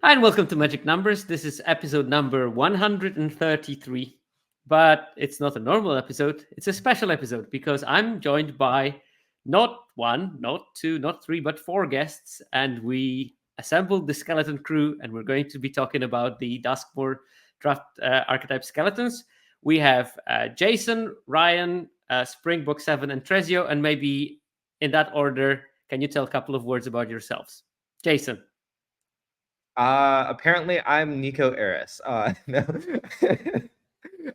Hi, and welcome to Magic Numbers. This is episode number 133. But it's not a normal episode, it's a special episode because I'm joined by not one, not two, not three, but four guests. And we assembled the skeleton crew, and we're going to be talking about the Duskmourn draft archetype skeletons. We have Jason, Ryan, Springbok 7, and Tresio. And maybe in that order, can you tell a couple of words about yourselves? Jason. Apparently I'm Nico Eris. No.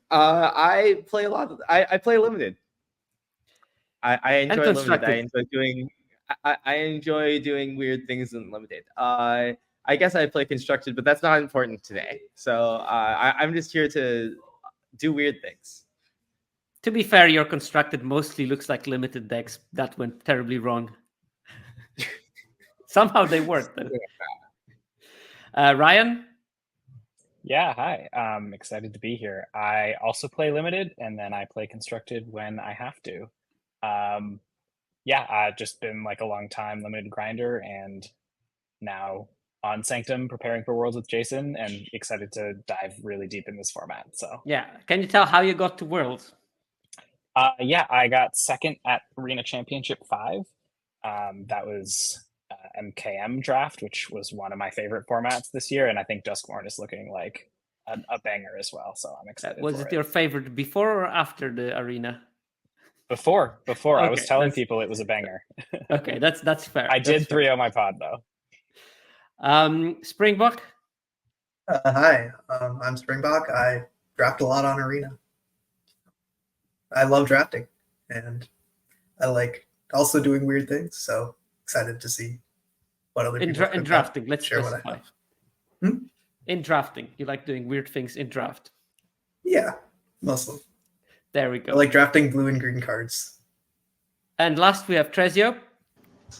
I play a lot. I play limited. I enjoy limited. I enjoy doing weird things in limited. I guess I play constructed, but that's not important today. So I'm just here to do weird things. To be fair, your constructed mostly looks like limited decks. That went terribly wrong. Somehow they worked. Ryan? Yeah, hi. I'm excited to be here. I also play limited, and then I play constructed when I have to. I've just been like a long time limited grinder, and now on Sanctum preparing for Worlds with Jason, and excited to dive really deep in this format. So yeah, can you tell how you got to Worlds? I got second at Arena Championship 5. That was MKM draft, which was one of my favorite formats this year, and I think Duskmourn is looking like a banger as well. So I'm excited. Was it your favorite before or after the arena? Before. Okay, I was telling people it was a banger. Okay, that's fair. I did 3 on my pod though. Springbok? Hi, I'm Springbok. I draft a lot on Arena. I love drafting, and I like also doing weird things. So excited to see what other people in drafting. Let's share specify. what I have. In drafting, you like doing weird things in draft? Yeah, mostly. There we go. I like drafting blue and green cards. And last we have Tresio.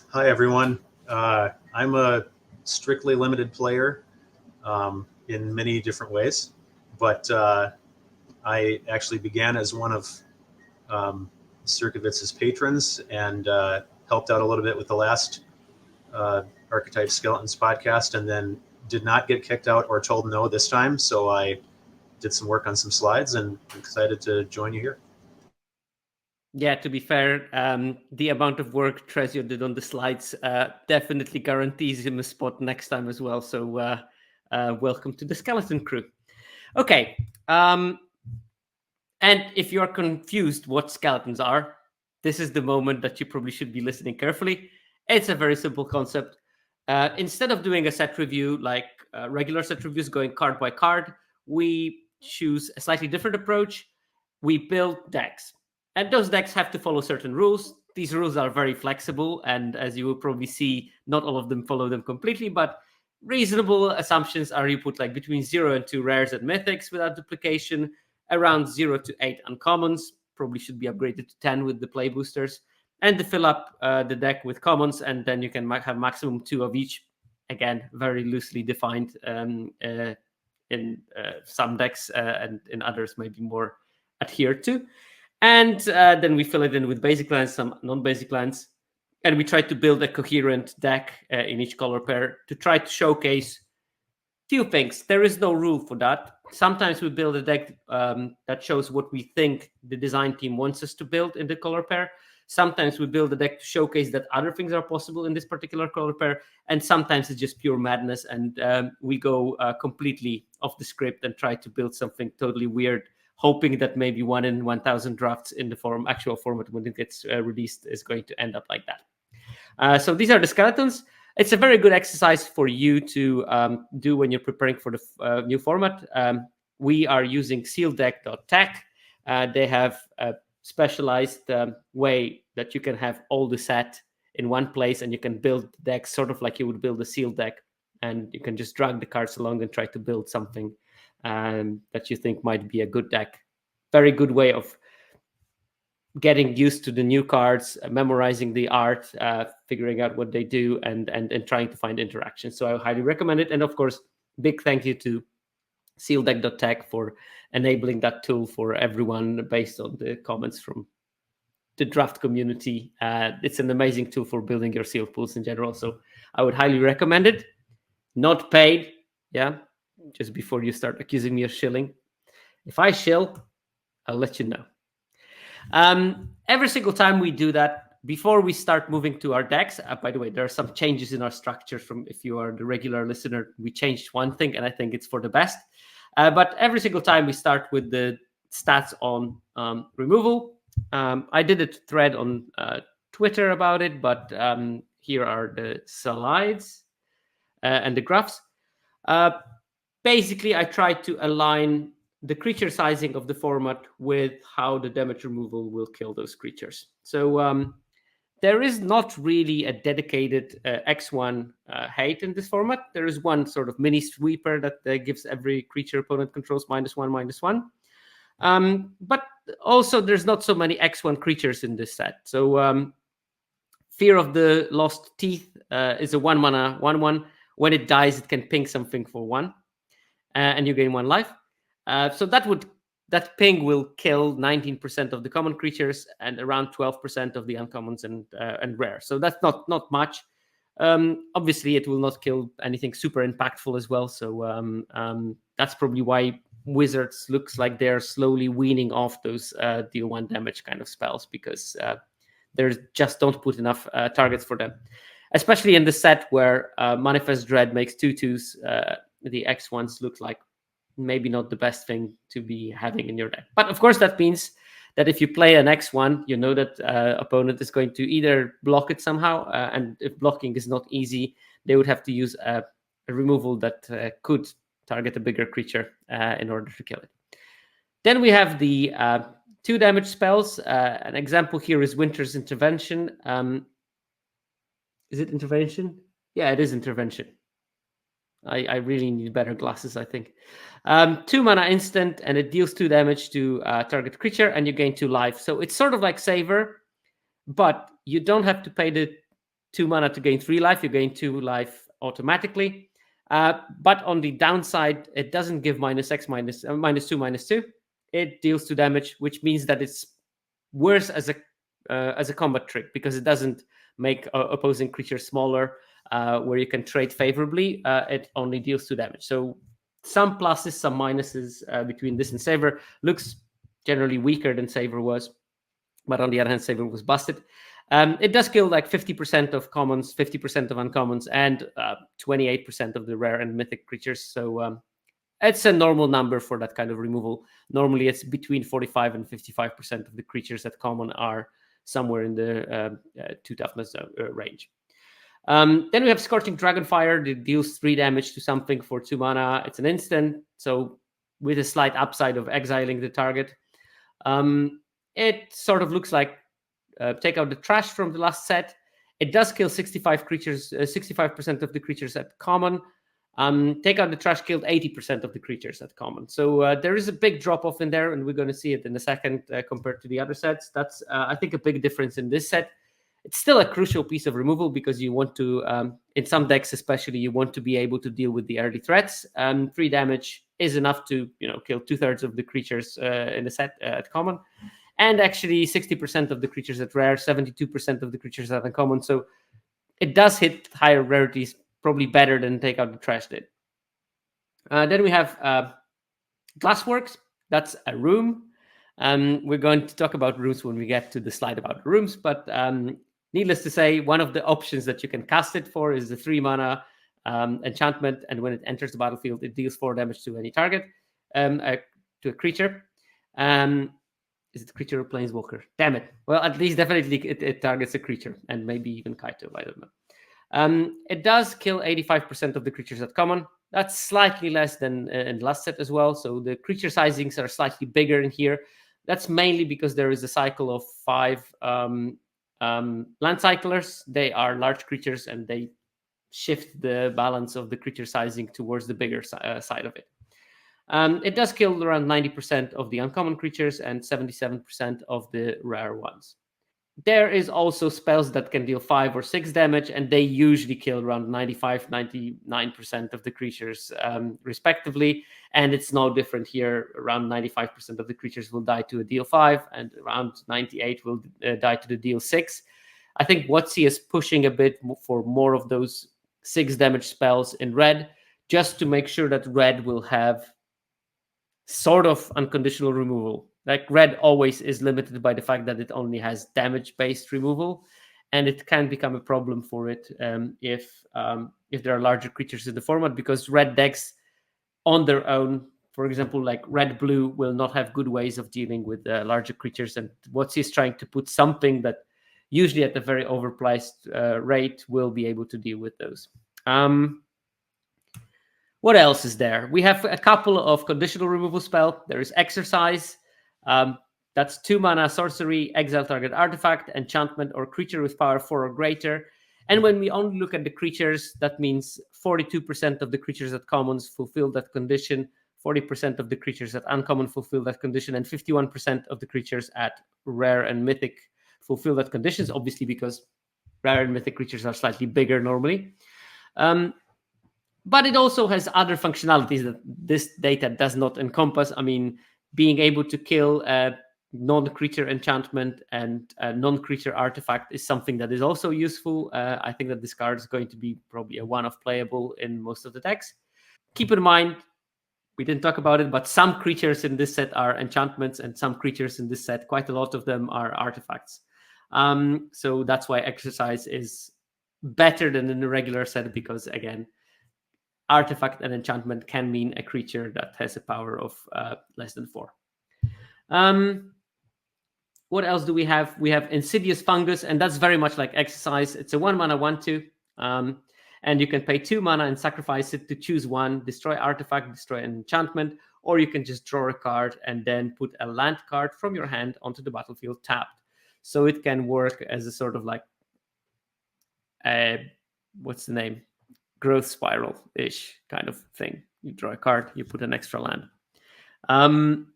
Hi everyone. I'm a strictly limited player in many different ways, but I actually began as one of Circovitz's patrons and helped out a little bit with the last Archetype Skeletons podcast, and then did not get kicked out or told no this time. So I did some work on some slides, and I'm excited to join you here. Yeah, to be fair, the amount of work Tresio did on the slides definitely guarantees him a spot next time as well. So welcome to the skeleton crew. Okay. And if you're confused what skeletons are, this is the moment that you probably should be listening carefully. It's a very simple concept. Instead of doing a set review like regular set reviews going card by card, we choose a slightly different approach. We build decks. And those decks have to follow certain rules. These rules are very flexible, and as you will probably see, not all of them follow them completely, but reasonable assumptions are you put like between 0 and 2 rares and mythics without duplication, around 0 to 8 uncommons, probably should be upgraded to 10 with the play boosters, and to fill up the deck with commons, and then you can have maximum 2 of each. Again, very loosely defined in some decks, and in others maybe more adhered to. And then we fill it in with basic lands, some non-basic lands. And we try to build a coherent deck in each color pair to try to showcase few things. There is no rule for that. Sometimes we build a deck that shows what we think the design team wants us to build in the color pair. Sometimes we build a deck to showcase that other things are possible in this particular color pair. And sometimes it's just pure madness. And we go completely off the script and try to build something totally weird, hoping that maybe 1 in 1,000 drafts in the actual format when it gets released is going to end up like that. So these are the skeletons. It's a very good exercise for you to do when you're preparing for the new format. We are using sealdeck.tech. They have a specialized way that you can have all the set in one place, and you can build decks sort of like you would build a sealed deck, and you can just drag the cards along and try to build something that you think might be a good deck. Very good way of getting used to the new cards, memorizing the art, figuring out what they do, and trying to find interactions. So I highly recommend it. And of course, big thank you to sealdeck.tech for enabling that tool for everyone based on the comments from the draft community. It's an amazing tool for building your sealed pools in general. So I would highly recommend it. Not paid. Yeah, just before you start accusing me of shilling. If I shill, I'll let you know. Every single time we do that, before we start moving to our decks, by the way, there are some changes in our structure from if you are the regular listener. We changed one thing, and I think it's for the best. But every single time we start with the stats on removal. I did a thread on Twitter about it, but here are the slides and the graphs. Basically, I tried to align the creature sizing of the format with how the damage removal will kill those creatures. So there is not really a dedicated X1 hate in this format. There is one sort of mini sweeper that gives every creature opponent controls -1/-1. But also there's not so many X1 creatures in this set. So Fear of the Lost Teeth is a 1-mana 1/1. When it dies, it can ping something for 1, and you gain 1 life. So that ping will kill 19% of the common creatures and around 12% of the uncommons and rare. So that's not much. Obviously, it will not kill anything super impactful as well. So that's probably why Wizards looks like they're slowly weaning off those deal 1 damage kind of spells, because they just don't put enough targets for them. Especially in the set where Manifest Dread makes 2/2s, the X1s look like maybe not the best thing to be having in your deck. But of course, that means that if you play an X1, you know that opponent is going to either block it somehow, and if blocking is not easy, they would have to use a removal that could target a bigger creature in order to kill it. Then we have the 2 damage spells. An example here is Winter's Intervention. Is it Intervention? Yeah, it is Intervention. I really need better glasses, I think. 2 mana instant, and it deals 2 damage to target creature, and you gain 2 life. So it's sort of like Saver, but you don't have to pay the 2 mana to gain 3 life. You gain 2 life automatically. But on the downside, it doesn't give -X, -2/-2. It deals 2 damage, which means that it's worse as a combat trick, because it doesn't make opposing creatures smaller, where you can trade favorably. It only deals 2 damage. So some pluses, some minuses between this and Saver. Looks generally weaker than Saver was, but on the other hand, Saver was busted. It does kill like 50% of commons, 50% of uncommons, and 28% of the rare and mythic creatures. So it's a normal number for that kind of removal. Normally, it's between 45 and 55% of the creatures at common are somewhere in the 2 toughness range. Then we have Scorching Dragonfire that deals 3 damage to something for 2 mana. It's an instant, so with a slight upside of exiling the target. It sort of looks like take out the trash from the last set. It does kill 65% of the creatures at common. Take out the trash killed 80% of the creatures at common. So there is a big drop off in there, and we're going to see it in a second compared to the other sets. That's, I think, a big difference in this set. It's still a crucial piece of removal, because you want to, in some decks especially, you want to be able to deal with the early threats. 3 damage is enough to kill 2/3 of the creatures in the set at common. And actually 60% of the creatures at rare, 72% of the creatures at uncommon. So it does hit higher rarities probably better than Take Out the Trash did. Then we have Glassworks. That's a room. We're going to talk about rooms when we get to the slide about rooms, but needless to say, one of the options that you can cast it for is the 3 mana enchantment, and when it enters the battlefield, it deals 4 damage to any target, to a creature. Is it creature or planeswalker? Damn it. Well, at least definitely it targets a creature, and maybe even Kaito, I don't know. It does kill 85% of the creatures at common. That's slightly less than in the last set as well. So the creature sizings are slightly bigger in here. That's mainly because there is a cycle of 5 land cyclers. They are large creatures, and they shift the balance of the creature sizing towards the bigger side of it. It does kill around 90% of the uncommon creatures and 77% of the rare ones. There is also spells that can deal 5 or 6 damage, and they usually kill around 95-99% of the creatures respectively. And it's no different here. Around 95% of the creatures will die to a deal 5, and around 98 will die to the deal 6. I think WotC is pushing a bit for more of those 6 damage spells in red just to make sure that red will have sort of unconditional removal. Like red always is limited by the fact that it only has damage-based removal, and it can become a problem for it if there are larger creatures in the format, because red decks on their own, for example, like red-blue, will not have good ways of dealing with larger creatures, and WotC is trying to put something that usually at a very overpriced rate will be able to deal with those. What else is there? We have a couple of conditional removal spells. There is Exercise. That's 2 mana sorcery, exile target artifact, enchantment, or creature with power 4 or greater. And when we only look at the creatures, that means 42% of the creatures at commons fulfill that condition, 40% of the creatures at uncommon fulfill that condition, and 51% of the creatures at rare and mythic fulfill that conditions, obviously because rare and mythic creatures are slightly bigger normally. But it also has other functionalities that this data does not encompass. I mean, being able to kill a non-creature enchantment and a non-creature artifact is something that is also useful. I think that this card is going to be probably a one-off playable in most of the decks. Keep in mind, we didn't talk about it, but some creatures in this set are enchantments, and some creatures in this set, quite a lot of them, are artifacts. So that's why Exercise is better than in the regular set, because again, artifact and enchantment can mean a creature that has a power of less than 4. What else do we have? We have Insidious Fungus, and that's very much like Exercise. It's a 1 mana 1/2, and you can pay 2 mana and sacrifice it to choose one, destroy artifact, destroy an enchantment, or you can just draw a card and then put a land card from your hand onto the battlefield tapped. So it can work as a sort of like what's the name? Growth spiral-ish kind of thing. You draw a card, you put an extra land.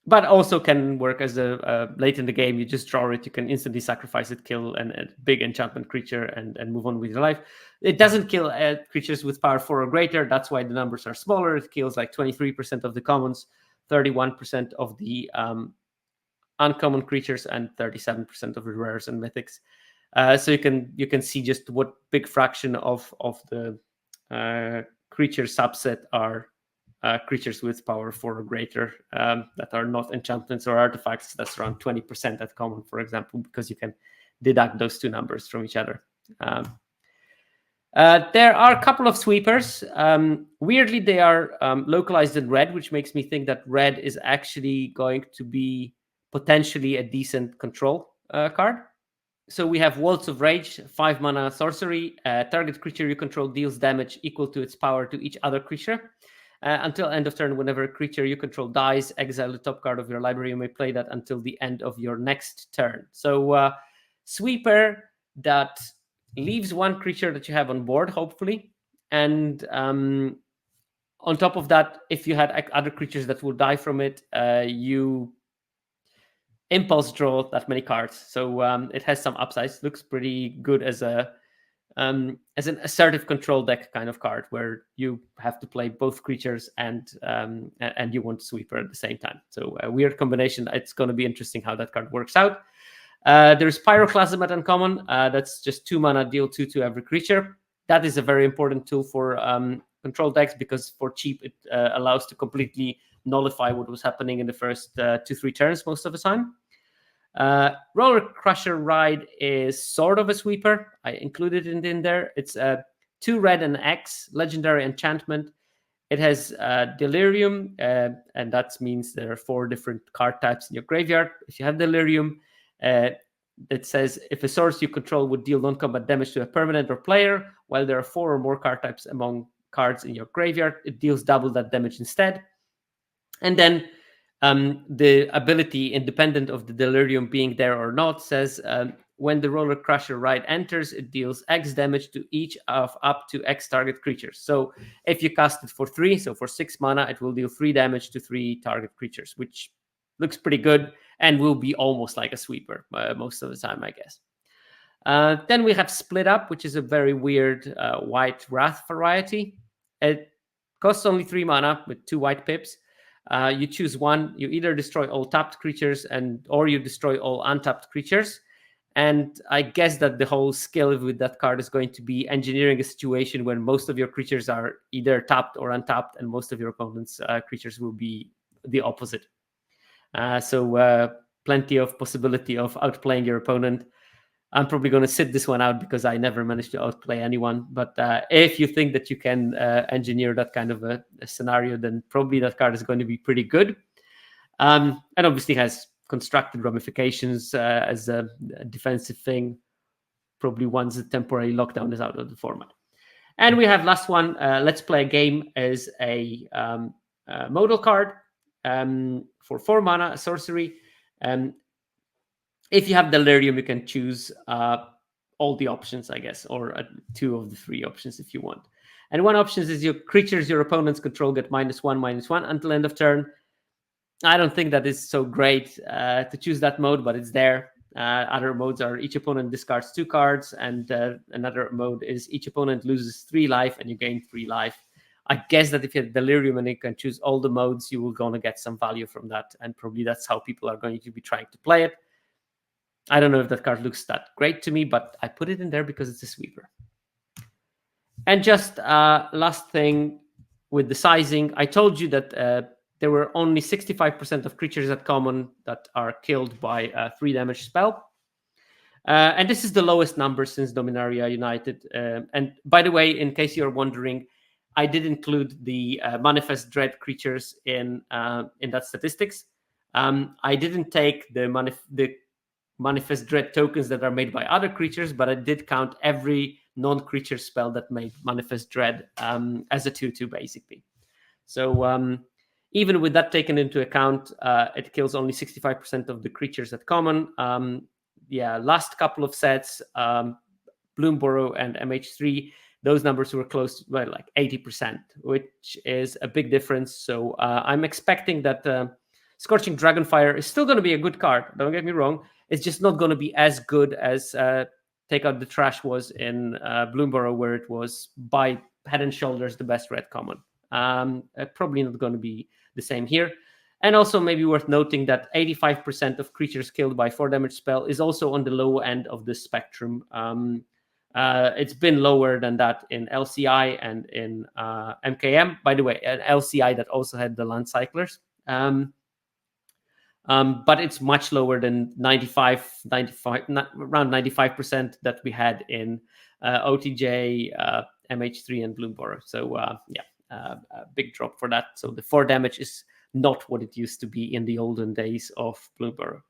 But also can work as a late in the game, you just draw it, you can instantly sacrifice it, kill a big enchantment creature, and move on with your life. It doesn't kill creatures with power 4 or greater. That's why the numbers are smaller. It kills like 23% of the commons, 31% of the uncommon creatures, and 37% of the rares and mythics. So you can see just what big fraction of the creature subset are creatures with power 4 or greater that are not enchantments or artifacts. That's around 20% at common, for example, because you can deduct those two numbers from each other. There are a couple of sweepers. Weirdly, they are localized in red, which makes me think that red is actually going to be potentially a decent control card. So we have Waltz of Rage, 5 mana sorcery. Target creature you control deals damage equal to its power to each other creature. Until end of turn, whenever a creature you control dies, exile the top card of your library. You may play that until the end of your next turn. So sweeper that leaves one creature that you have on board, hopefully. And on top of that, if you had other creatures that will die from it, you impulse draw that many cards. So it has some upsides. Looks pretty good as an assertive control deck kind of card, where you have to play both creatures and you want sweeper at the same time. So a weird combination. It's going to be interesting how that card works out. There's Pyroclasm at uncommon. That's just 2 mana, deal 2 to every creature. That is a very important tool for control decks, because for cheap it allows to completely nullify what was happening in the first 2-3 turns most of the time. Roller Crusher Ride is sort of a sweeper. I included it in there. It's 2 red and X, legendary enchantment. It has Delirium, and that means there are 4 different card types in your graveyard. If you have Delirium, it says if a source you control would deal non-combat damage to a permanent or player, while there are 4 or more card types among cards in your graveyard, it deals double that damage instead. And then the ability, independent of the Delirium being there or not, says when the Roller Crusher Ride enters, it deals X damage to each of up to X target creatures. So if you cast it for 3, so for 6 mana, it will deal 3 damage to 3 target creatures, which looks pretty good and will be almost like a sweeper most of the time, I guess. Then we have Split Up, which is a very weird white Wrath variety. It costs only 3 mana with 2 white pips. You choose one. You either destroy all tapped creatures or you destroy all untapped creatures. And I guess that the whole skill with that card is going to be engineering a situation where most of your creatures are either tapped or untapped, and most of your opponent's creatures will be the opposite. So plenty of possibility of outplaying your opponent. I'm probably going to sit this one out because I never managed to outplay anyone. But if you think that you can engineer that kind of a scenario, then probably that card is going to be pretty good. And obviously has constructed ramifications as a defensive thing, probably once the temporary lockdown is out of the format. And we have last one, Let's Play a Game, as a modal card for 4 mana, a sorcery. If you have Delirium, you can choose all the options, I guess, or 2 of the 3 options if you want. And one option is your creatures your opponents control get -1/-1 until end of turn. I don't think that is so great to choose that mode, but it's there. Other modes are each opponent discards 2 cards, and another mode is each opponent loses 3 life and you gain 3 life. I guess that if you have Delirium and you can choose all the modes, you will gonna get some value from that, and probably that's how people are going to be trying to play it. I don't know if that card looks that great to me, but I put it in there because it's a sweeper. And just last thing with the sizing, I told you that there were only 65% of creatures at common that are killed by a 3 damage spell. And this is the lowest number since Dominaria United. And by the way, in case you're wondering, I did include the Manifest Dread creatures in that statistics. I didn't take the Manifest Dread tokens that are made by other creatures, but I did count every non-creature spell that made Manifest Dread as a 2/2, basically. So even with that taken into account, it kills only 65% of the creatures at common. Last couple of sets, Bloomburrow and MH3, those numbers were close to like 80%, which is a big difference. So I'm expecting that Scorching Dragonfire is still going to be a good card. Don't get me wrong. It's just not going to be as good as Take Out the Trash was in Bloomburrow, where it was by head and shoulders the best red common. Probably not going to be the same here. And also maybe worth noting that 85% of creatures killed by 4 damage spell is also on the low end of the spectrum. It's been lower than that in LCI and in MKM. By the way, an LCI that also had the Land Cyclers. But it's much lower than 95, around 95% that we had in OTJ, MH3, and Bloomburrow. So a big drop for that. So the 4 damage is not what it used to be in the olden days of Bloomburrow.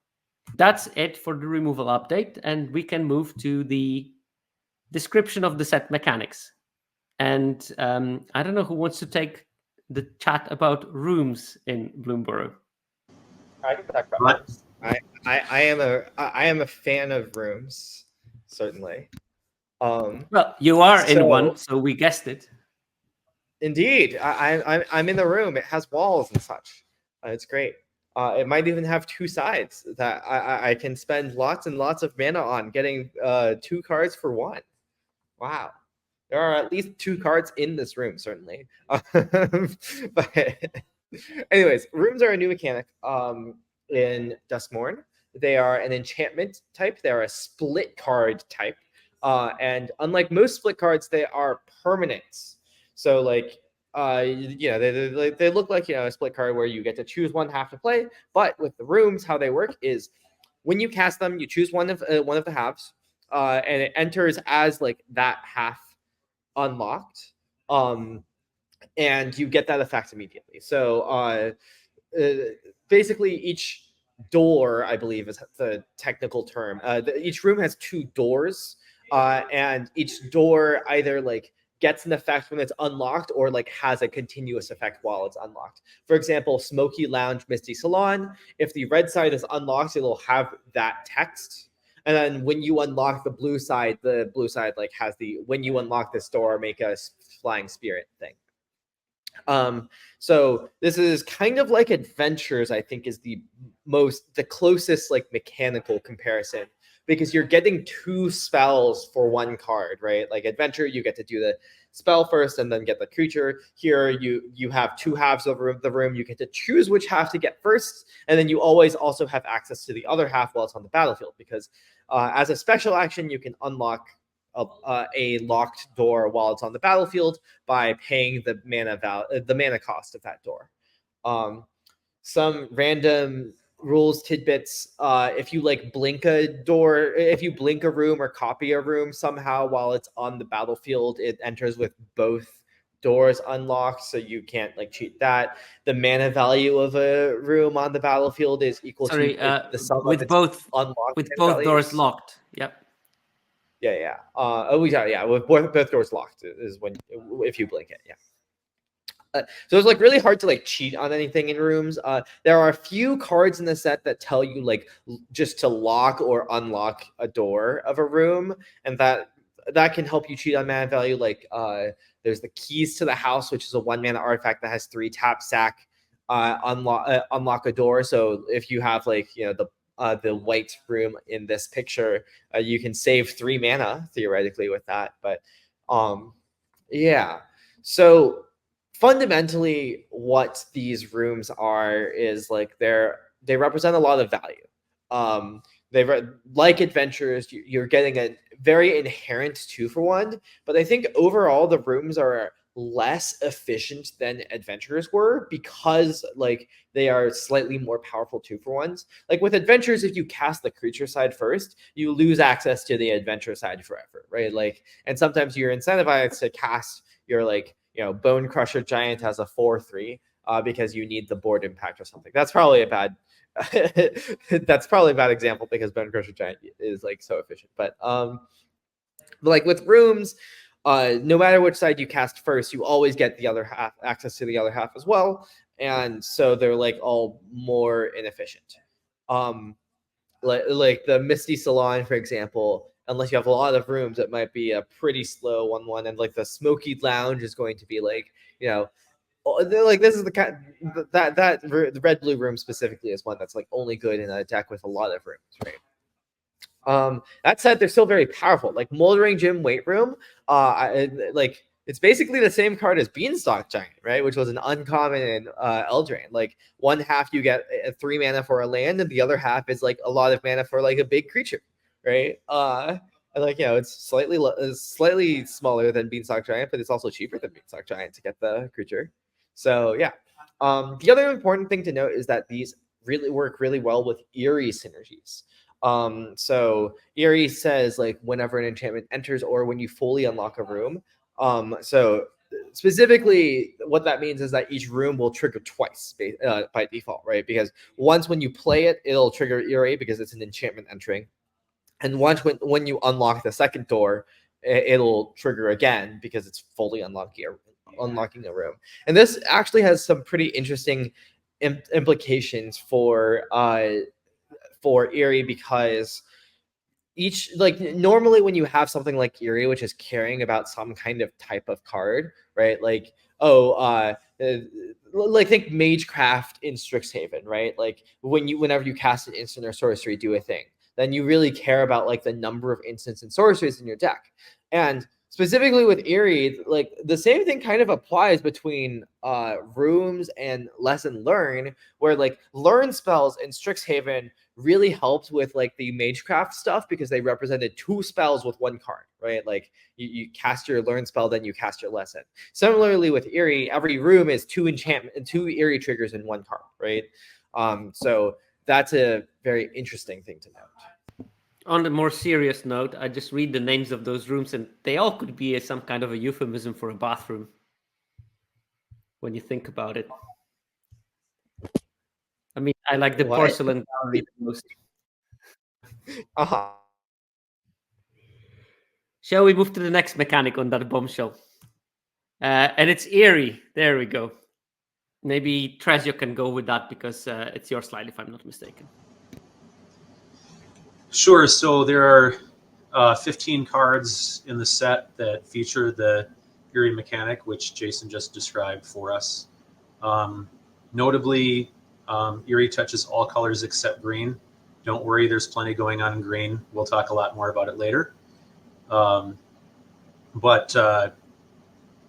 That's it for the removal update, and we can move to the description of the set mechanics. And I don't know who wants to take the chat about rooms in Bloomburrow. I can talk about rooms. I am a fan of rooms, certainly. Well, you are in one, so we guessed it. Indeed, I'm in the room. It has walls and such. It's great. It might even have 2 sides that I can spend lots and lots of mana on, getting 2 cards for 1. Wow. There are at least 2 cards in this room, certainly. But anyways, rooms are a new mechanic in Duskmourn. They are an enchantment type. They are a split card type. And unlike most split cards, they are permanents. So like, they look like, a split card where you get to choose one half to play. But with the rooms, how they work is when you cast them, you choose one of the halves, and it enters as like that half unlocked, and you get that effect immediately. So basically, each door, I believe, is the technical term. Each room has 2 doors, and each door either like gets an effect when it's unlocked or like has a continuous effect while it's unlocked. For example, Smoky Lounge, Misty Salon. If the red side is unlocked, it'll have that text. And then when you unlock the blue side like has the when you unlock this door, make a flying spirit thing. So this is kind of like Adventures, I think, is the closest like mechanical comparison, because you're getting 2 spells for 1 card, right? Like Adventure, you get to do the spell first and then get the creature. Here you have 2 halves of the room. You get to choose which half to get first, and then you always also have access to the other half while it's on the battlefield, because as a special action, you can unlock a locked door while it's on the battlefield by paying the mana cost of that door. Some random rules tidbits: if you like blink a door, if you blink a room or copy a room somehow while it's on the battlefield, it enters with both doors unlocked, so you can't like cheat that. The mana value of a room on the battlefield is equal to the sum with both unlocked with both values. doors locked. Yep. Yeah. With both doors locked is when if you blink it. Yeah. So it's like really hard to like cheat on anything in rooms. There are a few cards in the set that tell you like just to lock or unlock a door of a room, and that can help you cheat on mana value. Like there's the Keys to the House, which is a 1 mana artifact that has 3 tap, sack, unlock a door. So if you have like the white room in this picture, you can save 3 mana theoretically with that. But yeah, so fundamentally what these rooms are is like they represent a lot of value. Like adventures, you're getting a very inherent 2-for-1, but I think overall the rooms are less efficient than adventures were, because like they are slightly more powerful 2-for-1s. Like with adventures, if you cast the creature side first, you lose access to the adventure side forever, right? Like, and sometimes you're incentivized to cast your like Bone Crusher Giant as a 4/3 because you need the board impact or something. That's probably a bad example, because Bone Crusher Giant is like so efficient. But like with rooms, no matter which side you cast first, you always get the other half, access to the other half as well, and so they're like all more inefficient. Like the Misty Salon, for example, unless you have a lot of rooms, it might be a pretty slow 1/1, and like the Smoky Lounge is going to be like like this is the kind that the red blue room specifically is one that's like only good in a deck with a lot of rooms, right? That said, they're still very powerful. Like Moldering Gym Weight Room, like it's basically the same card as Beanstalk Giant, right? Which was an uncommon in Eldraine. Like 1 half you get 3 mana for a land, and the other half is like a lot of mana for like a big creature, right? And like it's slightly smaller than Beanstalk Giant, but it's also cheaper than Beanstalk Giant to get the creature. So yeah. The other important thing to note is that these really work really well with Eerie synergies. So Eerie says like whenever an enchantment enters or when you fully unlock a room. So specifically what that means is that each room will trigger twice by default, right? Because once when you play it, it'll trigger Eerie because it's an enchantment entering. And once when you unlock the second door, it'll trigger again because it's fully unlocking a room. And this actually has some pretty interesting implications for Eerie, because each like normally when you have something like Eerie, which is caring about some kind of type of card, right? Like like think Magecraft in Strixhaven, right? Like whenever you cast an instant or sorcery, do a thing, then you really care about like the number of instants and sorceries in your deck. And specifically with Eerie, like the same thing kind of applies between rooms and Lesson Learn, where like learn spells in Strixhaven really helped with like the Magecraft stuff because they represented 2 spells with 1 card, right? Like you cast your learn spell, then you cast your lesson. Similarly with Eerie, every room is 2 enchantment and 2 Eerie triggers in 1 card, right? So that's a very interesting thing to note. On a more serious note, I just read the names of those rooms, and they all could be some kind of a euphemism for a bathroom when you think about it. I mean, I like the porcelain gallery the most. Shall we move to the next mechanic on that bombshell? And it's Eerie. There we go. Maybe Tresio can go with that because it's your slide, if I'm not mistaken. Sure. So there are 15 cards in the set that feature the Eerie mechanic, which Jason just described for us. Notably, Eerie touches all colors except green. Don't worry, there's plenty going on in green. We'll talk a lot more about it later. But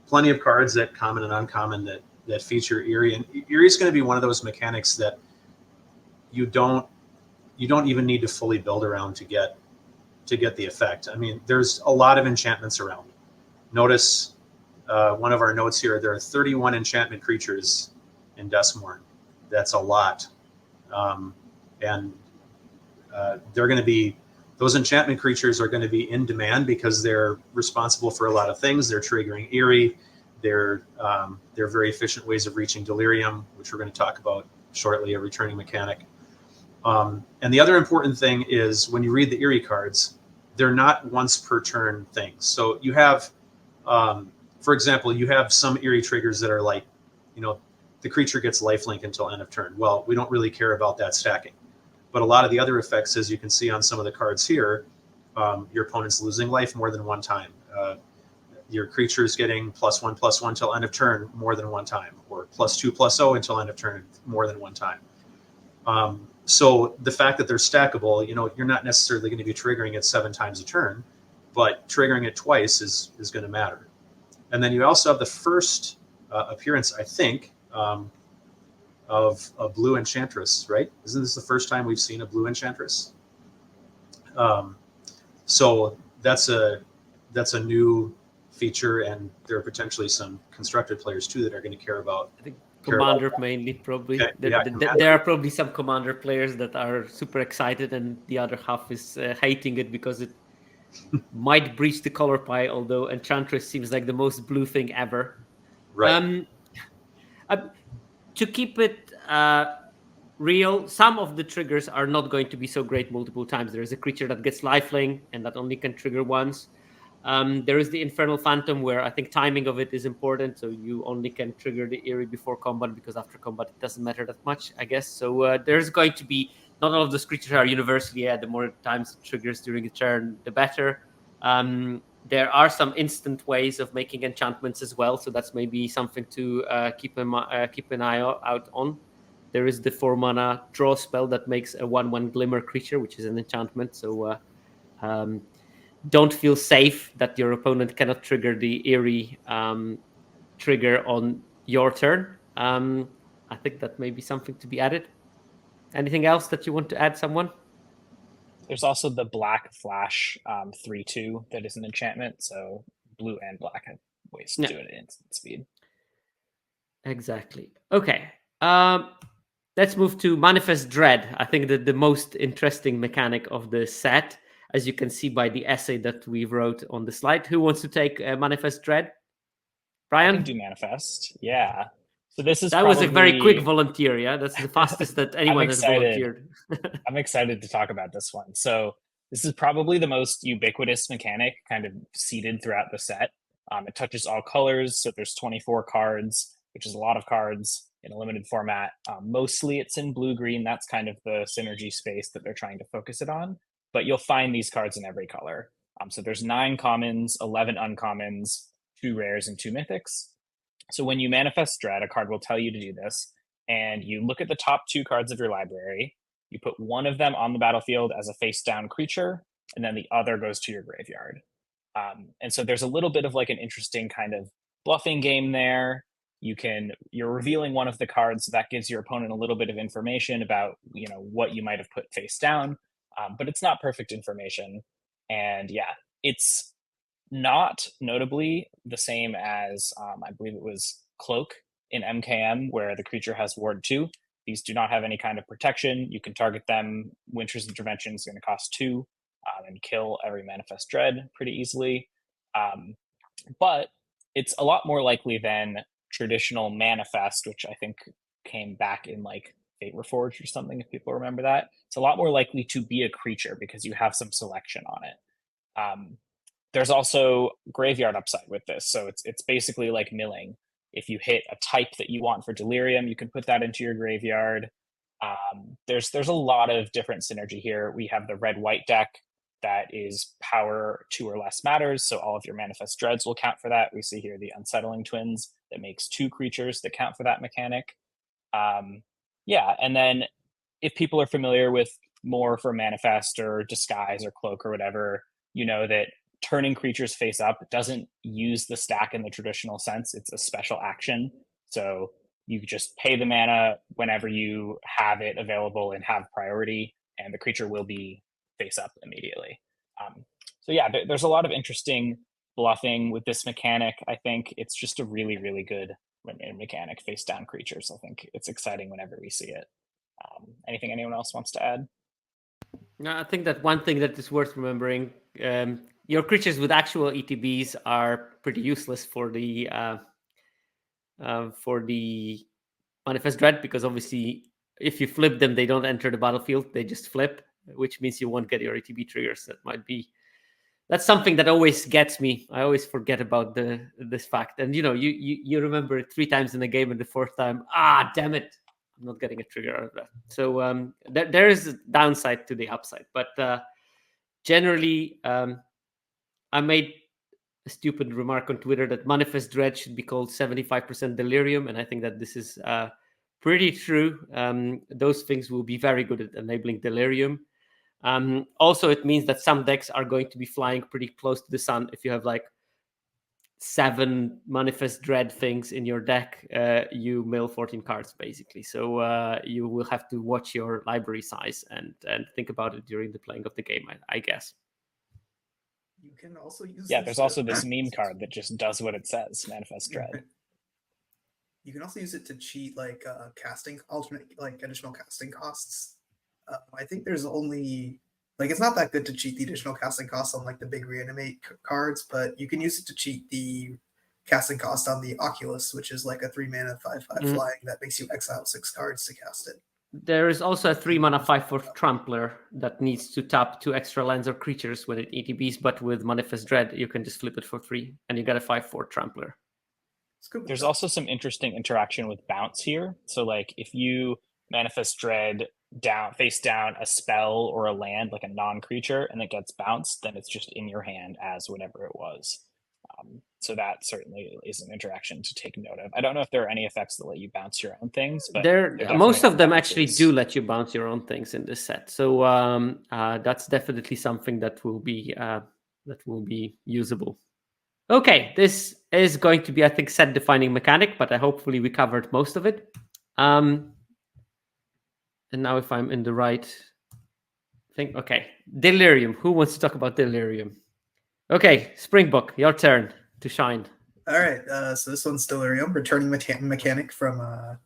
plenty of cards that common and uncommon that feature Eerie, and Eerie is going to be one of those mechanics that you don't even need to fully build around to get the effect. I mean, there's a lot of enchantments around. Notice one of our notes here, there are 31 enchantment creatures in Duskmourn. That's a lot. And they're going to be, those enchantment creatures are going to be in demand because they're responsible for a lot of things. They're triggering Eerie. They're very efficient ways of reaching Delirium, which we're going to talk about shortly, a returning mechanic. And the other important thing is when you read the Eerie cards, they're not once per turn things. So you have, for example, you have some Eerie triggers that are like, the creature gets lifelink until end of turn. Well, we don't really care about that stacking. But a lot of the other effects, as you can see on some of the cards here, your opponent's losing life more than one time. Your creature is getting +1/+1 till end of turn more than one time, or +2/+0 until end of turn more than one time. So the fact that they're stackable, you're not necessarily going to be triggering it 7 times a turn, but triggering it twice is going to matter. And then you also have the first appearance, I think, of a blue enchantress, right? Isn't this the first time we've seen a blue enchantress? So that's a new feature, and there are potentially some constructed players too that are going to care about. I think Commander mainly, probably. Okay, there are probably some Commander players that are super excited, and the other half is hating it because it might breach the color pie. Although Enchantress seems like the most blue thing ever. Right. To keep it real, some of the triggers are not going to be so great multiple times. There is a creature that gets lifelink and that only can trigger once. There is the Infernal Phantom, where I think timing of it is important. So you only can trigger the Eerie before combat, because after combat it doesn't matter that much, I guess. So there's going to be, not all of those creatures are universally, the more times it triggers during a turn, the better. There are some instant ways of making enchantments as well, so that's maybe something to keep an eye out on. There is the 4-mana draw spell that makes a 1/1 Glimmer creature, which is an enchantment. So don't feel safe that your opponent cannot trigger the Eerie trigger on your turn. I think that may be something to be added. Anything else that you want to add, someone? There's also the Black Flash 3/2 that is an enchantment, so blue and black have ways to do it at instant speed. Exactly. Okay. Let's move to Manifest Dread. I think that the most interesting mechanic of the set, as you can see by the essay that we wrote on the slide. Who wants to take Manifest Dread? Brian? I can do Manifest. Yeah. So this is was a very quick volunteer. Yeah, that's the fastest that anyone has volunteered. I'm excited to talk about this one. So this is probably the most ubiquitous mechanic, kind of seeded throughout the set. It touches all colors, so there's 24 cards, which is a lot of cards in a limited format. Mostly it's in blue-green. That's kind of the synergy space that they're trying to focus it on. But you'll find these cards in every color. So there's 9 commons, 11 uncommons, 2 rares, and 2 mythics. So when you manifest Dread, a card will tell you to do this, and you look at the top 2 cards of your library, you put one of them on the battlefield as a face-down creature, and then the other goes to your graveyard. And so there's a little bit of like an interesting kind of bluffing game there. You're revealing one of the cards, so that gives your opponent a little bit of information about what you might have put face down, but it's not perfect information. And yeah, it's not notably the same as I believe it was Cloak in MKM, where the creature has Ward 2. These do not have any kind of protection. You can target them. Winter's Intervention is going to cost 2 and kill every Manifest Dread pretty easily. But it's a lot more likely than traditional Manifest, which I think came back in like Fate Reforged or something, if people remember that. It's a lot more likely to be a creature because you have some selection on it. There's also graveyard upside with this. So it's basically like milling. If you hit a type that you want for Delirium, you can put that into your graveyard. There's a lot of different synergy here. We have the red-white deck that is power 2 or less matters. So all of your Manifest Dreads will count for that. We see here the Unsettling Twins that makes 2 creatures that count for that mechanic. And then if people are familiar with more for Manifest or Disguise or Cloak or whatever, you know that turning creatures face up doesn't use the stack in the traditional sense. It's a special action. So you just pay the mana whenever you have it available and have priority, and the creature will be face up immediately. So yeah, there's a lot of interesting bluffing with this mechanic. I think it's just a really, really good mechanic, face down creatures. I think it's exciting whenever we see it. Anything anyone else wants to add? No, I think that one thing that is worth remembering, your creatures with actual ETBs are pretty useless for the Manifest Dread, because obviously if you flip them, they don't enter the battlefield, they just flip, which means you won't get your ETB triggers. That's something that always gets me. I always forget about this fact. And you remember it 3 times in a game, and the 4th time, damn it, I'm not getting a trigger out of that. So there is a downside to the upside. But generally, I made a stupid remark on Twitter that Manifest Dread should be called 75% Delirium, and I think that this is pretty true. Those things will be very good at enabling Delirium. Also, it means that some decks are going to be flying pretty close to the sun. If you have like 7 Manifest Dread things in your deck, you mill 14 cards basically. So you will have to watch your library size and think about it during the playing of the game, I guess. You can also use there's also this meme card that just does what it says, Manifest Dread. You can also use it to cheat like casting additional casting costs. I think there's only it's not that good to cheat the additional casting costs on like the big reanimate cards, but you can use it to cheat the casting cost on the Oculus, which is like a 3 mana 5/5 flying that makes you exile 6 cards to cast it. There is also a 3 mana 5/4 Trampler that needs to tap 2 extra lands or creatures when it ETBs, but with Manifest Dread, you can just flip it for 3, and you get a 5/4 Trampler. There's also some interesting interaction with bounce here. So like if you Manifest Dread face down a spell or a land, like a non-creature, and it gets bounced, then it's just in your hand as whatever it was. So that certainly is an interaction to take note of. I don't know if there are any effects that let you bounce your own things, but most of them actually do let you bounce your own things in this set. So that's definitely something that will be usable. Okay, this is going to be, I think, set defining mechanic, but hopefully we covered most of it. And now if I'm in the right thing, okay, Delirium. Who wants to talk about Delirium? Okay, Springbok, your turn to shine. All right, so this one's Delirium, returning mechanic from the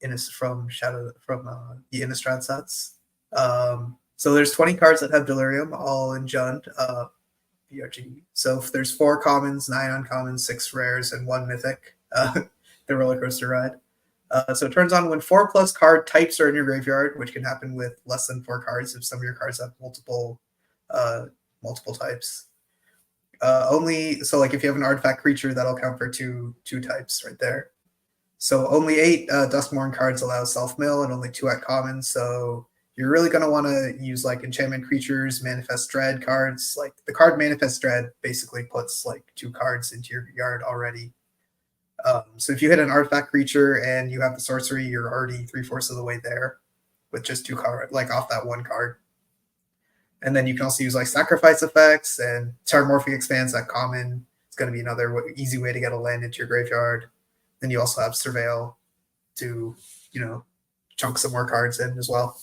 Innistrad sets. So there's 20 cards that have Delirium, all in Jund, BRG. So if there's 4 commons, 9 uncommons, 6 rares, and 1 mythic, the roller coaster ride. So it turns on when 4+ card types are in your graveyard, which can happen with less than 4 cards if some of your cards have multiple types. Like if you have an artifact creature, that'll count for two types right there. So only 8 Duskmourn cards allow self-mill and only 2 at common. So you're really going to want to use like enchantment creatures, Manifest Dread cards. Like the card Manifest Dread basically puts like 2 cards into your yard already. So if you hit an artifact creature and you have the sorcery, you're already 3/4 of the way there with just 2 cards, like off that 1 card. And then you can also use like sacrifice effects, and Terramorphic Expanse at common. It's going to be another easy way to get a land into your graveyard. Then you also have Surveil to, chunk some more cards in as well.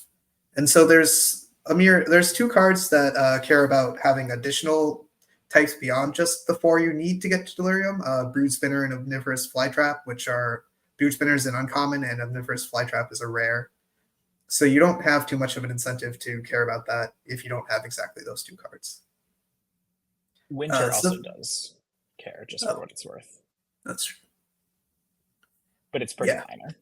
And so there's 2 cards that care about having additional types beyond just the 4 you need to get to Delirium. Brood Spinner and Omnivorous Flytrap, which are Brood Spinner is an uncommon and Omnivorous Flytrap is a rare. So you don't have too much of an incentive to care about that if you don't have exactly those 2 cards. Winter also does care, just for what it's worth. That's true. But it's pretty minor.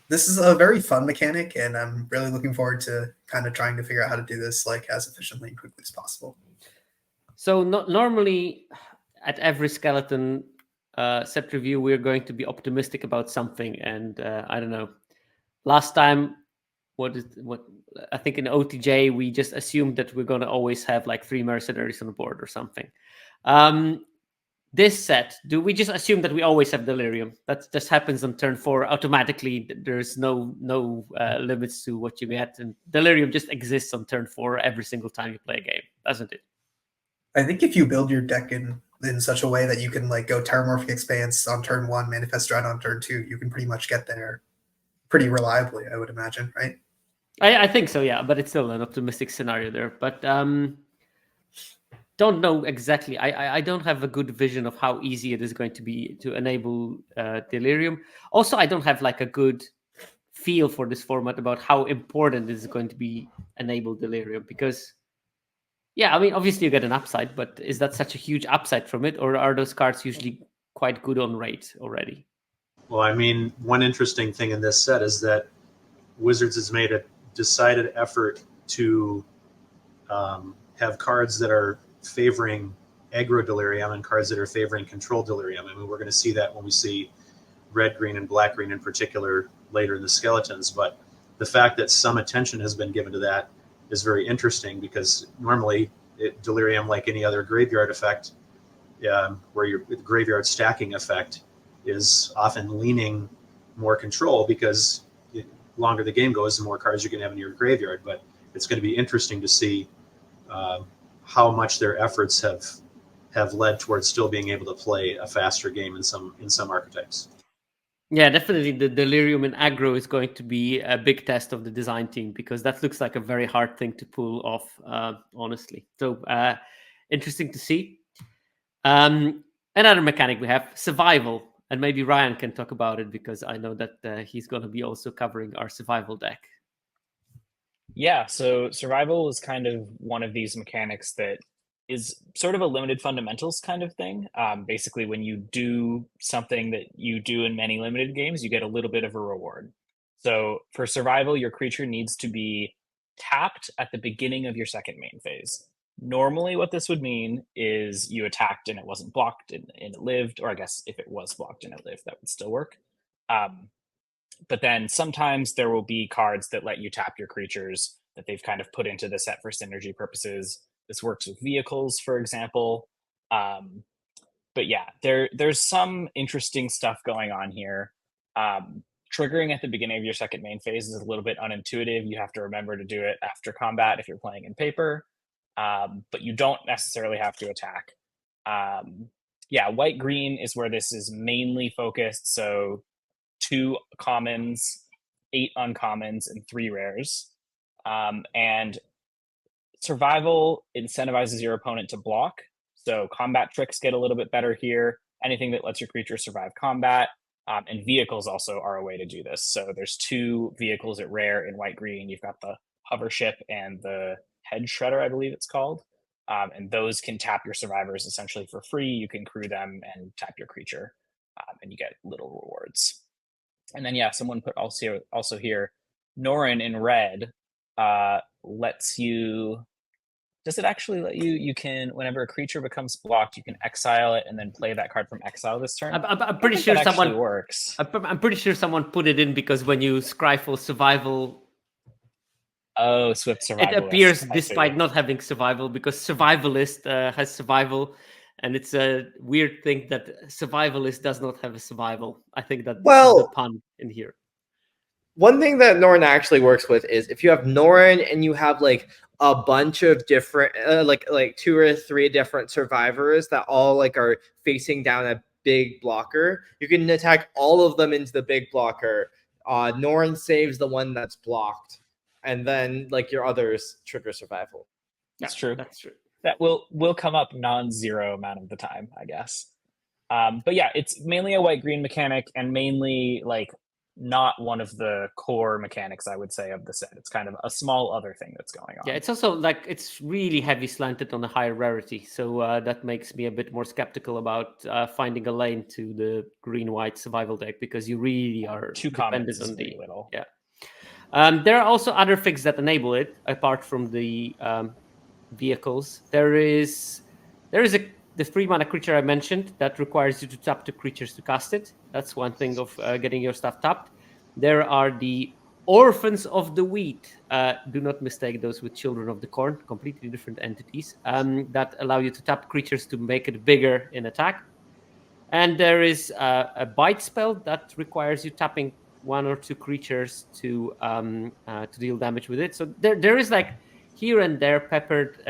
This is a very fun mechanic, and I'm really looking forward to kind of trying to figure out how to do this like as efficiently and quickly as possible. So normally at every skeleton set review, we're going to be optimistic about something, and I don't know. Last time, what I think in OTJ we just assumed that we're going to always have like 3 mercenaries on the board or something. this set, do we just assume that we always have Delirium? That just happens on turn 4 automatically. There's no limits to what you get, and Delirium just exists on turn 4 every single time you play a game, doesn't it? I think if you build your deck in such a way that you can like go Terramorphic Expanse on turn 1, Manifest Dread on turn 2, you can pretty much get there pretty reliably, I would imagine, right? I think so, yeah, but it's still an optimistic scenario there. But don't know exactly. I don't have a good vision of how easy it is going to be to enable Delirium. Also, I don't have like a good feel for this format about how important it is going to be enable Delirium, because yeah, I mean, obviously you get an upside, but is that such a huge upside from it, or are those cards usually quite good on rate already? Well, I mean, one interesting thing in this set is that Wizards has made a decided effort to have cards that are favoring aggro Delirium and cards that are favoring control Delirium. I mean, we're going to see that when we see red, green, and black, green in particular later in the skeletons. But the fact that some attention has been given to that is very interesting, because normally Delirium, like any other graveyard effect, where your graveyard stacking effect is often leaning more control, because the longer the game goes, the more cards you're going to have in your graveyard. But it's going to be interesting to see how much their efforts have led towards still being able to play a faster game in some archetypes. Yeah, definitely the Delirium in aggro is going to be a big test of the design team, because that looks like a very hard thing to pull off, honestly. So interesting to see. Another mechanic we have, survival, and maybe Ryan can talk about it, because I know that he's going to be also covering our survival deck. Yeah, so survival is kind of one of these mechanics that is sort of a limited fundamentals kind of thing. Basically, when you do something that you do in many limited games, you get a little bit of a reward. So for survival, your creature needs to be tapped at the beginning of your second main phase. Normally, what this would mean is you attacked and it wasn't blocked and it lived, or I guess if it was blocked and it lived, that would still work. But then sometimes there will be cards that let you tap your creatures that they've kind of put into the set for synergy purposes. This works with vehicles, for example. But yeah, there's some interesting stuff going on here. Triggering at the beginning of your second main phase is a little bit unintuitive. You have to remember to do it after combat if you're playing in paper, but you don't necessarily have to attack. Yeah, white-green is where this is mainly focused. So 2 commons, 8 uncommons, and 3 rares. And survival incentivizes your opponent to block. So combat tricks get a little bit better here. Anything that lets your creature survive combat. And vehicles also are a way to do this. So there's 2 vehicles at rare in white-green. You've got the hover ship and the head shredder, I believe it's called. And those can tap your survivors essentially for free. You can crew them and tap your creature, and you get little rewards. And then, yeah, someone put also here, Norin in red lets you... Does it actually let you can, whenever a creature becomes blocked, you can exile it and then play that card from exile this turn? I'm pretty sure someone works. I'm pretty sure someone put it in because when you scry for survival... Oh, Swift Survivalist. It appears despite not having survival, because Survivalist has survival. And it's a weird thing that Survivalist does not have a survival. I think that this is the pun in here. One thing that Norin actually works with is if you have Norin and you have like a bunch of different, like 2 or 3 different survivors that all like are facing down a big blocker, you can attack all of them into the big blocker. Norin saves the one that's blocked, and then like your others trigger survival. That's true. That's true. That will come up non-zero amount of the time, I guess. But yeah, it's mainly a white-green mechanic, and mainly like not one of the core mechanics, I would say, of the set. It's kind of a small other thing that's going on. Yeah, it's also like it's really heavy slanted on the higher rarity, so that makes me a bit more skeptical about finding a lane to the green-white survival deck, because you really are too dependent on the little. Yeah. There are also other things that enable it apart from the vehicles. There is the 3 mana creature I mentioned that requires you to tap 2 creatures to cast it. That's one thing of getting your stuff tapped. There are the Orphans of the Wheat. Do not mistake those with Children of the Corn. Completely different entities that allow you to tap creatures to make it bigger in attack. And there is a bite spell that requires you tapping 1 or 2 creatures to deal damage with it. So there is like here and there peppered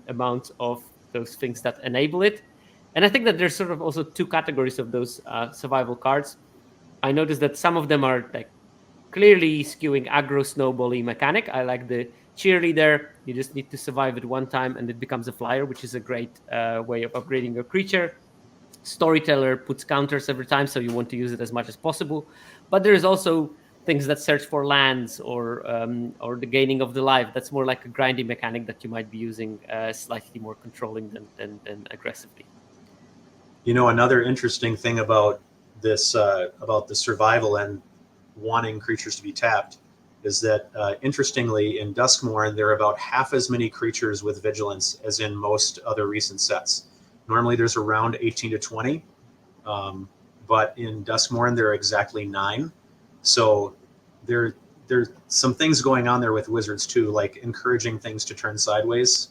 amounts of those things that enable it. And I think that there's sort of also 2 categories of those survival cards. I noticed that some of them are like clearly skewing aggro snowbally mechanic. I like the cheerleader. You just need to survive it 1 time and it becomes a flyer, which is a great way of upgrading your creature. Storyteller puts counters every time, so you want to use it as much as possible. But there's also things that search for lands or the gaining of the life. That's more like a grinding mechanic that you might be using slightly more controlling than aggressively. You know, another interesting thing about this, about the survival and wanting creatures to be tapped, is that interestingly in Duskmourn there are about half as many creatures with vigilance as in most other recent sets. Normally there's around 18 to 20, but in Duskmourn there are exactly 9. So there's some things going on there with wizards too, like encouraging things to turn sideways,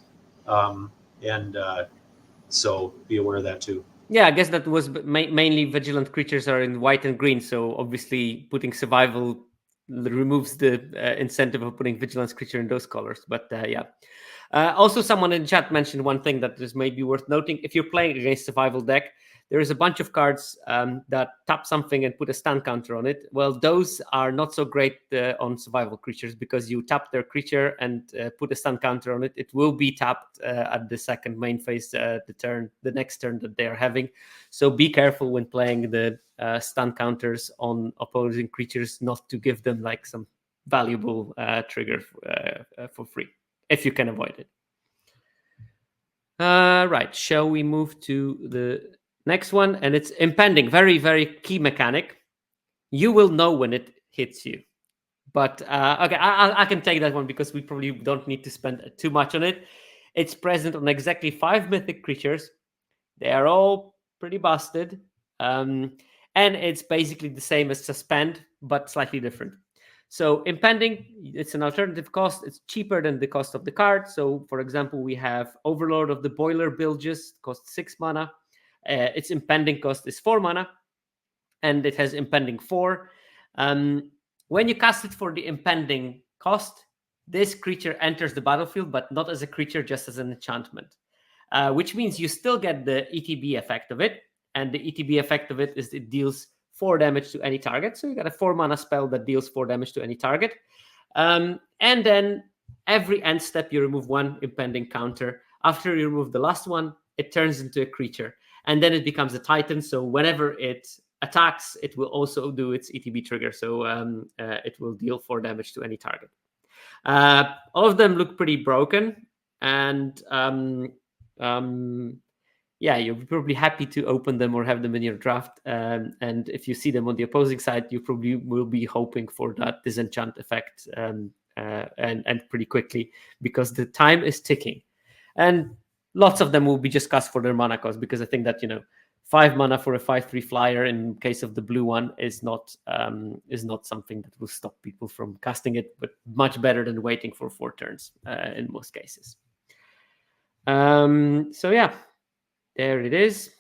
so be aware of that too. Yeah, I guess that was mainly vigilant creatures are in white and green, so obviously putting survival removes the incentive of putting vigilance creature in those colors. But yeah. Also, someone in chat mentioned one thing that is maybe worth noting. If you're playing against survival deck, there is a bunch of cards that tap something and put a stun counter on it. Well, those are not so great on survival creatures, because you tap their creature and put a stun counter on it. It will be tapped at the second main phase, the next turn that they are having. So be careful when playing the stun counters on opposing creatures, not to give them like some valuable trigger for free, if you can avoid it. Right, shall we move to the next one? And it's Impending. Very, very key mechanic. You will know when it hits you. But okay, I can take that one because we probably don't need to spend too much on it. It's present on exactly 5 mythic creatures. They are all pretty busted. And it's basically the same as Suspend, but slightly different. So Impending, it's an alternative cost. It's cheaper than the cost of the card. So for example, we have Overlord of the Boiler Bilges, costs 6 mana. Its Impending cost is 4 mana. And it has Impending 4. When you cast it for the Impending cost, this creature enters the battlefield, but not as a creature, just as an enchantment. Which means you still get the ETB effect of it. And the ETB effect of it is it deals 4 damage to any target. So you got a 4 mana spell that deals 4 damage to any target. And then every end step, you remove 1 Impending counter. After you remove the last one, it turns into a creature. And then it becomes a Titan. So whenever it attacks, it will also do its ETB trigger. So it will deal 4 damage to any target. All of them look pretty broken. And yeah, you'll be probably happy to open them or have them in your draft. And if you see them on the opposing side, you probably will be hoping for that disenchant effect and pretty quickly, because the time is ticking. And lots of them will be just cast for their mana cost, because I think that, 5 mana for a 5/3 flyer in case of the blue one is not something that will stop people from casting it, but much better than waiting for 4 turns in most cases. So yeah, there it is.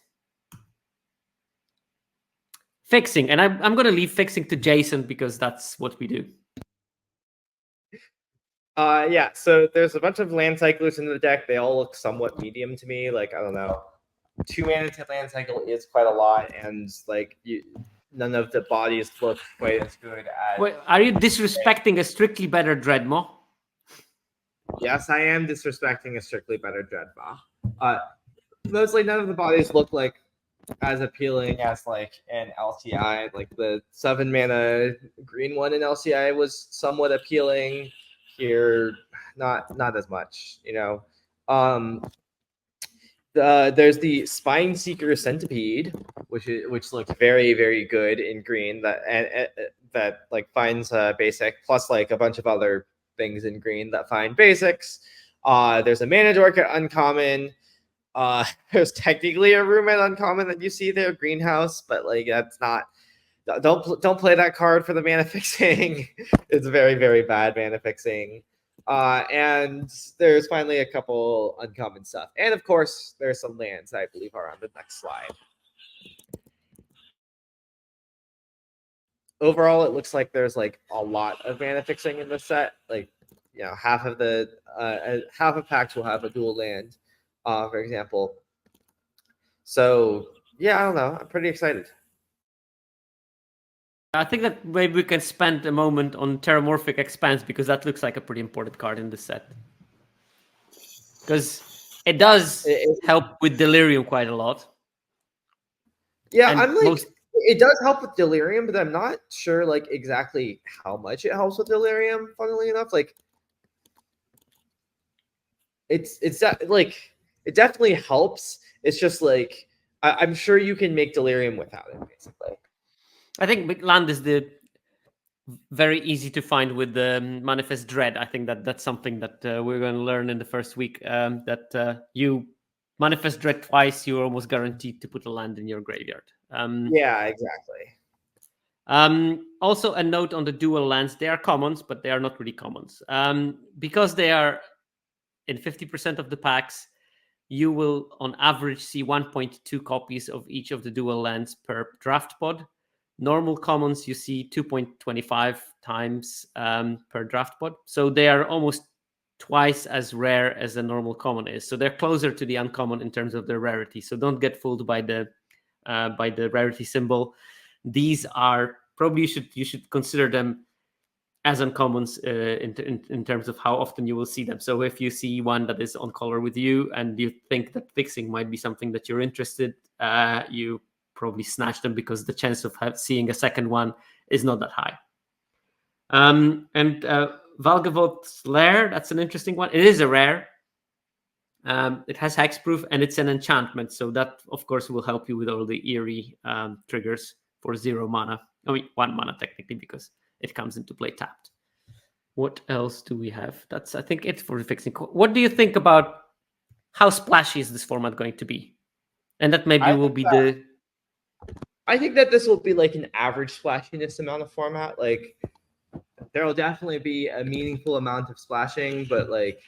Fixing, and I'm going to leave fixing to Jason because that's what we do. Yeah, so there's a bunch of land cyclers in the deck. They all look somewhat medium to me. Like, I don't know, 2 mana to land cycle is quite a lot, and like none of the bodies look quite as good as. Wait, are you disrespecting a strictly better Dreadmaw? Yes, I am disrespecting a strictly better Dreadmaw. Mostly none of the bodies look like as appealing as like an LCI. Like the 7 mana green one in LCI was somewhat appealing. Here, not as much, there's the Spine Seeker Centipede, which looks very, very good in green. That like finds basic, plus like a bunch of other things in green that find basics. There's a Mana Dork at uncommon. There's technically a room at uncommon that you see there, Greenhouse, but like that's not. Don't play that card for the mana fixing. It's very, very bad mana fixing. And there's finally a couple uncommon stuff. And of course, there's some lands I believe are on the next slide. overall, it looks like there's like a lot of mana fixing in the set. Like, half of packs will have a dual land, for example. So yeah, I don't know. I'm pretty excited. I think that maybe we can spend a moment on Terramorphic Expanse, because that looks like a pretty important card in this set. Because it does help with Delirium quite a lot. Yeah, and it does help with Delirium, but I'm not sure like exactly how much it helps with Delirium. Funnily enough, like it definitely helps. It's just like I'm sure you can make Delirium without it, basically. I think land is very easy to find with the Manifest Dread. I think that's something that we're going to learn in the first week. That you Manifest Dread twice, you're almost guaranteed to put a land in your graveyard. Yeah, exactly. Also, a note on the dual lands: they are commons, but they are not really commons. Because they are in 50% of the packs, you will on average see 1.2 copies of each of the dual lands per draft pod. Normal commons, you see 2.25 times per draft pod. So they are almost twice as rare as a normal common is. So they're closer to the uncommon in terms of their rarity. So don't get fooled by the rarity symbol. These are probably you should consider them as uncommons in terms of how often you will see them. So if you see one that is on color with you and you think that fixing might be something that you're interested, you probably snatch them, because the chance of seeing a second one is not that high. And Valgavott's Lair, that's an interesting one. It is a rare. It has hexproof and it's an enchantment. So that, of course, will help you with all the Eerie triggers for 0 mana. I mean, 1 mana technically, because it comes into play tapped. What else do we have? That's, I think, it for the fixing. What do you think about how splashy is this format going to be? And that maybe will be I think that this will be like an average splashiness amount of format. Like, there will definitely be a meaningful amount of splashing, but like,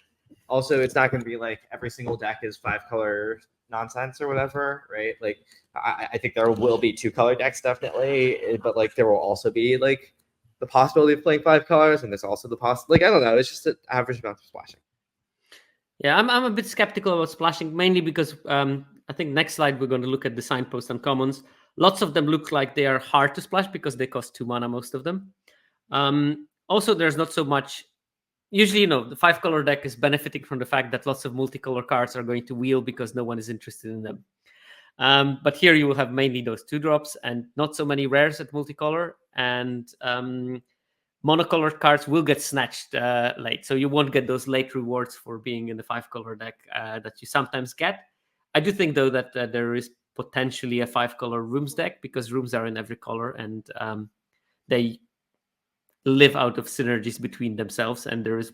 also it's not going to be like every single deck is 5-color nonsense or whatever, right? Like, I think there will be 2-color decks definitely, but like there will also be like the possibility of playing 5 colors, and there's also the possibility. Like, I don't know, it's just an average amount of splashing. Yeah, I'm a bit skeptical about splashing, mainly because I think next slide we're going to look at the signpost uncommons. Lots of them look like they are hard to splash because they cost 2 mana, most of them. Also, there's not so much. Usually, the 5-color deck is benefiting from the fact that lots of multicolor cards are going to wheel because no one is interested in them. But here you will have mainly those 2-drops and not so many rares at multicolor, and monocolored cards will get snatched late. So you won't get those late rewards for being in the 5-color deck that you sometimes get. I do think, though, that there is potentially a 5-color rooms deck, because rooms are in every color and they live out of synergies between themselves, and there is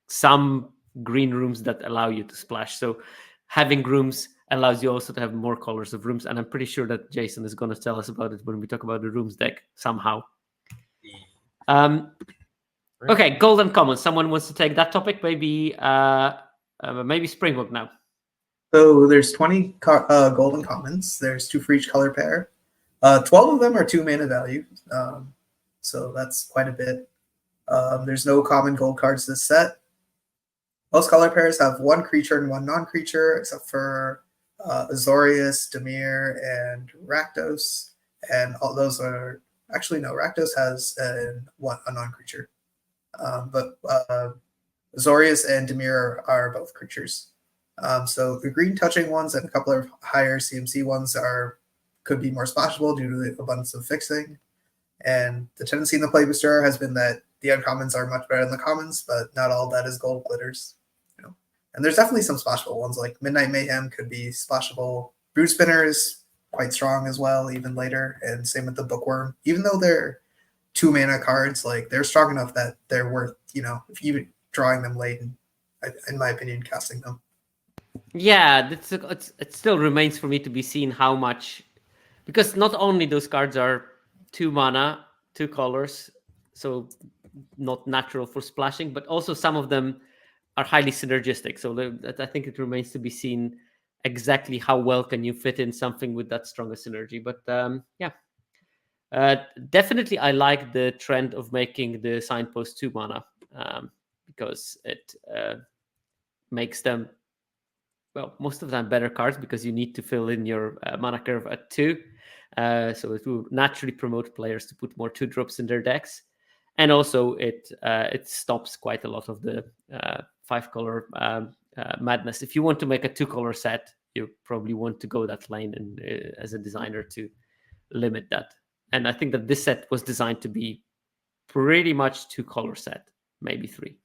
some green rooms that allow you to splash. So having rooms allows you also to have more colors of rooms, and I'm pretty sure that Jason is going to tell us about it when we talk about the rooms deck somehow. Okay, golden commons. Someone wants to take that topic? Maybe Springbok now. So there's 20 golden commons. There's 2 for each color pair. 12 of them are 2 mana value. So that's quite a bit. There's no common gold cards this set. Most color pairs have 1 creature and 1 non-creature, except for Azorius, Dimir, and Rakdos. And all those are... Actually, no, Rakdos has a non-creature. But Azorius and Dimir are both creatures. So the green touching ones and a couple of higher CMC ones could be more splashable due to the abundance of fixing. And the tendency in the play booster has been that the uncommons are much better than the commons, but not all that is gold glitters. And there's definitely some splashable ones, like Midnight Mayhem could be splashable. Brood Spinner is quite strong as well, even later. And same with the Bookworm. Even though they're 2 mana cards, like they're strong enough that they're worth, if you drawing them late, and in my opinion, casting them. Yeah, it still remains for me to be seen how much, because not only those cards are 2 mana, 2 colors, so not natural for splashing, but also some of them are highly synergistic. So I think it remains to be seen exactly how well can you fit in something with that stronger synergy. But yeah. Definitely, I like the trend of making the signpost 2 mana because it makes them, well, most of the time better cards because you need to fill in your mana curve at 2. So it will naturally promote players to put more 2-drops in their decks. And also it stops quite a lot of the 5-color madness. If you want to make a 2-color set, you probably want to go that lane and as a designer to limit that. And I think that this set was designed to be pretty much 2-color set, maybe 3.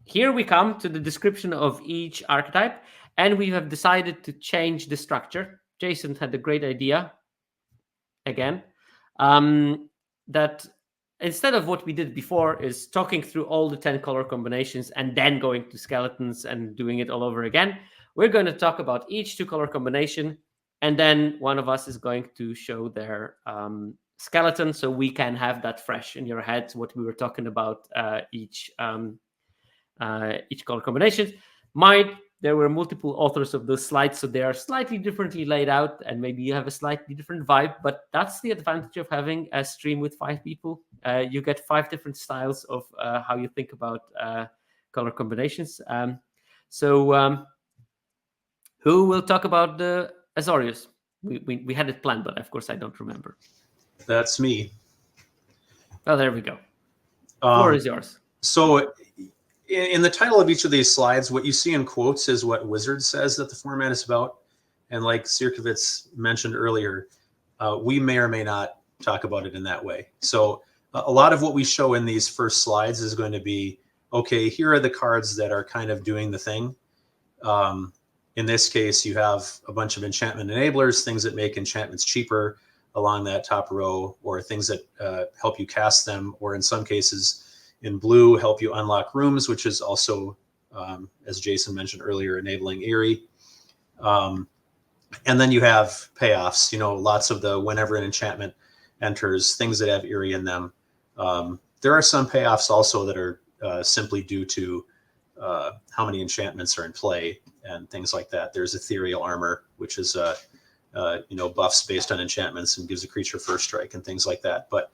Here we come to the description of each archetype, and we have decided to change the structure. Jason had a great idea, again, that instead of what we did before is talking through all the 10 color combinations and then going to skeletons and doing it all over again, we're going to talk about each 2-color combination, and then one of us is going to show their skeleton so we can have that fresh in your head, what we were talking about each color combination. There were multiple authors of those slides, so they are slightly differently laid out, and maybe you have a slightly different vibe, but that's the advantage of having a stream with 5 people. You get 5 different styles of how you think about color combinations. So who will talk about the Azorius? We had it planned, but of course I don't remember. That's me. Oh, there we go. Floor is yours. So in the title of each of these slides, what you see in quotes is what Wizard says that the format is about. And like Sirkovitz mentioned earlier, we may or may not talk about it in that way. So a lot of what we show in these first slides is going to be, okay, here are the cards that are kind of doing the thing. In this case, you have a bunch of enchantment enablers, things that make enchantments cheaper along that top row, or things that help you cast them, or in some cases, in blue, help you unlock rooms, which is also, as Jason mentioned earlier, enabling Eerie. And then you have payoffs, lots of the whenever an enchantment enters, things that have Eerie in them. There are some payoffs also that are simply due to how many enchantments are in play and things like that. There's ethereal armor, which is buffs based on enchantments and gives a creature first strike and things like that. But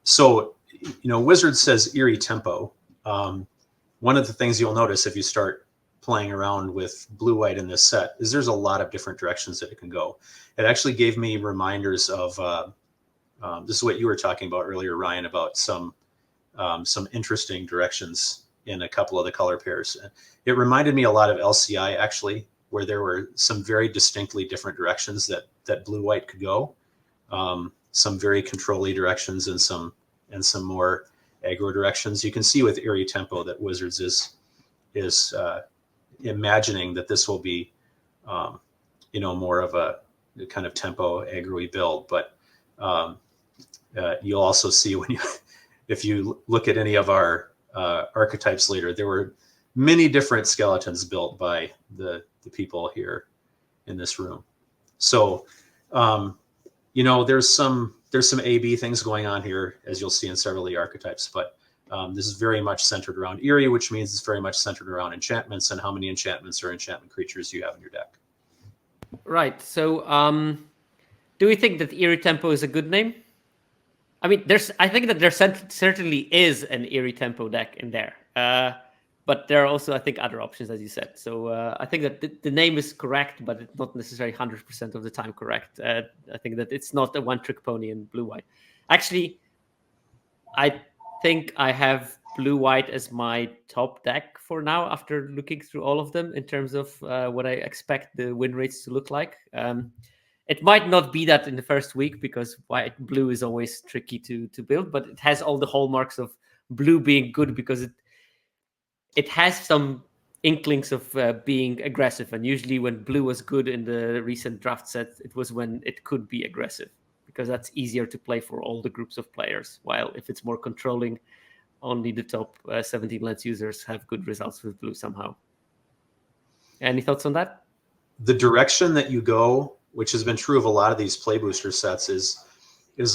so Wizard says Eerie tempo. One of the things you'll notice if you start playing around with blue-white in this set is there's a lot of different directions that it can go. It actually gave me reminders of this is what you were talking about earlier, Ryan, about some interesting directions in a couple of the color pairs. It reminded me a lot of LCI, actually, where there were some very distinctly different directions that blue-white could go. Some very control-y directions and some more aggro directions. You can see with Eerie tempo that Wizards is imagining that this will be more of a kind of tempo aggro-y build. But you'll also see if you look at any of our archetypes later, there were many different skeletons built by the people here in this room. So there's some A/B things going on here, as you'll see in several of the archetypes, but this is very much centered around Eerie, which means it's very much centered around enchantments and how many enchantments or enchantment creatures you have in your deck. Right. So do we think that Eerie tempo is a good name? I mean, I think that there certainly is an Eerie tempo deck in there. But there are also, I think, other options, as you said. So I think that the name is correct, but it's not necessarily 100% of the time correct. I think that it's not a one-trick pony in blue-white. Actually, I think I have blue-white as my top deck for now, after looking through all of them in terms of what I expect the win rates to look like. It might not be that in the first week because blue is always tricky to build, but it has all the hallmarks of blue being good because it has some inklings of being aggressive. And usually when blue was good in the recent draft set, it was when it could be aggressive because that's easier to play for all the groups of players. While if it's more controlling, only the top 17 lens users have good results with blue somehow. Any thoughts on that? The direction that you go, which has been true of a lot of these play booster sets, is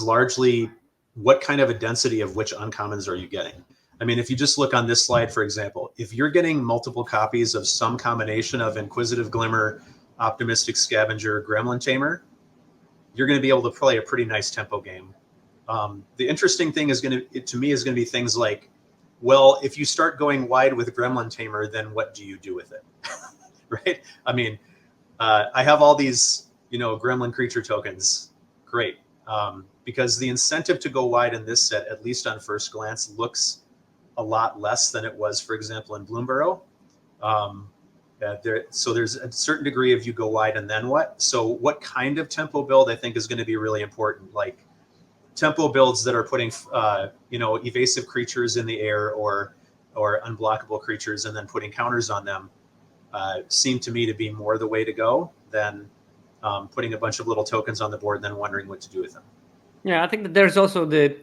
largely what kind of a density of which uncommons are you getting? I mean, if you just look on this slide, for example, if you're getting multiple copies of some combination of Inquisitive Glimmer, Optimistic Scavenger, Gremlin Tamer, you're going to be able to play a pretty nice tempo game. The interesting thing is going to be things like, well, if you start going wide with Gremlin Tamer, then what do you do with it? Right? I mean, I have all these, Gremlin creature tokens. Great. Because the incentive to go wide in this set, at least on first glance, looks a lot less than it was, for example, in Bloomburrow. So there's a certain degree of you go wide and then what? So what kind of tempo build I think is going to be really important, like tempo builds that are putting, evasive creatures in the air or unblockable creatures and then putting counters on them seem to me to be more the way to go than putting a bunch of little tokens on the board and then wondering what to do with them. Yeah, I think that there's also the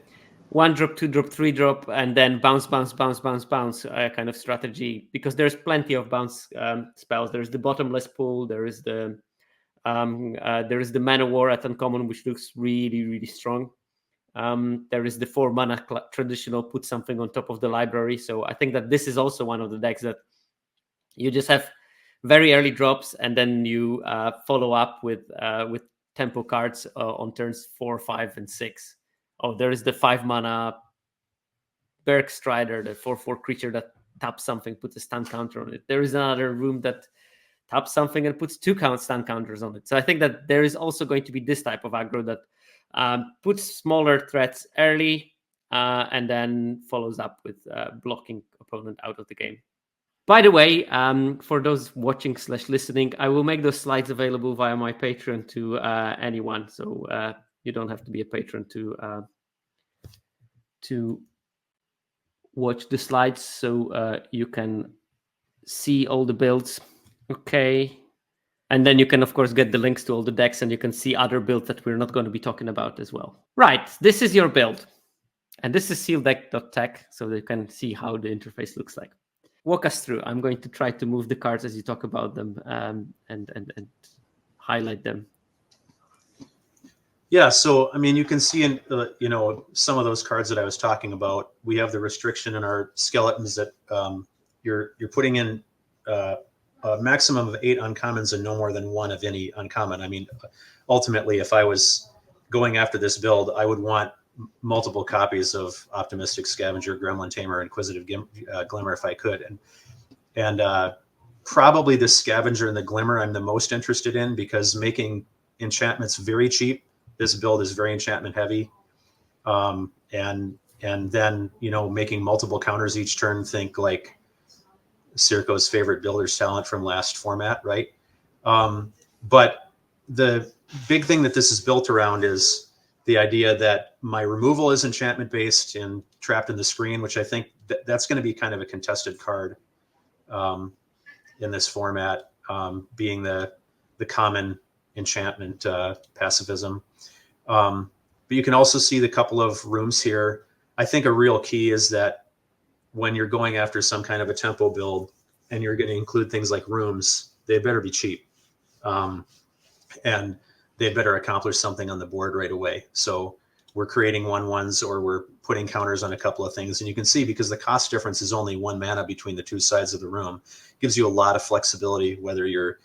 1-drop, 2-drop, 3-drop, and then bounce kind of strategy, because there's plenty of bounce spells. There's the bottomless pool. There is the Man of War at uncommon, which looks really, really strong. There is the 4-mana traditional, put something on top of the library. So I think that this is also one of the decks that you just have very early drops, and then you follow up with tempo cards on turns 4, 5, and 6. Oh, there is the 5-mana Berg Strider, the 4/4 creature that taps something, puts a stun counter on it. There is another room that taps something and puts 2 stun counters on it. So I think that there is also going to be this type of aggro that puts smaller threats early and then follows up with blocking opponent out of the game. By the way, for those watching / listening, I will make those slides available via my Patreon to anyone. So you don't have to be a patron to watch the slides. So you can see all the builds. Okay. And then you can, of course, get the links to all the decks, and you can see other builds that we're not going to be talking about as well. Right. This is your build. And this is sealdeck.tech, so you can see how the interface looks like. Walk us through. I'm going to try to move the cards as you talk about them and highlight them. Yeah, so I mean, you can see in some of those cards that I was talking about. We have the restriction in our skeletons that you're putting in a maximum of 8 uncommons and no more than 1 of any uncommon. I mean, ultimately, if I was going after this build, I would want multiple copies of Optimistic Scavenger, Gremlin Tamer, Inquisitive Glimmer if I could, and probably the Scavenger and the Glimmer I'm the most interested in, because making enchantments very cheap. This build is very enchantment heavy, and then making multiple counters each turn. Think like Circo's favorite builder's talent from last format, right? But the big thing that this is built around is the idea that my removal is enchantment based and trapped in the screen, which I think that's going to be kind of a contested card in this format, being the common enchantment pacifism. But you can also see the couple of rooms here. I think a real key is that when you're going after some kind of a tempo build and you're going to include things like rooms, they better be cheap. And they better accomplish something on the board right away. So we're creating 1/1s, or we're putting counters on a couple of things. And you can see, because the cost difference is only 1 mana between the 2 sides of the room, gives you a lot of flexibility, whether you're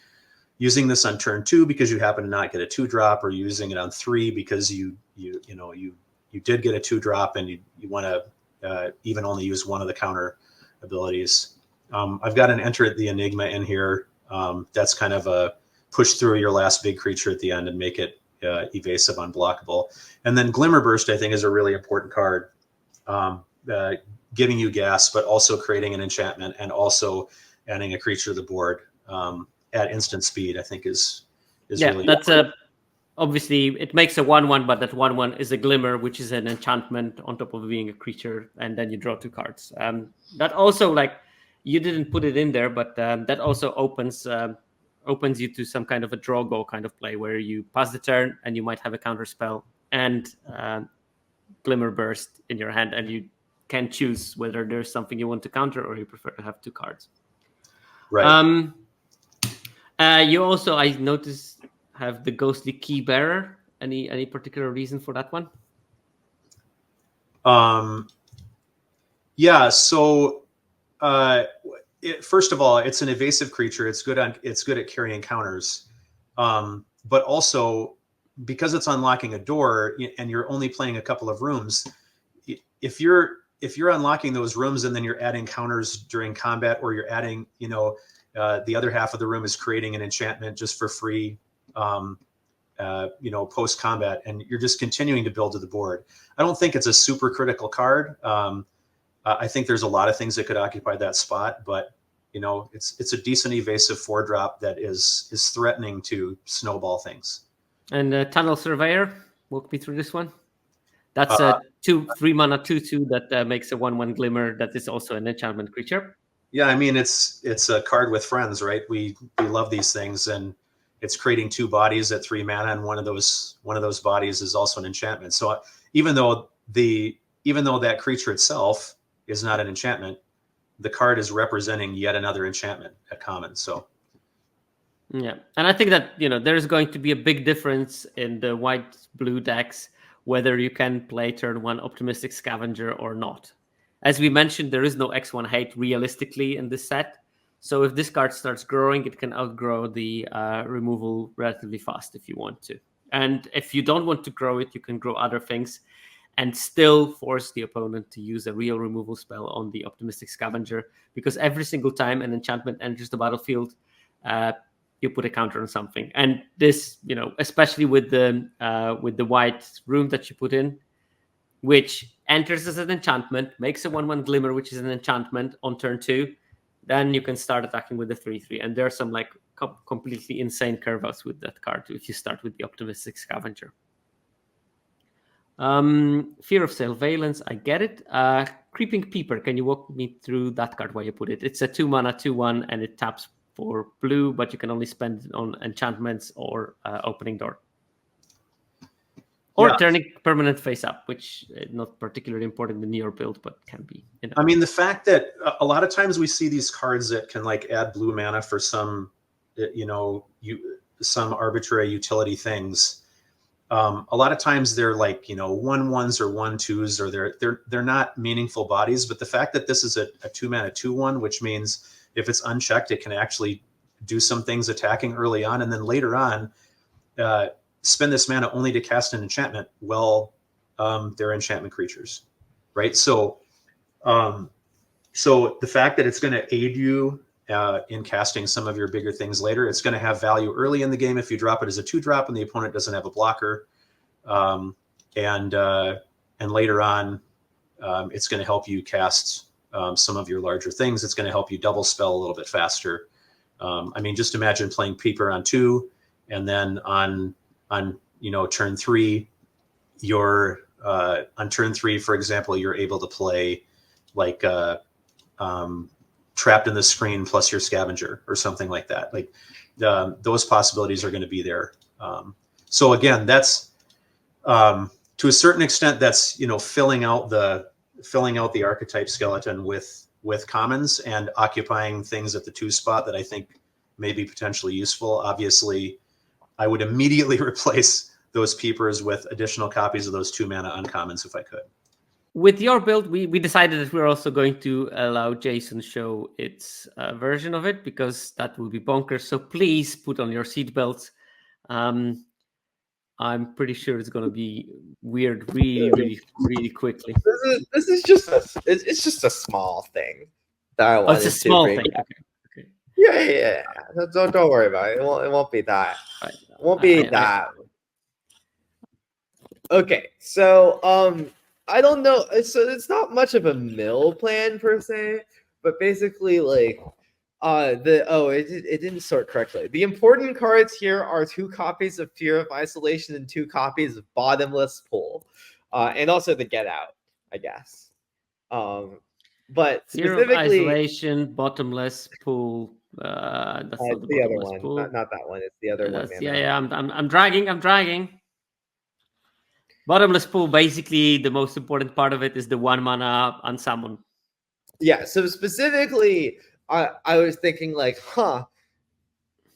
using this on turn 2 because you happen to not get a 2-drop, or using it on 3 because you did get a 2-drop and you want to even only use 1 of the counter abilities. I've got an Enter the Enigma in here. That's kind of a push through your last big creature at the end and make it evasive, unblockable. And then Glimmer Burst, I think, is a really important card, giving you gas, but also creating an enchantment and also adding a creature to the board at instant speed, I think is really that's important. Obviously it makes a 1/1, but that 1/1 is a Glimmer, which is an enchantment on top of being a creature, and then you draw 2 cards. That also, like, you didn't put it in there, but that also opens you to some kind of a draw goal kind of play, where you pass the turn and you might have a counter spell and Glimmer Burst in your hand, and you can choose whether there's something you want to counter or you prefer to have 2 cards. Right. You also, I noticed, have the Ghostly Key Bearer. Any particular reason for that one? Yeah. So first of all, it's an evasive creature. It's good at carrying counters, but also because it's unlocking a door and you're only playing a couple of rooms, if you're unlocking those rooms and then you're adding counters during combat, or you're adding, the other half of the room is creating an enchantment just for free, post combat, and you're just continuing to build to the board. I don't think it's a super critical card. I think there's a lot of things that could occupy that spot, but it's a decent evasive 4-drop that is threatening to snowball things. And Tunnel Surveyor, walk me through this one. That's a 3 mana 2/2 that makes a 1/1 glimmer. That is also an enchantment creature. Yeah, I mean it's a card with friends, right? We love these things, and it's creating 2 bodies at 3 mana, and one of those bodies is also an enchantment. So even though that creature itself is not an enchantment, the card is representing yet another enchantment at common. So yeah, and I think that there's going to be a big difference in the white-blue decks whether you can play turn 1 Optimistic Scavenger or not. As we mentioned, there is no X1 hate realistically in this set. So if this card starts growing, it can outgrow the removal relatively fast if you want to. And if you don't want to grow it, you can grow other things and still force the opponent to use a real removal spell on the Optimistic Scavenger, because every single time an enchantment enters the battlefield, you put a counter on something. And this, especially with the white room that you put in, which enters as an enchantment, makes a 1/1 glimmer, which is an enchantment on turn 2, then you can start attacking with the 3/3. And there are some completely insane curve outs with that card if you start with the Optimistic Scavenger. Fear of Surveillance, I get it. Creeping Peeper, can you walk me through that card where you put it? It's a 2 mana 2/1 and it taps for blue, but you can only spend it on enchantments or opening door. Or turning permanent face up, which is not particularly important in your build, but can be. I mean, the fact that a lot of times we see these cards that can add blue mana for some, some arbitrary utility things. A lot of times they're 1/1s or 1/2s, or they're not meaningful bodies. But the fact that this is a 2 mana 2/1, which means if it's unchecked, it can actually do some things attacking early on, and then later on, spend this mana only to cast an enchantment. Well, they're enchantment creatures, right? So the fact that it's going to aid you in casting some of your bigger things later, it's going to have value early in the game if you drop it as a 2-drop and the opponent doesn't have a blocker, and later on, it's going to help you cast some of your larger things. It's going to help you double spell a little bit faster. I mean, just imagine playing Peeper on 2, and then on turn 3, you're on turn 3, for example, you're able to play Trapped in the Screen plus your Scavenger or something like that. Those possibilities are going to be there. So again, that's to a certain extent, that's filling out the archetype skeleton with commons and occupying things at the 2 spot that I think may be potentially useful. Obviously, I would immediately replace those Peepers with additional copies of those 2 mana uncommons if I could. With your build, we decided that we're also going to allow Jason show its version of it, because that will be bonkers. So please put on your seatbelts. I'm pretty sure it's going to be weird really quickly. This is just it's just a small thing that I wanted it's a small to bring thing. back. Okay. Yeah. Don't worry about it. It won't be that. Right. It won't be that. Okay, so I don't know. So it's not much of a mill plan per se, but basically it didn't sort correctly. The important cards here are 2 copies of Fear of Isolation and 2 copies of Bottomless Pool, and also the Get Out, I guess. But Fear specifically, of Isolation, Bottomless Pool. That's not the other one, pool. not that one. It's the other one. Yeah. I'm dragging. Bottomless Pool. Basically, the most important part of it is the 1 mana unsummon. Yeah. So specifically, I was thinking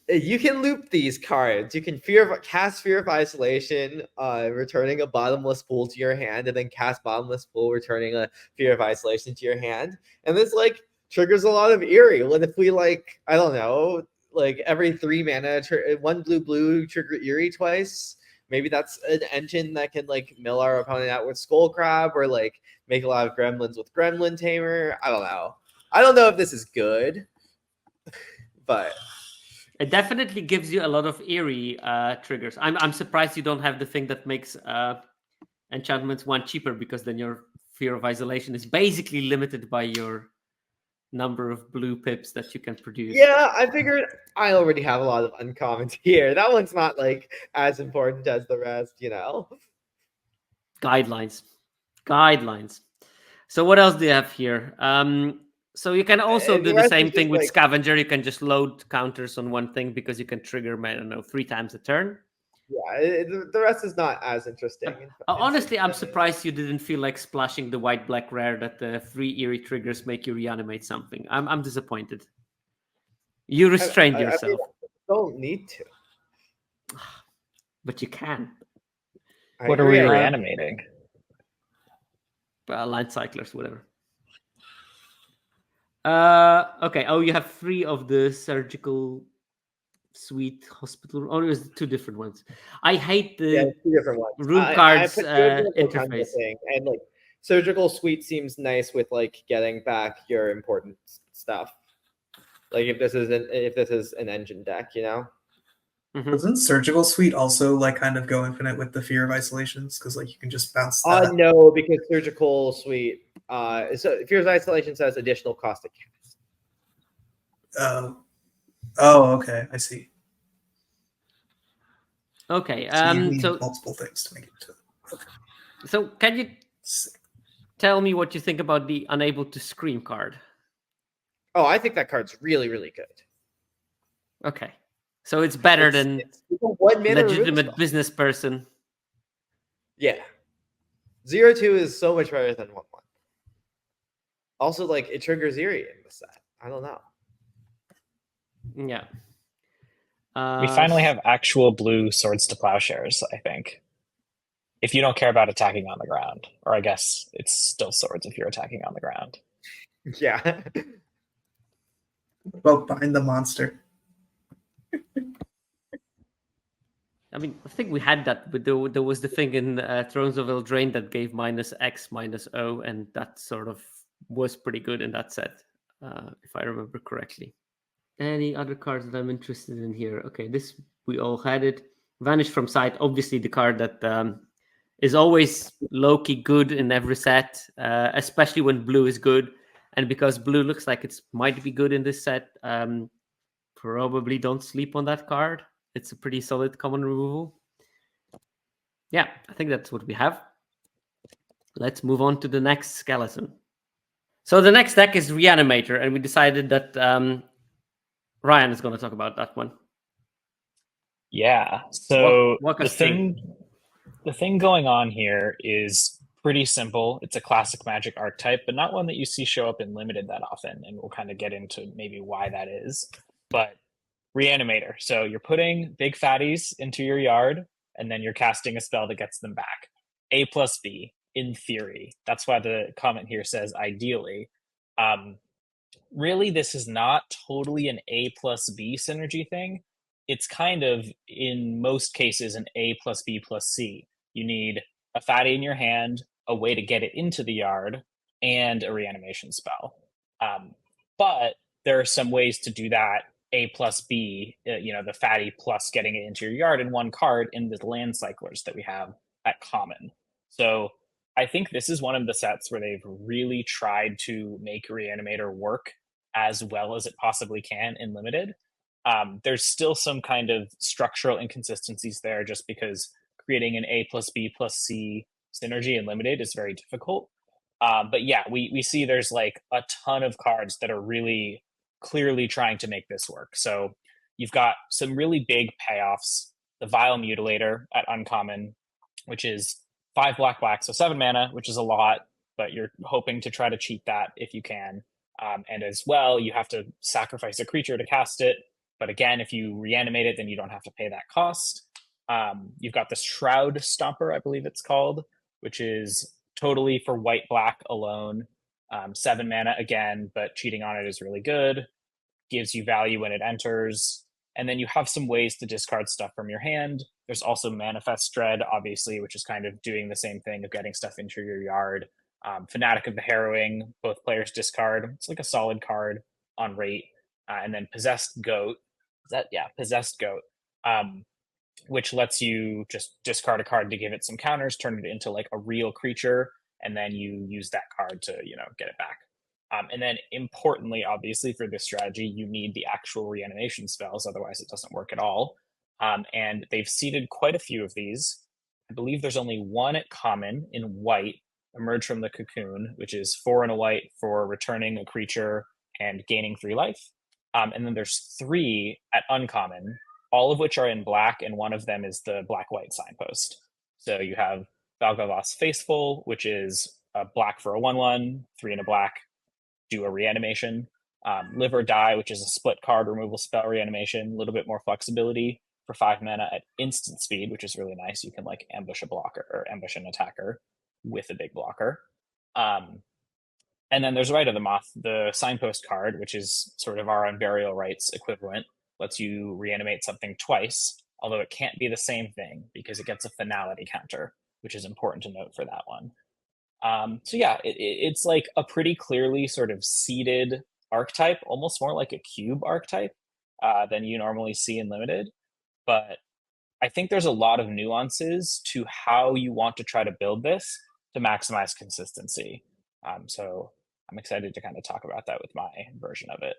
you can loop these cards. You can cast Fear of Isolation, returning a Bottomless Pool to your hand, and then cast Bottomless Pool, returning a Fear of Isolation to your hand. And this triggers a lot of Eerie. What if we I don't know, every 3 mana, 1 blue trigger Eerie twice, Maybe that's an engine that can like mill our opponent out with Skull Crab, or like make a lot of gremlins with Gremlin Tamer. I don't know. I don't know if this is good, but it definitely gives you a lot of Eerie triggers. I'm surprised you don't have the thing that makes enchantments 1 cheaper, because then your Fear of Isolation is basically limited by your number of blue pips that you can produce. Yeah, I figured I already have a lot of uncommons here. That one's not like as important as the rest, you know. Guidelines. So what else do you have here? So you can also do the same thing with like Scavenger. You can just load counters on one thing because you can trigger, I don't know, 3 times a turn. Yeah, the rest is not as interesting. Honestly, I'm surprised you didn't feel like splashing the white-black rare that the 3 Eerie triggers make you reanimate something. I'm disappointed. You restrained yourself. I mean, don't need to. But you can. What are we reanimating? Line cyclers, whatever. Okay. Oh, you have 3 of the surgical suite hospital. Oh, there's 2 different ones. I hate the 2 different ones. Room cards interface. And like surgical suite seems nice with like getting back your important stuff. Like if this is an engine deck, you know. Doesn't surgical suite also like kind of go infinite with the Fear of Isolations, because like you can just bounce that? No, because surgical suite so Fear of Isolation says additional cost of cast. Oh, okay, I see. Okay, so you need multiple things to make it to. Okay. So can you tell me what you think about the Unable to Scream card? Oh, I think that card's really, really good. Okay. So it's better than legitimate business person. Yeah. 0/2 is so much better than 1/1. Also, like, it triggers Eerie in the set. I don't know. Yeah. We finally have actual blue Swords to Plowshares, I think. If you don't care about attacking on the ground. Or I guess it's still swords if you're attacking on the ground. Yeah. Well, bind the monster. I mean, I think we had that, but there was the thing in Thrones of Eldraine that gave -X/-O, and that sort of was pretty good in that set, if I remember correctly. Any other cards that I'm interested in here? Okay, this, we all had it. Vanish from Sight, obviously the card that is always low-key good in every set, especially when blue is good. And because blue looks like it might be good in this set, probably don't sleep on that card. It's a pretty solid common removal. Yeah, I think that's what we have. Let's move on to the next skeleton. So the next deck is Reanimator, and we decided that Ryan is going to talk about that one. Yeah. So the thing going on here is pretty simple. It's a classic Magic archetype, but not one that you see show up in Limited that often, and we'll kind of get into maybe why that is. But Reanimator. So you're putting big fatties into your yard, and then you're casting a spell that gets them back. A+B, in theory. That's why the comment here says ideally. Really, this is not totally an A+B synergy thing. It's kind of, in most cases, an A+B+C. You need a fatty in your hand, a way to get it into the yard, and a reanimation spell. But there are some ways to do that A+B, the fatty plus getting it into your yard in one card in the land cyclers that we have at common. So I think this is one of the sets where they've really tried to make Reanimator work as well as it possibly can in Limited. There's still some kind of structural inconsistencies there, just because creating an A+B+C synergy in Limited is very difficult. But yeah, we see there's like a ton of cards that are really clearly trying to make this work. So you've got some really big payoffs. The Vile Mutilator at uncommon, which is 5 black, so 7 mana, which is a lot, but you're hoping to try to cheat that if you can. And as well, you have to sacrifice a creature to cast it. But again, if you reanimate it, then you don't have to pay that cost. You've got the Shroud Stomper, I believe it's called, which is totally for white-black alone. 7 mana again, but cheating on it is really good. Gives you value when it enters. And then you have some ways to discard stuff from your hand. There's also Manifest Dread, obviously, which is kind of doing the same thing of getting stuff into your yard. Fanatic of the Harrowing, both players discard. It's like a solid card on rate. And then Possessed Goat. Possessed Goat, which lets you just discard a card to give it some counters, turn it into like a real creature, and then you use that card to, get it back. And then importantly, obviously, for this strategy, you need the actual reanimation spells, otherwise it doesn't work at all. And they've seeded quite a few of these. I believe there's only one at common in white, Emerge from the Cocoon, which is 4 and a white for returning a creature and gaining 3 life. And then there's 3 at uncommon, all of which are in black, and one of them is the black-white signpost. So you have Valgavas Faithful, which is a black for a 1/1, 3 and a black, do a reanimation. Live or Die, which is a split card removal spell reanimation, a little bit more flexibility for 5 mana at instant speed, which is really nice. You can like ambush a blocker or ambush an attacker with a big blocker. And then there's Rite of the Moth, the signpost card, which is sort of our Unburial Rites equivalent, lets you reanimate something twice, although it can't be the same thing because it gets a finality counter, which is important to note for that one. So yeah, it's like a pretty clearly sort of seeded archetype, almost more like a cube archetype than you normally see in Limited. But I think there's a lot of nuances to how you want to try to build this to maximize consistency. So I'm excited to kind of talk about that with my version of it.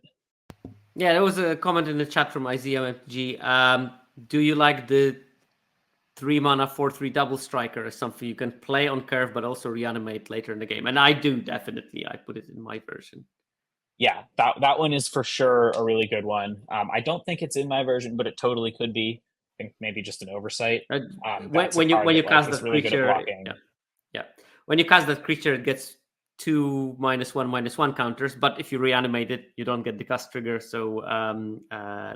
Yeah, there was a comment in the chat from IZMFG. Do you like the 3 mana 4/3 double striker as something you can play on curve but also reanimate later in the game? And I do, definitely. I put it in my version. Yeah, that one is for sure a really good one. I don't think it's in my version, but it totally could be. I think maybe just an oversight. When you cast that really creature, yeah, when you cast that creature, it gets 2 -1/-1 counters. But if you reanimate it, you don't get the cast trigger, so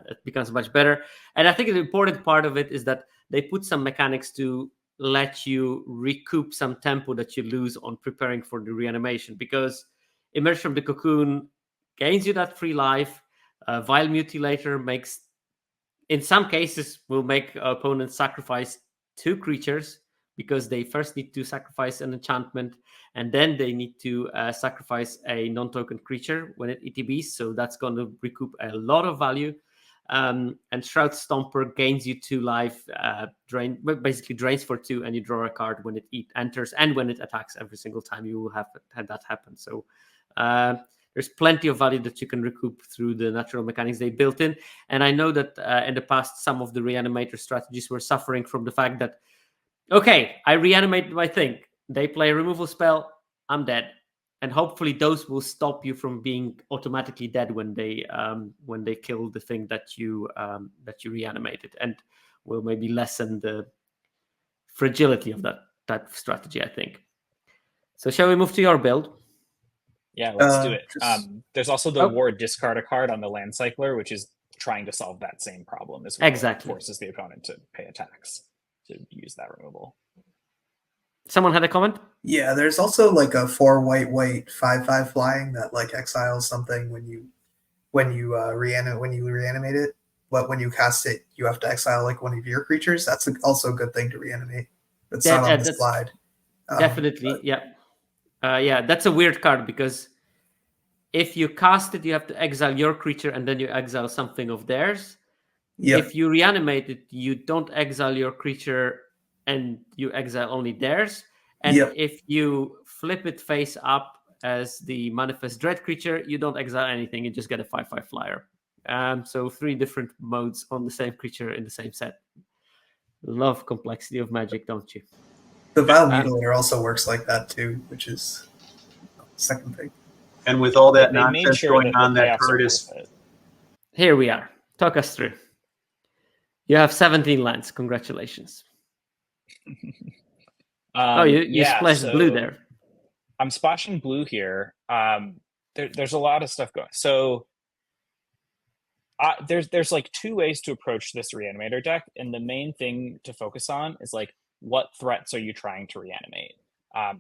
it becomes much better. And I think the important part of it is that they put some mechanics to let you recoup some tempo that you lose on preparing for the reanimation, because Emerge from the Cocoon gains you that 3 life. Vile Mutilator makes, in some cases, will make opponents sacrifice 2 creatures, because they first need to sacrifice an enchantment, and then they need to sacrifice a non-token creature when it ETBs, so that's going to recoup a lot of value. And Shroud Stomper gains you 2 life, basically drains for 2, and you draw a card when it enters and when it attacks every single time you will have had that happen. So there's plenty of value that you can recoup through the natural mechanics they built in. And I know that in the past, some of the reanimator strategies were suffering from the fact that, okay, I reanimated my thing. They play a removal spell, I'm dead. And hopefully those will stop you from being automatically dead when they kill the thing that you reanimated, and will maybe lessen the fragility of that type of strategy, I think. So shall we move to your build? Yeah, let's do it. There's also the Ward discard a card on the Land Cycler, which is trying to solve that same problem as well. Exactly. It forces the opponent to pay attacks to use that removal. Someone had a comment? Yeah, there's also like a 4 white 5/5 flying that like exiles something when you reanimate it. But when you cast it, you have to exile like one of your creatures. That's also a good thing to reanimate. It's not on the slide. Definitely, yeah. Yeah, that's a weird card, because if you cast it, you have to exile your creature and then you exile something of theirs. Yep. If you reanimate it, you don't exile your creature and you exile only theirs. And if you flip it face up as the Manifest Dread creature, you don't exile anything. You just get a 5/5 flyer. So 3 different modes on the same creature in the same set. Love complexity of Magic, don't you? The Vile Mutilator also works like that too, which is the second thing. And with all that nonsense going on, that card is... Here we are. Talk us through. You have 17 lands. Congratulations. You splashed blue there. I'm splashing blue here. There's a lot of stuff going. So there's like 2 ways to approach this reanimator deck, and the main thing to focus on is like, what threats are you trying to reanimate?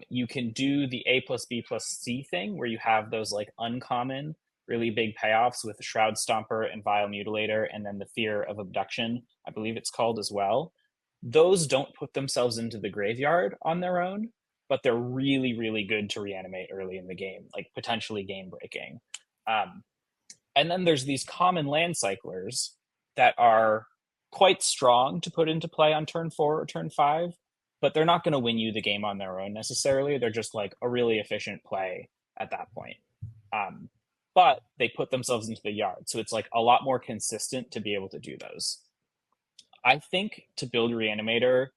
You can do the A+B+C thing, where you have those like uncommon, really big payoffs with Shroud Stomper and Vile Mutilator, and then the Fear of Abduction, I believe it's called as well. those don't put themselves into the graveyard on their own, but they're really, really good to reanimate early in the game, like potentially game breaking. And then there's these common land cyclers that are quite strong to put into play on turn 4 or turn 5, but they're not going to win you the game on their own necessarily. They're just like a really efficient play at that point. But they put themselves into the yard, so it's like a lot more consistent to be able to do those. I think to build Reanimator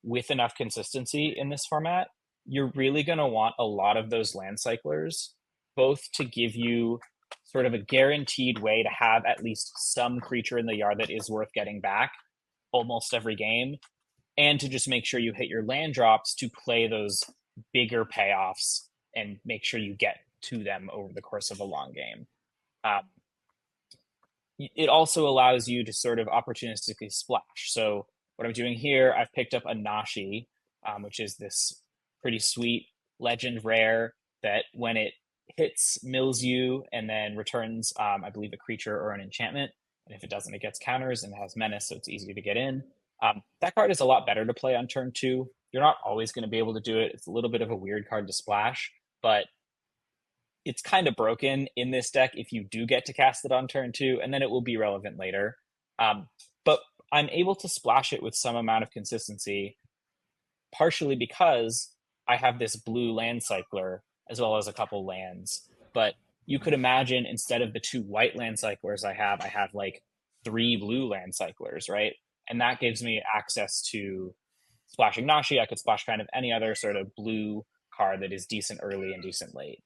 with enough consistency in this format, you're really going to want a lot of those land cyclers, both to give you sort of a guaranteed way to have at least some creature in the yard that is worth getting back almost every game, and to just make sure you hit your land drops to play those bigger payoffs and make sure you get to them over the course of a long game. It also allows you to sort of opportunistically splash. So what I'm doing here, I've picked up a Nashi, which is this pretty sweet legend rare that when it hits, mills you, and then returns, I believe, a creature or an enchantment. And if it doesn't, it gets counters and has menace, so it's easy to get in. That card is a lot better to play on turn 2. You're not always going to be able to do it. It's a little bit of a weird card to splash, but it's kind of broken in this deck if you do get to cast it on turn 2, and then it will be relevant later. But I'm able to splash it with some amount of consistency, partially because I have this blue land cycler as well as a couple lands. But you could imagine instead of the 2 white land cyclers I have like 3 blue land cyclers, right? And that gives me access to splashing Nashi. I could splash kind of any other sort of blue card that is decent early and decent late.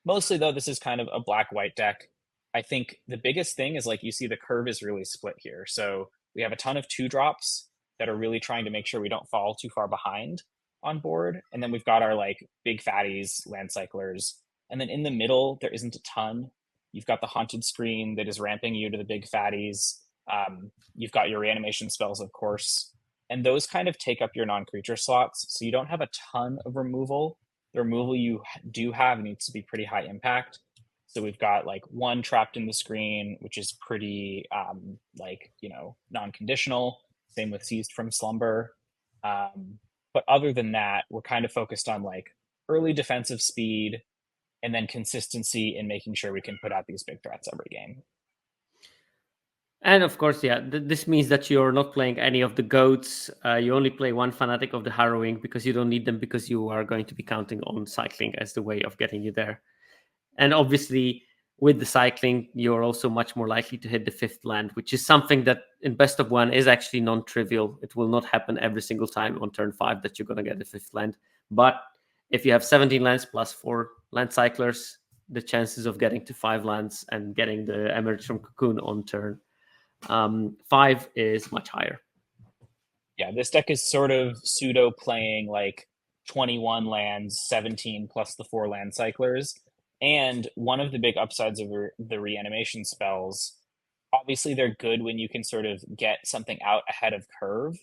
Mostly though, this is kind of a black-white deck. I think the biggest thing is, like, you see the curve is really split here. So we have a ton of 2-drops that are really trying to make sure we don't fall too far behind on board. And then we've got our like big fatties, land cyclers. And then in the middle, there isn't a ton. You've got the haunted screen that is ramping you to the big fatties. You've got your reanimation spells, of course. And those kind of take up your non-creature slots. So you don't have a ton of removal. The removal you do have needs to be pretty high impact. So we've got like 1 trapped in the screen, which is pretty non-conditional. Same with Seized from Slumber. But other than that, we're kind of focused on like early defensive speed and then consistency in making sure we can put out these big threats every game. And of course, yeah, this means that you're not playing any of the goats. You only play 1 fanatic of the harrowing because you don't need them, because you are going to be counting on cycling as the way of getting you there. And obviously, with the cycling, you're also much more likely to hit the 5th land, which is something that in best of 1 is actually non-trivial. It will not happen every single time on turn 5 that you're going to get the 5th land. But if you have 17 lands plus 4 land cyclers, the chances of getting to 5 lands and getting the Emerge from Cocoon on turn 5 is much higher. Yeah, this deck is sort of pseudo playing like 21 lands, 17 plus the 4 land cyclers. And one of the big upsides of the reanimation spells, obviously they're good when you can sort of get something out ahead of curve,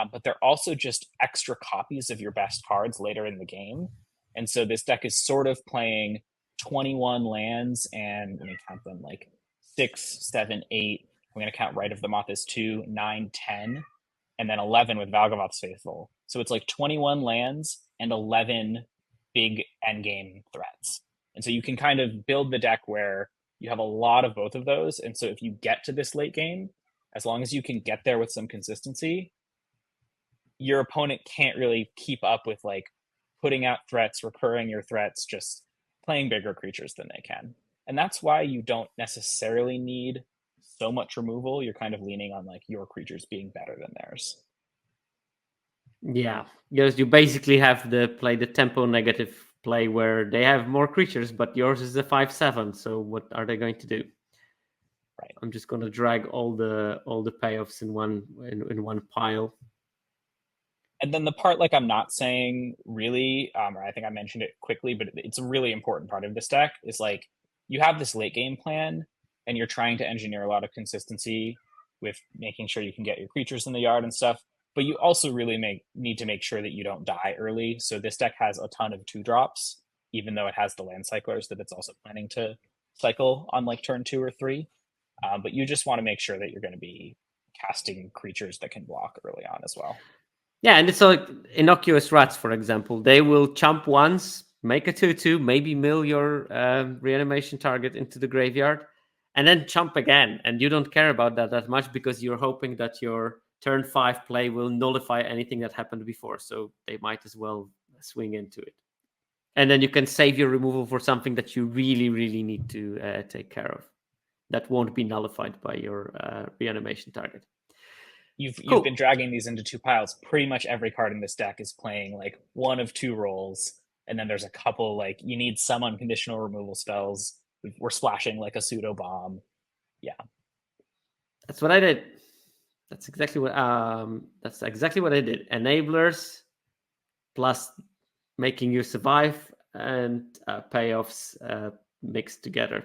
but they're also just extra copies of your best cards later in the game. And so this deck is sort of playing 21 lands, and let me count them, like 6, 7, 8. I'm going to count Rite of the Moth as 2, 9, 10, and then 11 with Valgavoth's Faithful. So it's like 21 lands and 11 big endgame threats. And so you can kind of build the deck where you have a lot of both of those. And so if you get to this late game, as long as you can get there with some consistency, your opponent can't really keep up with like putting out threats, recurring your threats, just playing bigger creatures than they can. And that's why you don't necessarily need so much removal. You're kind of leaning on like your creatures being better than theirs. Yeah, because you basically have the tempo negative play where they have more creatures, but yours is a 5/7. So what are they going to do? Right. I'm just going to drag all the payoffs in one pile. And then the part, like, I'm not saying really, or I think I mentioned it quickly, but it's a really important part of this deck, is like you have this late game plan and you're trying to engineer a lot of consistency with making sure you can get your creatures in the yard and stuff. But you also really need to make sure that you don't die early. So this deck has a ton of 2-drops, even though it has the land cyclers that it's also planning to cycle on like turn 2 or 3. But you just want to make sure that you're going to be casting creatures that can block early on as well. Yeah, and it's like innocuous rats, for example. They will chump once, make a 2/2, maybe mill your reanimation target into the graveyard, and then chump again. And you don't care about that much because you're hoping that your turn 5 play will nullify anything that happened before. So they might as well swing into it. And then you can save your removal for something that you really, really need to take care of. That won't be nullified by your reanimation target. You've been dragging these into 2 piles. Pretty much every card in this deck is playing like 1 of 2 roles. And then there's a couple, like, you need some unconditional removal spells. We're splashing like a pseudo bomb. Yeah. That's what I did. That's exactly what I did. Enablers plus making you survive and payoffs mixed together.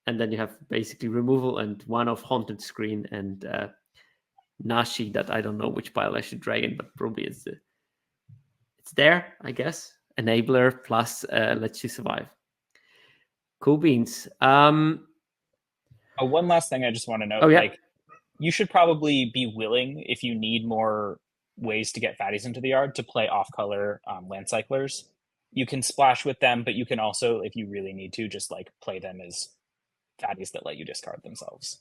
And then you have basically removal and 1 of Haunted Screen and Nashi that I don't know which pile I should drag in, but probably it's there, I guess. Enabler plus lets you survive. Cool beans. One last thing I just want to note, like, you should probably be willing, if you need more ways to get fatties into the yard, to play off-color land cyclers. You can splash with them, but you can also, if you really need to, just like play them as fatties that let you discard themselves.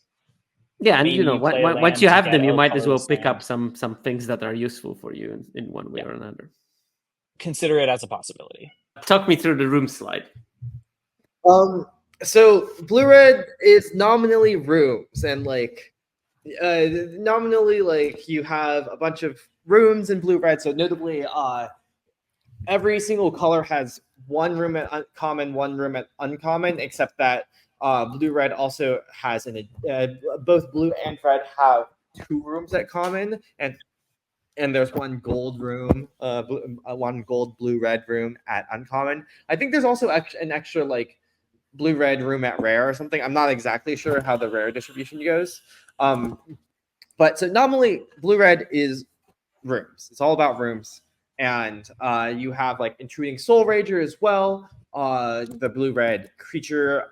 Yeah, and you know, once you have them, you might as well pick up some things that are useful for you in one way or another. Consider it as a possibility. Talk me through the room slide. So blue-red is nominally rooms, and like nominally, like, you have a bunch of rooms in blue-red. So notably, every single color has 1 room at uncommon, 1 room at uncommon, except that blue-red also has both blue and red have 2 rooms at common, and there's 1 gold room, 1 gold blue-red room at uncommon. I think there's also an extra like blue-red room at rare or something. I'm not exactly sure how the rare distribution goes. But so nominally blue-red is rooms. It's all about rooms. And you have like Intruding Soul Rager as well, the blue-red creature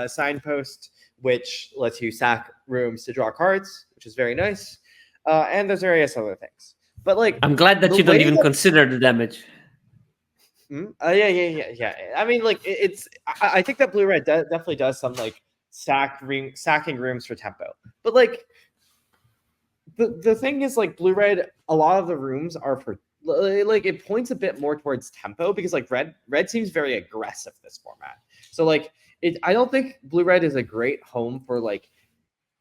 signpost, which lets you sack rooms to draw cards, which is very nice. And there's various other things. But like, I'm glad that you don't even consider the damage. Yeah. I mean, like, I think that blue-red definitely does some like sacking rooms for tempo. But like, the thing is, like, blue-red, a lot of the rooms are for, like, it points a bit more towards tempo, because like red seems very aggressive this format. So like, I don't think blue-red is a great home for like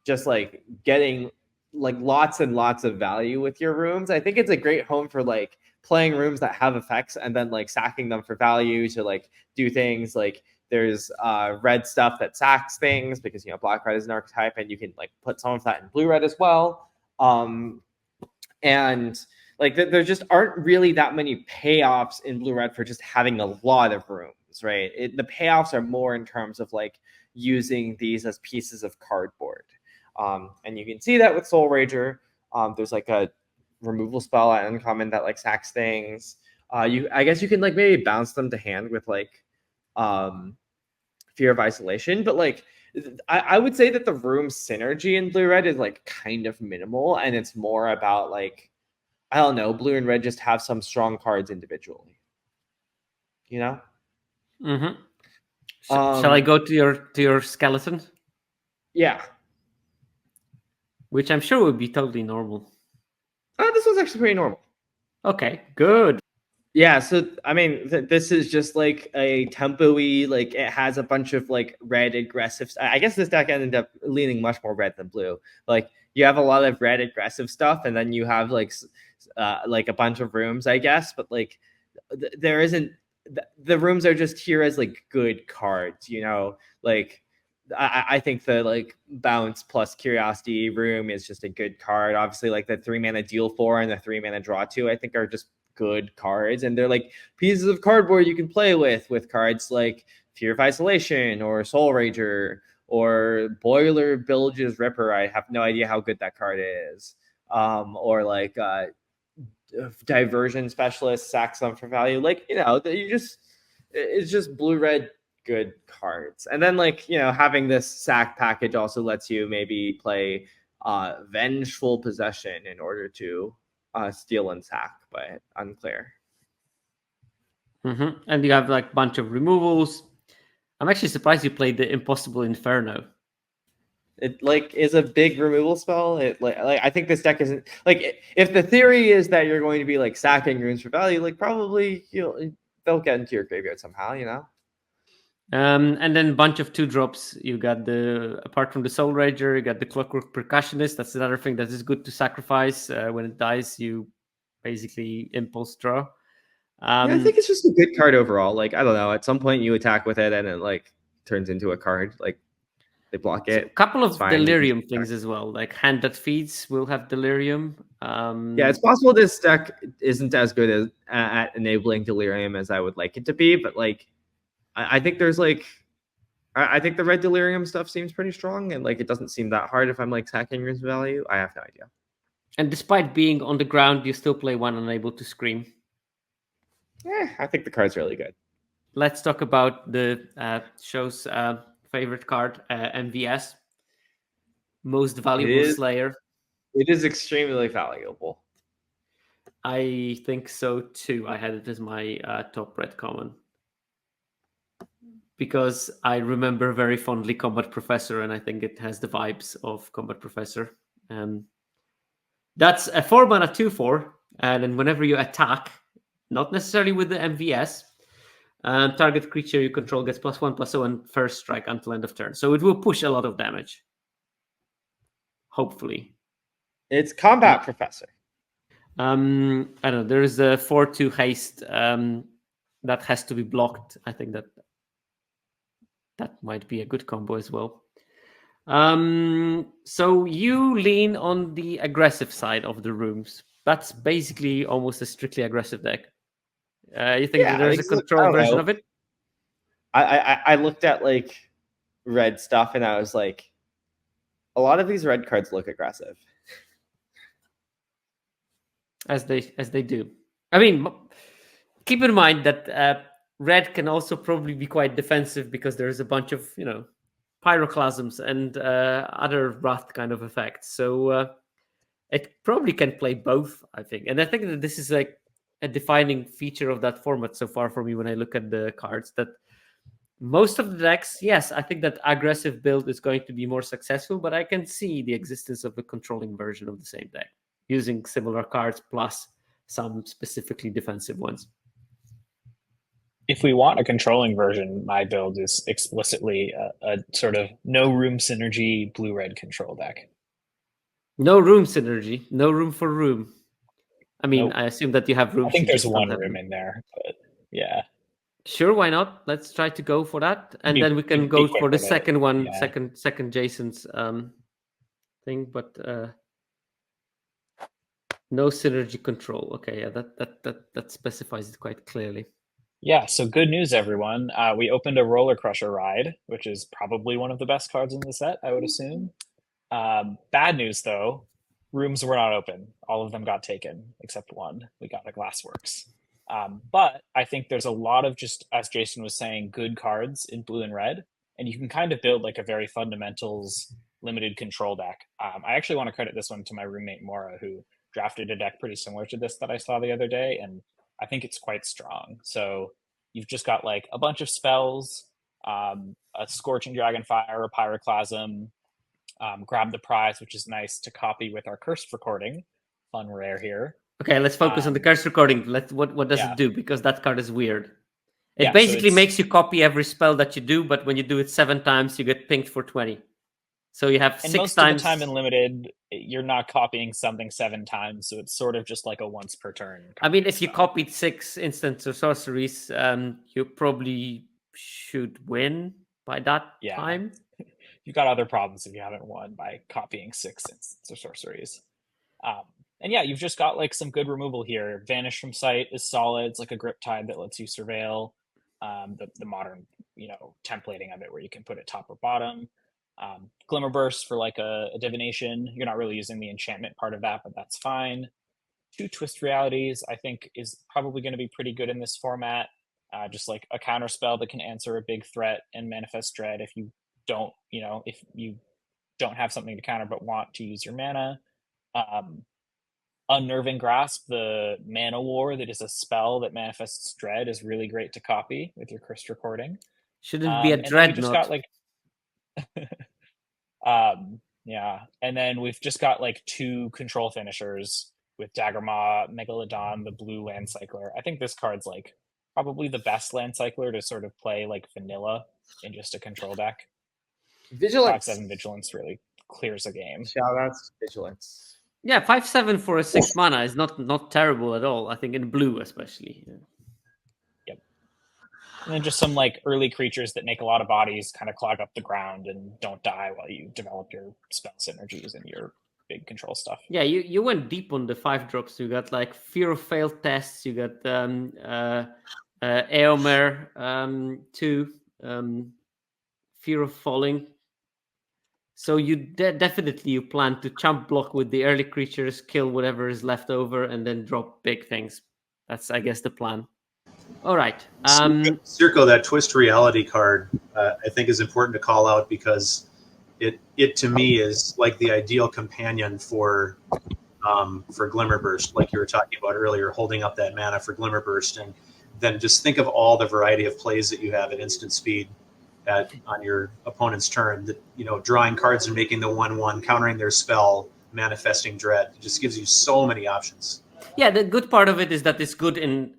just like getting like lots and lots of value with your rooms. I think it's a great home for like playing rooms that have effects and then like sacking them for value to like do things. Like, there's red stuff that sacks things because, you know, black-red is an archetype, and you can like put some of that in blue-red as well. And like, there just aren't really that many payoffs in blue-red for just having a lot of rooms, right? The payoffs are more in terms of like using these as pieces of cardboard. And you can see that with Soul Rager. There's like a removal spell at uncommon that like sacks things. I guess you can like maybe bounce them to hand with like Fear of Isolation, but like I would say that the room synergy in blue-red is like kind of minimal, and it's more about like, I don't know, blue and red just have some strong cards individually, you know. Mm-hmm. Shall I go to your skeleton? Yeah. Which I'm sure would be totally normal. This was actually pretty normal. Okay, good. Yeah, so I mean, this is just like a tempo-y, like, it has a bunch of like red aggressive. I guess this deck ended up leaning much more red than blue. Like, you have a lot of red aggressive stuff, and then you have like a bunch of rooms, I guess. But like, there isn't. The rooms are just here as like good cards, you know. Like, I think the like bounce plus curiosity room is just a good card. Obviously, like the 3-mana deal 4 and the 3-mana draw 2, I think are just good cards, and they're like pieces of cardboard you can play with cards like Fear of Isolation or Soul Rager or Boiler Bilge's Ripper. I have no idea how good that card is. Or like Diversion Specialist, sacks them for value. Like, you know, it's just blue-red good cards. And then, like, you know, having this sack package also lets you maybe play vengeful possession in order to steal and sack, but unclear. Mm-hmm. And you have like a bunch of removals. I'm actually surprised you played the Impossible Inferno. It like is a big removal spell. It like I think this deck isn't like, if the theory is that you're going to be like sacking runes for value, like probably they'll get into your graveyard somehow, you know. And then a bunch of 2-drops. You got apart from the Soul Rager, you got the Clockwork Percussionist. That's another thing that is good to sacrifice. When it dies, you basically impulse draw. Yeah, I think it's just a good card overall. Like, I don't know, at some point you attack with it and it like turns into a card. Like, they block it. A couple of Delirium things as well, like Hand That Feeds will have Delirium. Yeah, it's possible this deck isn't as good at enabling Delirium as I would like it to be, but like, I think there's like, I think the red Delirium stuff seems pretty strong, and like it doesn't seem that hard if I'm like sacking runes value. I have no idea. And despite being on the ground, you still play one Unable to Scream. I think the card's really good. Let's talk about the show's favorite card, MVS, Most Valuable Slayer. It is extremely valuable. I think so too. I had it as my top red common, because I remember very fondly Combat Professor, and I think it has the vibes of Combat Professor. That's a 4-mana 2/4, and then whenever you attack, not necessarily with the MVS, target creature you control gets +1/+0 and first strike until end of turn. So it will push a lot of damage. Hopefully. It's Combat Professor. I don't know. There is a 4/2 haste that has to be blocked. I think that might be a good combo as well. So you lean on the aggressive side of the rooms. That's basically almost a strictly aggressive deck. You think that there's a control version of it? I looked at like red stuff and I was like, a lot of these red cards look aggressive. As they do. I mean, keep in mind that red can also probably be quite defensive, because there's a bunch of, pyroclasms and other wrath kind of effects. So it probably can play both, I think. And I think that this is like a defining feature of that format so far for me when I look at the cards, that most of the decks, yes, I think that aggressive build is going to be more successful, but I can see the existence of a controlling version of the same deck using similar cards plus some specifically defensive ones. If we want a controlling version, my build is explicitly a sort of no room synergy blue-red control deck. No room synergy, no room for room. I mean, Nope. I assume that you have room. I think there's one room in there, but yeah. Sure, why not? Let's try to go for that, and then we can go for the second one, yeah. second Jason's thing, but no synergy control. Okay, yeah, that specifies it quite clearly. Yeah, so good news, everyone. We opened a Roller Crusher ride, which is probably one of the best cards in the set, I would assume. Bad news, though, rooms were not open. All of them got taken, except one. We got a Glassworks. But I think there's a lot of, just as Jason was saying, good cards in blue and red, and you can kind of build like a very fundamentals limited control deck. I actually want to credit this one to my roommate Maura, who drafted a deck pretty similar to this that I saw the other day, and I think it's quite strong. So you've just got like a bunch of spells, a Scorching Dragonfire, a Pyroclasm, Grab the Prize, which is nice to copy with our Cursed Recording. Fun rare here. Okay, let's focus on the Cursed Recording. What does it do? Because that card is weird. It basically makes you copy every spell that you do, but when you do it 7 times, you get pinged for 20. So you have 6 times. Most of the time in limited, you're not copying something 7 times, so it's sort of just like a once per turn. I mean, if you copied 6 instants or sorceries, you probably should win by that time. You've got other problems if you haven't won by copying 6 instants or sorceries. And yeah, you've just got like some good removal here. Vanish from Sight is solid. It's like a Grip Tide that lets you surveil. The modern, templating of it where you can put it top or bottom. Glimmer Burst for like a divination. You're not really using the enchantment part of that, but that's fine. 2 Twist Realities, I think, is probably going to be pretty good in this format. Just like a counter spell that can answer a big threat and manifest dread if you don't, if you don't have something to counter but want to use your mana. Unnerving Grasp, the mana war that is a spell that manifests dread, is really great to copy with your Cursed Recording. Shouldn't be a dreadnought. Yeah, and then we've just got like 2 control finishers with Daggermaw, Megalodon, the blue land cycler. I think this card's like probably the best land cycler to sort of play like vanilla in just a control deck. Vigilance. 5/7 Vigilance really clears a game. Shout outs Vigilance. Yeah, 5/7 for a 6 mana is not terrible at all. I think in blue especially. Yeah. Yep. And then just some like early creatures that make a lot of bodies, kind of clog up the ground and don't die while you develop your spell synergies and your big control stuff. Yeah, you went deep on the 5 drops. You got like Fear of Failed Tests. You got Eomer 2, Fear of Falling. So you definitely you plan to chump block with the early creatures, kill whatever is left over, and then drop big things. That's, I guess, the plan. All right. Circo, that Twist Reality card, I think is important to call out because it to me is like the ideal companion for Glimmerburst, like you were talking about earlier, holding up that mana for Glimmerburst, and then just think of all the variety of plays that you have at instant speed on your opponent's turn. That, you know, drawing cards and making the 1/1, countering their spell, manifesting dread. It just gives you so many options. Yeah, the good part of it is that it's good in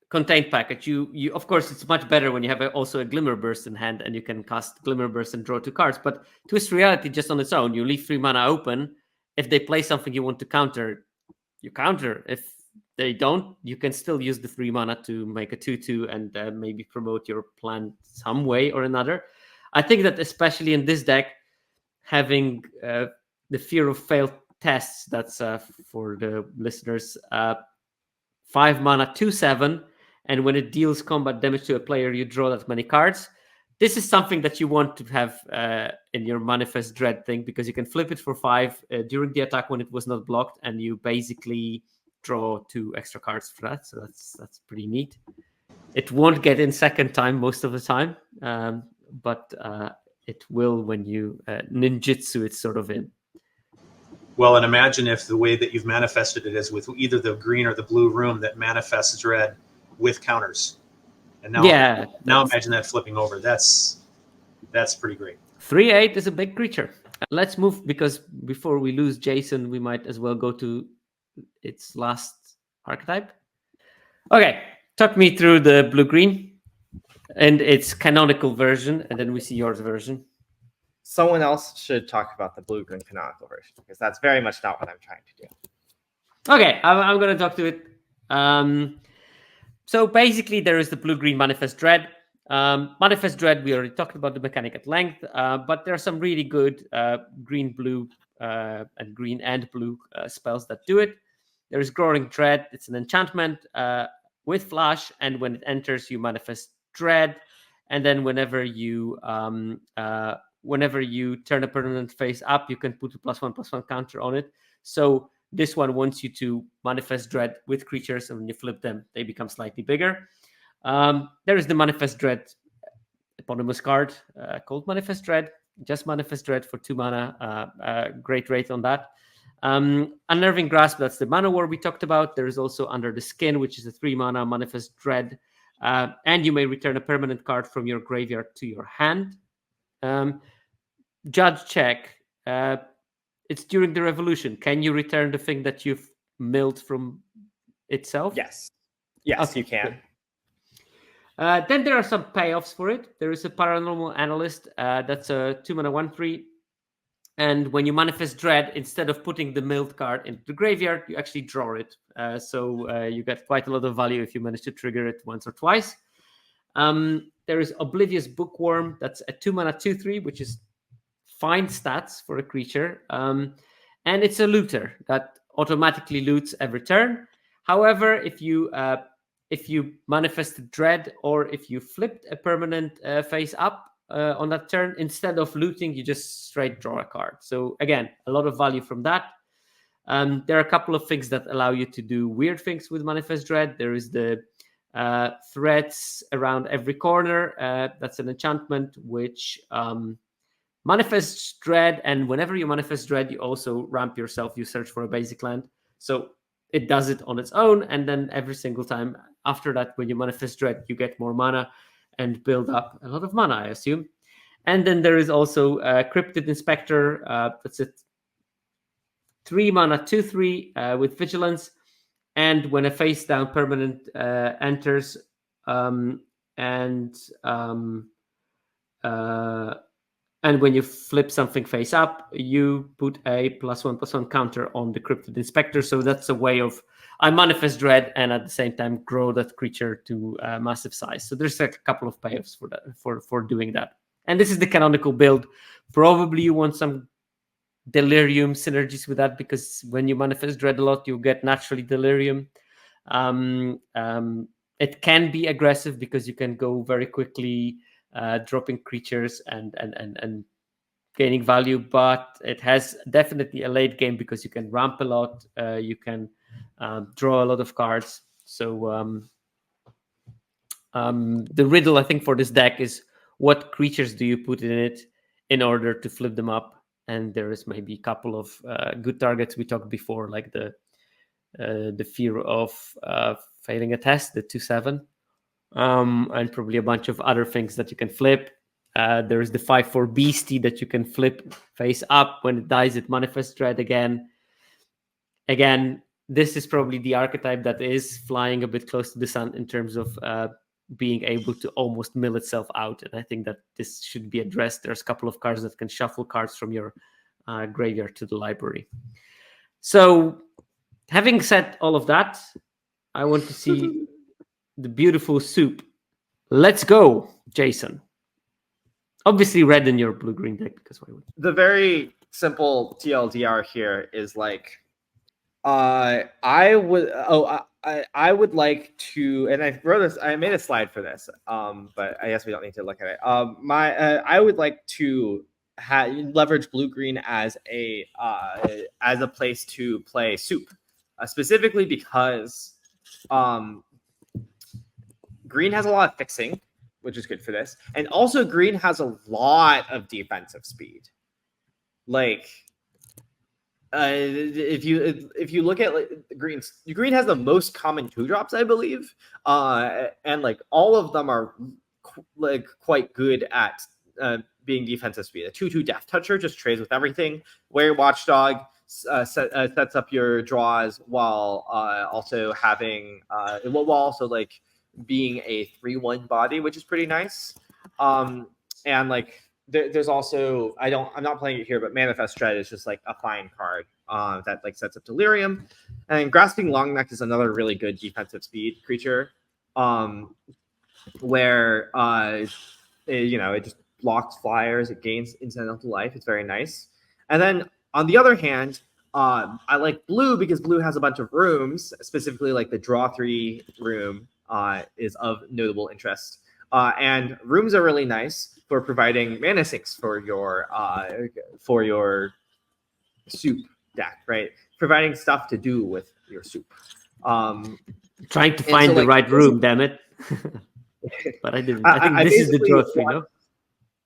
contained package. You of course it's much better when you have also a Glimmerburst in hand and you can cast Glimmerburst and draw 2 cards. But Twist Reality just on its own, you leave 3 mana open. If they play something you want to counter, you counter. If they don't, you can still use the 3 mana to make a 2/2 and maybe promote your plan some way or another. I think that especially in this deck, having the Fear of Failed Tests, that's for the listeners, 5 mana 2/7, and when it deals combat damage to a player, you draw that many cards. This is something that you want to have in your Manifest Dread thing, because you can flip it for 5 during the attack when it was not blocked, and you basically draw 2 extra cards for that. So that's pretty neat. It won't get in second time most of the time, but it will when you ninjutsu it sort of in. Well, and imagine if the way that you've manifested it is with either the green or the blue room that manifests dread with counters. And now imagine that flipping over. That's pretty great. 3/8 is a big creature. Let's move, because before we lose Jason, we might as well go to its last archetype. Okay, talk me through the blue-green and its canonical version, and then we see yours version. Someone else should talk about the blue-green canonical version, because that's very much not what I'm trying to do. Okay, I'm going to talk to it. So basically, there is the blue-green Manifest Dread. Manifest Dread, we already talked about the mechanic at length, but there are some really good green-blue and green and blue spells that do it. There is Growing Dread. It's an enchantment with flash, and when it enters, you manifest Dread. And then whenever you turn a permanent face up, you can put a +1/+1 counter on it. So this one wants you to manifest Dread with creatures, and when you flip them, they become slightly bigger. There is the Manifest Dread eponymous card called Manifest Dread. Just Manifest Dread for 2 mana. Great rate on that. Unnerving Grasp, that's the mana war we talked about. There is also Under the Skin, which is a 3 mana Manifest Dread. And you may return a permanent card from your graveyard to your hand. Judge check. It's during the revolution. Can you return the thing that you've milled from itself? Yes. Yes, okay, you can. Then there are some payoffs for it. There is a Paranormal Analyst. That's a 2 mana 1/3. And when you manifest Dread, instead of putting the milled card into the graveyard, you actually draw it. So you get quite a lot of value if you manage to trigger it once or twice. There is Oblivious Bookworm. That's a 2 mana 2/3, which is fine stats for a creature. And it's a looter that automatically loots every turn. However, if you manifested Dread, or if you flipped a permanent face up on that turn, instead of looting, you just straight draw a card. So again, a lot of value from that. There are a couple of things that allow you to do weird things with Manifest Dread. There is the Threats Around Every Corner. That's an enchantment which manifest dread, and whenever you manifest dread, you also ramp yourself. You search for a basic land, so it does it on its own, and then every single time after that, when you manifest dread, you get more mana and build up a lot of mana, I assume. And then there is also Cryptid Inspector. That's it. 3 mana, 2/3 with Vigilance. And when a face down permanent enters, and when you flip something face up, you put a +1/+1 counter on the Cryptid Inspector. So that's a way of I manifest dread and at the same time grow that creature to massive size. So there's like a couple of payoffs for that for doing that. And this is the canonical build. Probably you want some Delirium synergies with that, because when you manifest dread a lot, you get naturally Delirium. It can be aggressive because you can go very quickly dropping creatures and gaining value, but it has definitely a late game because you can ramp a lot, you can draw a lot of cards. So the riddle, I think, for this deck is what creatures do you put in it in order to flip them up? And there is maybe a couple of good targets we talked before, like the fear of failing a test, the 2/7, and probably a bunch of other things that you can flip. There is the 5/4 beastie that you can flip face up. When it dies, it manifests dread again. Again, this is probably the archetype that is flying a bit close to the sun in terms of being able to almost mill itself out. And I think that this should be addressed. There's a couple of cards that can shuffle cards from your graveyard to the library. So having said all of that, I want to see the beautiful soup. Let's go, Jason. Obviously red in your blue-green deck, because why would the very simple TLDR here is like I would like to, and I wrote this, I made a slide for this, but I guess we don't need to look at it. I would like to leverage blue-green as a place to play soup, specifically because green has a lot of fixing, which is good for this, and also green has a lot of defensive speed. Like, if you look at like green has the most common 2-drops, I believe, and like all of them are quite good at being defensive speed. A 2/2 Death Toucher just trades with everything. Wary Watchdog sets up your draws while also having while also like being a 3/1 body, which is pretty nice. And like there's also I'm not playing it here, but Manifest Dread is just like a fine card that like sets up Delirium. And Grasping Longneck is another really good defensive speed creature, where it just blocks flyers, it gains incidental life. It's very nice. And then on the other hand, I like blue because blue has a bunch of rooms, specifically like the draw 3 room is of notable interest. And rooms are really nice for providing mana sinks for your soup deck, right? Providing stuff to do with your soup. Trying to find the right room, damn it. But I didn't. I think this is the draw 3, no?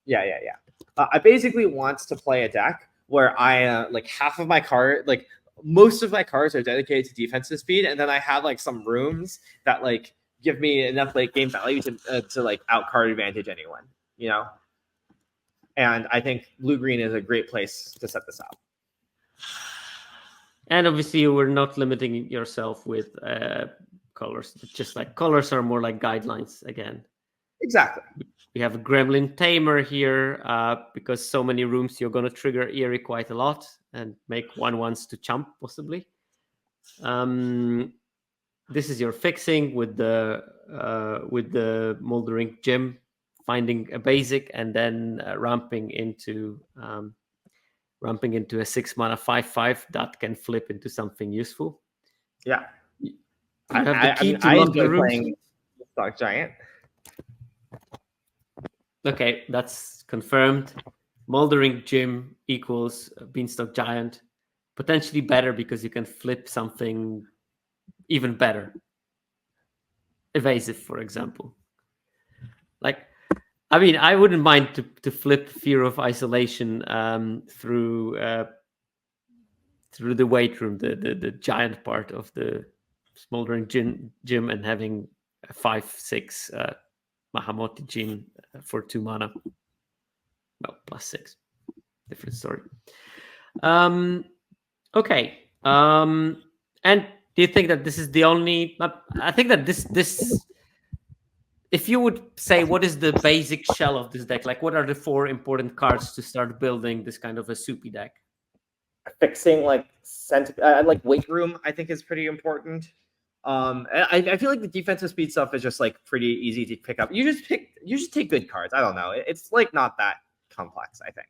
Yeah. I basically want to play a deck where I like half of my card, like most of my cards are dedicated to defensive speed, and then I have like some rooms that like give me enough late game value to like out card advantage anyone, you know. And I think blue-green is a great place to set this up. And obviously, you were not limiting yourself with colors. It's just like colors are more like guidelines again. Exactly. We have a Gremlin Tamer here because so many rooms, you're going to trigger Eerie quite a lot and make 1/1s to chump possibly. This is your fixing with the Moldering Gym, finding a basic and then ramping into a 6-mana 5/5 that can flip into something useful. Yeah, you have the key to lock the rooms. Playing Beanstalk Giant. Okay, that's confirmed. Moldering Gym equals Beanstalk Giant. Potentially better because you can flip something even better. Evasive, for example. Like, I mean, I wouldn't mind to flip Fear of Isolation through the weight room, the giant part of the smoldering gym, and having a 5/6 Mahamoti Jin for 2 mana. Well, +6. Different story. Okay. And do you think that this is the only? I think that this. If you would say, what is the basic shell of this deck? Like, what are the 4 important cards to start building this kind of a soupy deck? Fixing like weight room, I think, is pretty important. I feel like the defensive speed stuff is just like pretty easy to pick up. You just take good cards. I don't know. It's like not that complex, I think.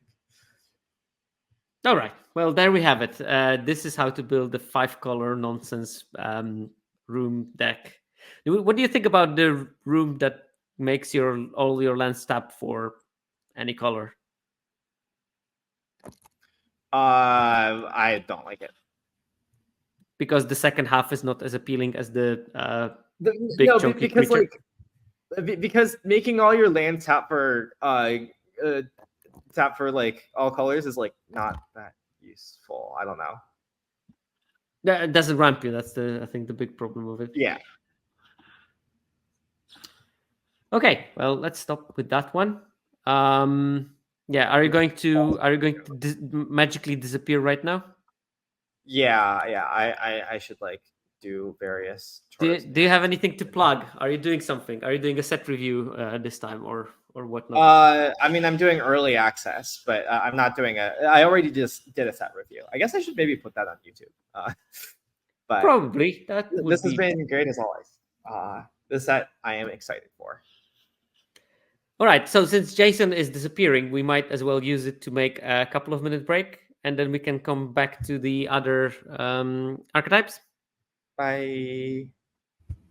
All right. Well, there we have it. This is how to build the 5-color nonsense room deck. What do you think about the room that makes all your lands tap for any color? I don't like it. Because the second half is not as appealing as the big chunky creature? Because making all your lands tap for like all colors is like not that useful. I don't know. It doesn't ramp you. That's I think the big problem of it. Yeah. Okay, well, let's stop with that one. Yeah, are you going to magically disappear right now? Yeah. I should like do various. Do you have anything to plug? Are you doing something? Are you doing a set review this time or whatnot? I mean, I'm doing early access, but I'm not doing I already just did a set review. I guess I should maybe put that on YouTube. But probably this has been great as always. This set I am excited for. All right, so since Jason is disappearing, we might as well use it to make a couple of minute break, and then we can come back to the other archetypes. Bye.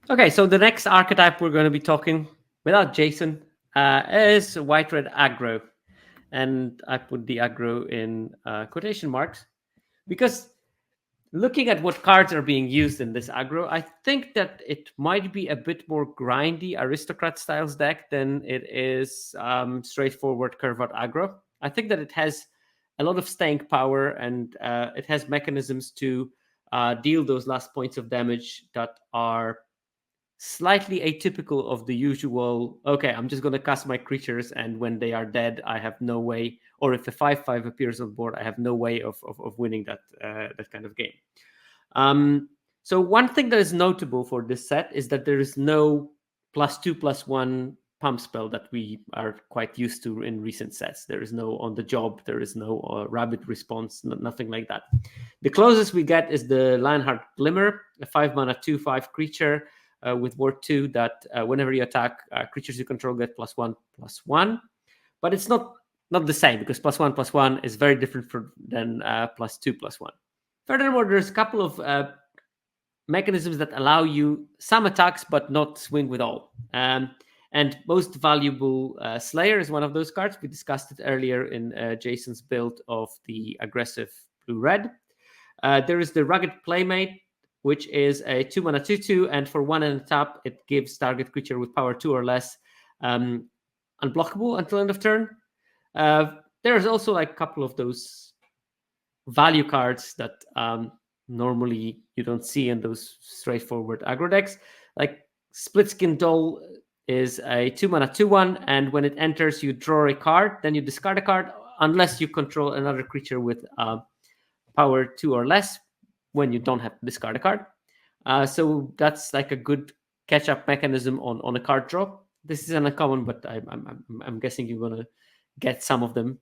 Okay, so the next archetype we're going to be talking without Jason is white-red aggro. And I put the aggro in quotation marks because looking at what cards are being used in this aggro, I think that it might be a bit more grindy aristocrat styles deck than it is straightforward curve-out aggro. I think that it has a lot of staying power and it has mechanisms to deal those last points of damage that are slightly atypical of the usual, okay, I'm just going to cast my creatures and when they are dead, I have no way, or if a 5/5 appears on board, I have no way of winning that kind of game. So one thing that is notable for this set is that there is no +2/+1 pump spell that we are quite used to in recent sets. There is no on the job, there is no rabbit response, nothing like that. The closest we get is the Lionheart Glimmer, a 5-mana 2/5 creature with Ward 2 that whenever you attack, creatures you control get +1/+1. But it's not the same because +1/+1 is very different than +2/+1. Furthermore, there's a couple of mechanisms that allow you some attacks but not swing with all. And most valuable Slayer is one of those cards. We discussed it earlier in Jason's build of the aggressive blue-red. There is the Rugged Playmate, which is a 2-mana 2/2, and for 1 and a tap, it gives target creature with power 2 or less unblockable until end of turn. There's also like a couple of those value cards that normally you don't see in those straightforward aggro decks. Like Splitskin Doll is a 2-mana 2/1, and when it enters, you draw a card, then you discard a card, unless you control another creature with power 2 or less, when you don't have to discard a card. So that's like a good catch-up mechanism on a card draw. This is an uncommon, but I'm guessing you're going to get some of them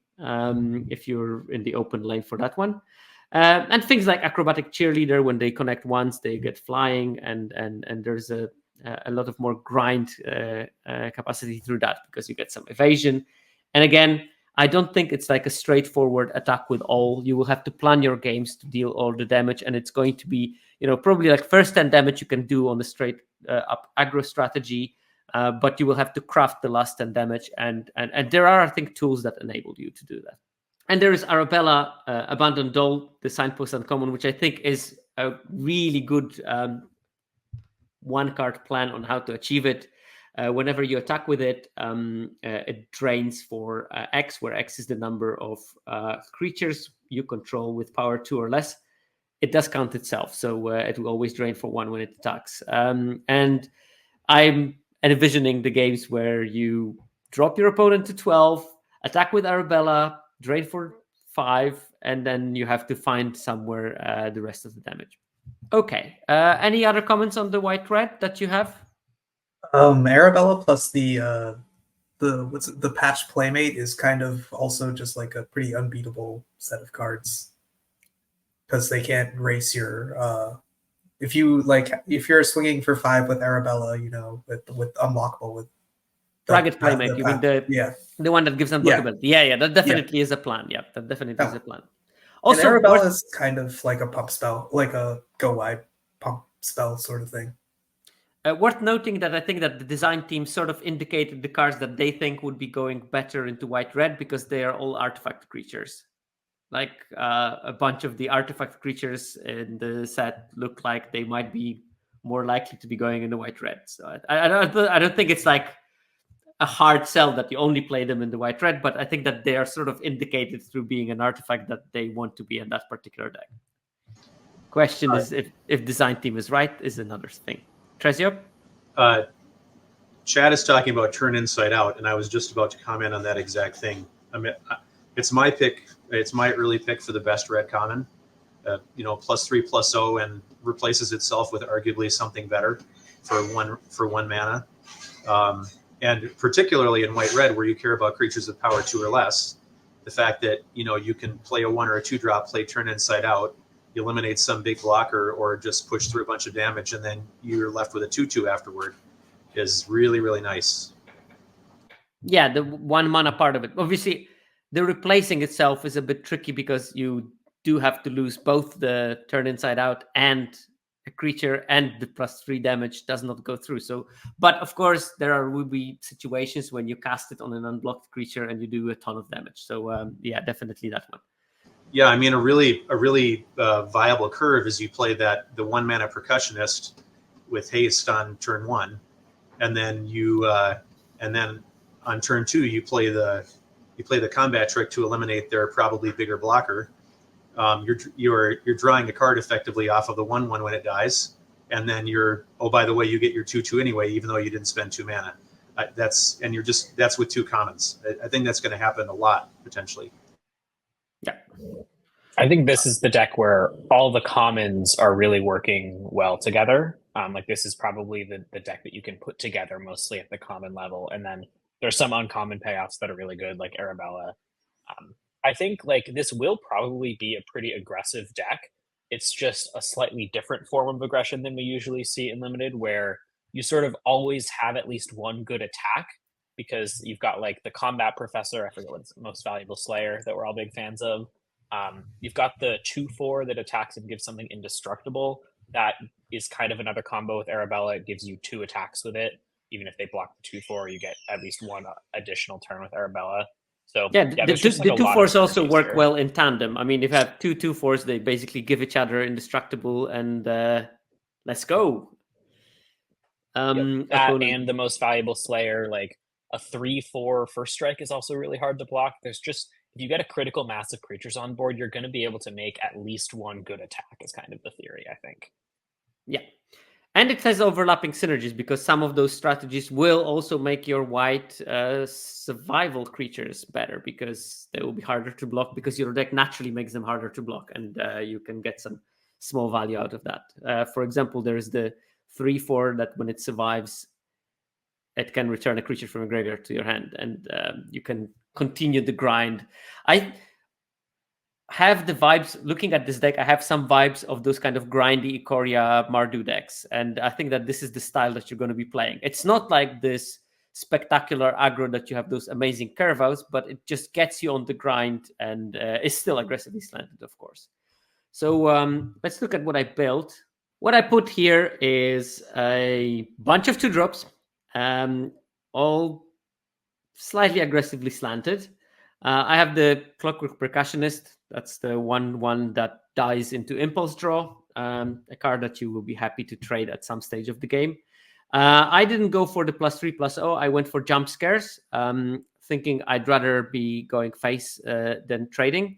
if you're in the open lane for that one. And things like Acrobatic Cheerleader, when they connect once, they get flying, and there's a lot of more grind capacity through that because you get some evasion. And again, I don't think it's like a straightforward attack with all. You will have to plan your games to deal all the damage, and it's going to be, probably like first 10 damage you can do on the straight up aggro strategy, but you will have to craft the last 10 damage, and there are, I think, tools that enable you to do that. And there is Arabella, Abandoned Doll, the Signpost Uncommon, which I think is a really good one-card plan on how to achieve it. Whenever you attack with it, it drains for X, where X is the number of creatures you control with power 2 or less. It does count itself, so it will always drain for 1 when it attacks. And I'm envisioning the games where you drop your opponent to 12, attack with Arabella, drain for 5, and then you have to find somewhere the rest of the damage. Okay. Any other comments on the white-red that you have? Arabella plus the patch playmate is kind of also just like a pretty unbeatable set of cards, because they can't race your if you're swinging for 5 with Arabella, with unlockable with Ragged Playmate, you mean the one that gives unblockability? Yeah, that definitely is a plan. Yeah, that definitely is a plan. Also, and Arabella is kind of like a pump spell, like a go wide pump spell sort of thing. Worth noting that I think that the design team sort of indicated the cards that they think would be going better into white-red because they are all artifact creatures. Like a bunch of the artifact creatures in the set look like they might be more likely to be going into white-red. So I don't think it's like a hard sell that you only play them in the white-red, but I think that they are sort of indicated through being an artifact that they want to be in that particular deck. Question is if design team is right is another thing. Tresio? Chad is talking about turn inside out, and I was just about to comment on that exact thing. I mean, it's my pick. It's my early pick for the best red common. +3/+0 and replaces itself with arguably something better for one mana. And particularly in white-red, where you care about creatures with power 2 or less, the fact that you can play a 1 or a 2-drop, play turn inside out, eliminate some big blocker, or just push through a bunch of damage, and then you're left with a 2/2 afterward, is really, really nice. Yeah, the 1 mana part of it. Obviously, the replacing itself is a bit tricky because you do have to lose both the turn inside out and a creature, and the +3 damage does not go through. So, but of course, will be situations when you cast it on an unblocked creature and you do a ton of damage. So, yeah, definitely that one. Yeah, I mean, a really viable curve is you play the 1 mana percussionist with haste on turn 1, and then and then on turn 2 you play the combat trick to eliminate their probably bigger blocker. You're drawing a card effectively off of the 1/1 when it dies, and then by the way, you get your 2/2 anyway, even though you didn't spend 2 mana. That's with 2 commons. I think that's going to happen a lot potentially. Yeah, I think this is the deck where all the commons are really working well together. Like this is probably the deck that you can put together mostly at the common level, and then there's some uncommon payoffs that are really good, like Arabella. I think like this will probably be a pretty aggressive deck. It's just a slightly different form of aggression than we usually see in Limited, where you sort of always have at least one good attack because you've got like the combat professor, I forget what it's most valuable slayer that we're all big fans of. You've got the 2/4 that attacks and gives something indestructible. That is kind of another combo with Arabella. It gives you 2 attacks with it. Even if they block the 2/4, you get at least 1 additional turn with Arabella. So the 2/4s also work well in tandem. I mean, if you have 2 2/4s, they basically give each other indestructible, and let's go. That and the most valuable slayer, like a 3/4 first strike, is also really hard to block. There's just, if you get a critical mass of creatures on board, you're going to be able to make at least 1 good attack, is kind of the theory, I think. Yeah. And it has overlapping synergies because some of those strategies will also make your white survival creatures better because they will be harder to block because your deck naturally makes them harder to block, and you can get some small value out of that. For example, there is the 3/4 that when it survives, it can return a creature from a graveyard to your hand, and you can continue the grind. I have the vibes, looking at this deck, I have some vibes of those kind of grindy Ikoria Mardu decks, and I think that this is the style that you're going to be playing. It's not like this spectacular aggro that you have those amazing curve outs, but it just gets you on the grind and is still aggressively slanted, of course. So let's look at what I built. What I put here is a bunch of 2-drops, all slightly aggressively slanted. I have the Clockwork Percussionist. That's the 1/1 that dies into Impulse Draw, a card that you will be happy to trade at some stage of the game. I didn't go for the +3/+0. I went for jump scares, thinking I'd rather be going face than trading.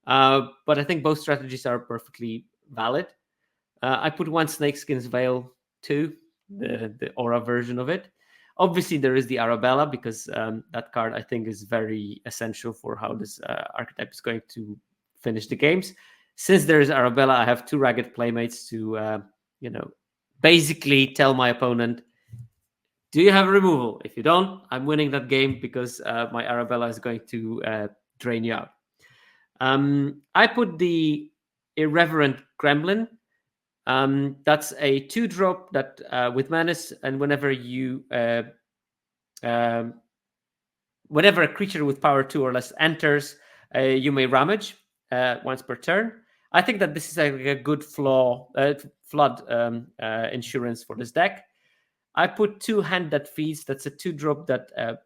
But I think both strategies are perfectly valid. I put 1 Snakeskin's Veil too, the aura version of it. Obviously, there is the Arabella, because that card I think is very essential for how this archetype is going to finish the games. Since there is Arabella, I have 2 Ragged Playmates to, basically tell my opponent, do you have a removal? If you don't, I'm winning that game, because my Arabella is going to drain you out. I put the Irreverent Gremlin. That's a 2-drop that with Menace, and whenever whenever a creature with power 2 or less enters, you may ramage once per turn. I think that this is a good flood insurance for this deck. I put 2 Hand That Feeds. That's a 2-drop that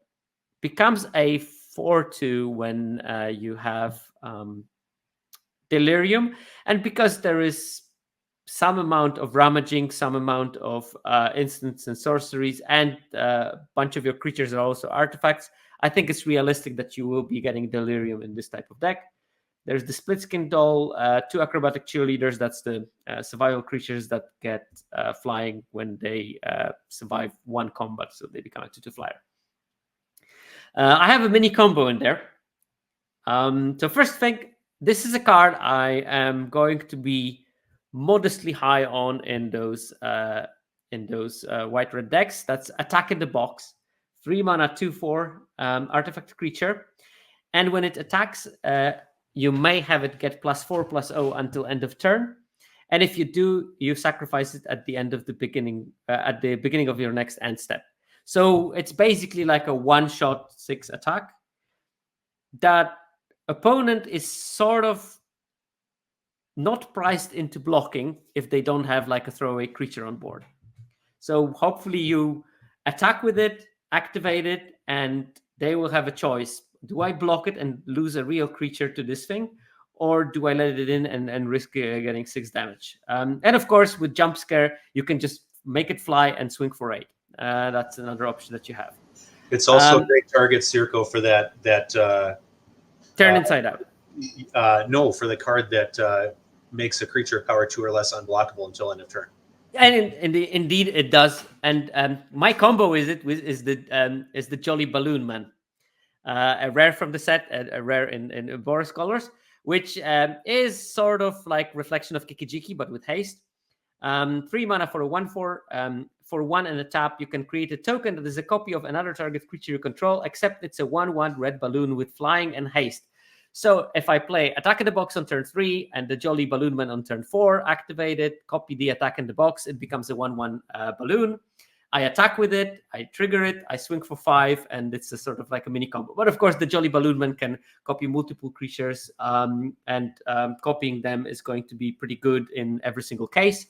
becomes a 4/2 when you have Delirium. And because there is some amount of ramaging, some amount of instants and sorceries, and a bunch of your creatures are also artifacts, I think it's realistic that you will be getting Delirium in this type of deck. There's the Splitskin Doll, 2 Acrobatic Cheerleaders. That's the survival creatures that get flying when they survive 1 combat, so they become a 2/2 flyer. I have a mini combo in there. So first thing, this is a card I am going to be modestly high on in those white-red decks. That's Attack in the Box, 3 mana, 2/4 artifact creature, and when it attacks, you may have it get +4/+0 until end of turn, and if you do, you sacrifice it at the end of the beginning, at the beginning of your next end step. So it's basically like a 1-shot 6 attack. That opponent is sort of not priced into blocking if they don't have like a throwaway creature on board. So hopefully you attack with it, activate it, and they will have a choice. Do I block it and lose a real creature to this thing? Or do I let it in and risk getting 6 damage? And of course, with Jump Scare, you can just make it fly and swing for 8. That's another option that you have. It's also a great target, Circo, for that Turn Inside Out. No, for the card that makes a creature power 2 or less unblockable until end of turn. And indeed it does. And my combo is the Jolly Balloon Man, a rare from the set, a rare in Boros colors, which is sort of like Reflection of Kikijiki, but with haste. 3 mana for a 1/4. For 1 and a tap, you can create a token that is a copy of another target creature you control, except it's a 1/1 red balloon with flying and haste. So if I play Attack in the Box on turn 3 and the Jolly Balloon Man on turn 4, activate it, copy the Attack in the Box, it becomes a 1/1 balloon. I attack with it, I trigger it, I swing for 5, and it's a sort of like a mini combo. But of course, the Jolly Balloon Man can copy multiple creatures, and copying them is going to be pretty good in every single case.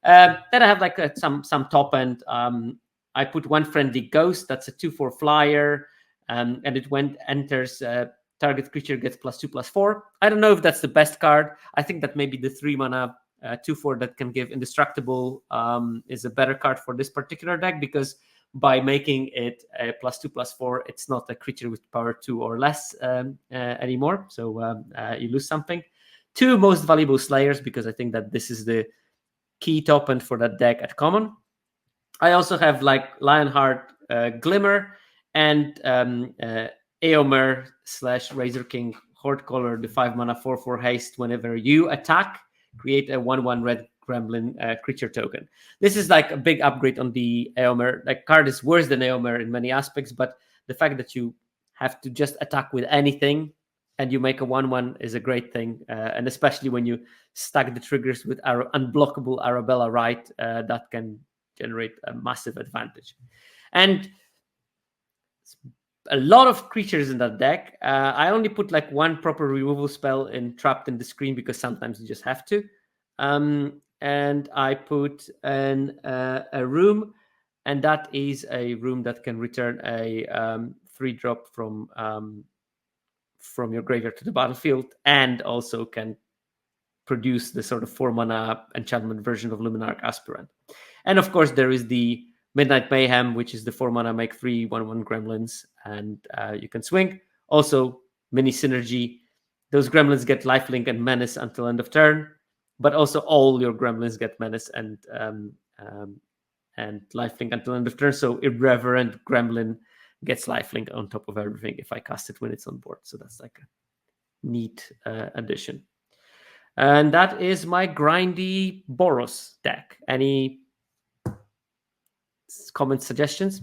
Then I have like some top end. I put 1 Friendly Ghost. That's a 2/4 flyer, and it enters. Target creature gets +2/+4. I don't know if that's the best card. I think that maybe the 3 mana 2/4 that can give Indestructible is a better card for this particular deck, because by making it a +2/+4, it's not a creature with power 2 or less anymore. So you lose something. 2 Most Valuable Slayers, because I think that this is the key top end for that deck at common. I also have like Lionheart Glimmer and Eomer / Razor King Horde Caller, the 5 mana 4/4 haste. Whenever you attack, create a 1/1 red gremlin creature token. This is like a big upgrade on the Eomer. That card is worse than Eomer in many aspects, but the fact that you have to just attack with anything and you make a 1/1 is a great thing. And especially when you stack the triggers with unblockable Arabella Right, that can generate a massive advantage. And a lot of creatures in that deck. I only put like 1 proper removal spell trapped in the screen, because sometimes you just have to. And I put a room, and that is a room that can return a 3-drop from your graveyard to the battlefield, and also can produce the sort of 4 mana enchantment version of Luminarch Aspirant. And of course, there is the Midnight Mayhem, which is the 4-mana make 3/1/1 gremlins, and you can swing. Also, mini synergy. Those gremlins get lifelink and menace until end of turn, but also all your gremlins get menace and lifelink until end of turn. So Irreverent Gremlin gets lifelink on top of everything if I cast it when it's on board. So that's like a neat addition. And that is my grindy Boros deck. Any comment suggestions?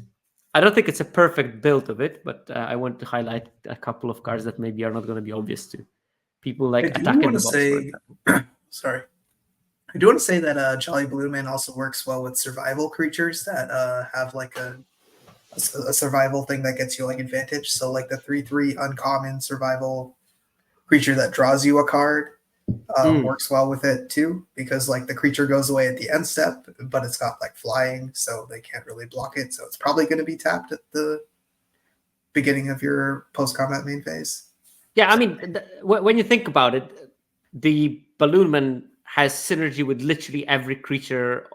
I don't think it's a perfect build of it, but I want to highlight a couple of cards that maybe are not going to be obvious to people, like attacking the box. Sorry. I do want to say that Jolly Balloon Man also works well with survival creatures that have like a survival thing that gets you like advantage. So like the 3/3 uncommon survival creature that draws you a card works well with it too, because like the creature goes away at the end step, but it's got like flying, so they can't really block it. So it's probably going to be tapped at the beginning of your post-combat main phase. Yeah, I mean, when you think about it, the Balloon Man has synergy with literally every creature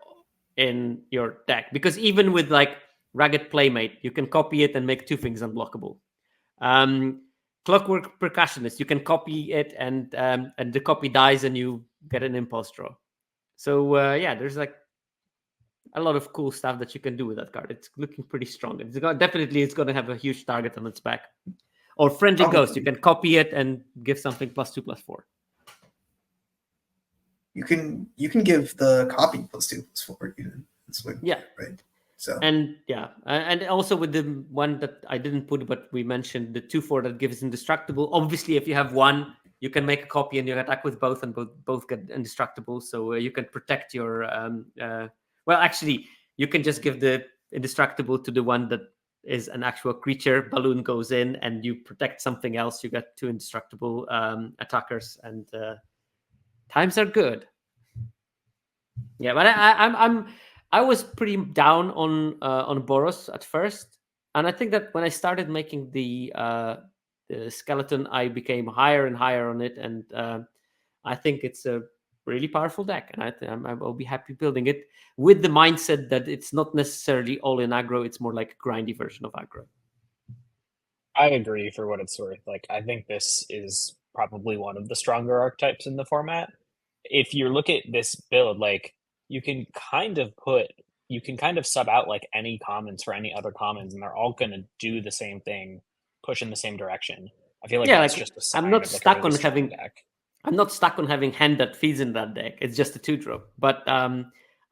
in your deck, because even with like Ragged Playmate, you can copy it and make 2 things unblockable. Clockwork Percussionist, you can copy it and the copy dies and you get an impulse draw. So yeah, there's like a lot of cool stuff that you can do with that card. It's looking pretty strong. It's going to have a huge target on its back. Or Friendly Ghost, you can copy it and give something +2/+4. You can give the copy +2/+4 even. Yeah, right. So and yeah, and also with the one that I didn't put, but we mentioned the 2/4 that gives indestructible. Obviously, if you have one, you can make a copy and you attack with both, and both get indestructible. So you can protect your. Well, actually, you can just give the indestructible to the one that is an actual creature. Balloon goes in, and you protect something else. You get 2 indestructible attackers, and times are good. Yeah, but I was pretty down on Boros at first, and I think that when I started making the skeleton, I became higher and higher on it, and I think it's a really powerful deck, and I'll be happy building it with the mindset that it's not necessarily all in aggro; it's more like a grindy version of aggro. I agree for what it's worth. Like, I think this is probably one of the stronger archetypes in the format. If you look at this build, like, you can kind of sub out like any commons for any other commons, and they're all going to do the same thing, push in the same direction. I feel like that's just a sign I'm not of like stuck a really on having deck. I'm not stuck on having hand that feeds in that deck. It's just a 2-drop, but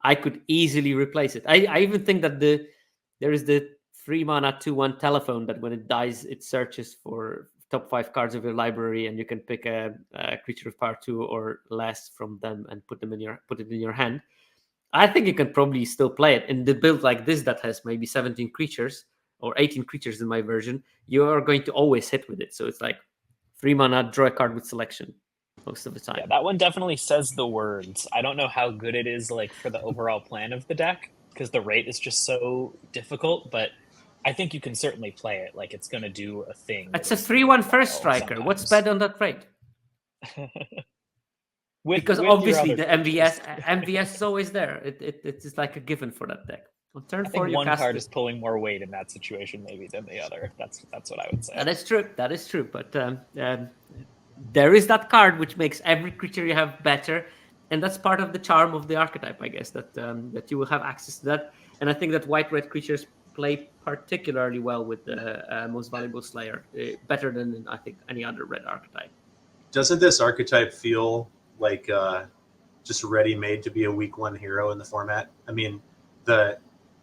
I could easily replace it. I even think that there is the 3-mana 2/1 telephone that when it dies, it searches for top 5 cards of your library, and you can pick a creature of power 2 or less from them and put it in your hand. I think you can probably still play it in the build like this that has maybe 17 creatures or 18 creatures in my version. You are going to always hit with it. So it's like 3-mana, draw a card with selection most of the time. Yeah, that one definitely says the words. I don't know how good it is like for the overall plan of the deck, because the rate is just so difficult, but I think you can certainly play it. Like, it's going to do a thing. It's a 3/1 first striker. Sometimes. What's bad on that rate? Because obviously the MVS is always there. It's like a given for that deck. On turn 4, you one cast card is pulling more weight in that situation maybe than the other. That's what I would say. That is true. But there is that card which makes every creature you have better, and that's part of the charm of the archetype, I guess. That you will have access to that, and I think that white-red creatures play particularly well with the Most Valuable Slayer, better than I think any other red archetype. Doesn't this archetype feel like just ready-made to be a week 1 hero in the format? I mean, the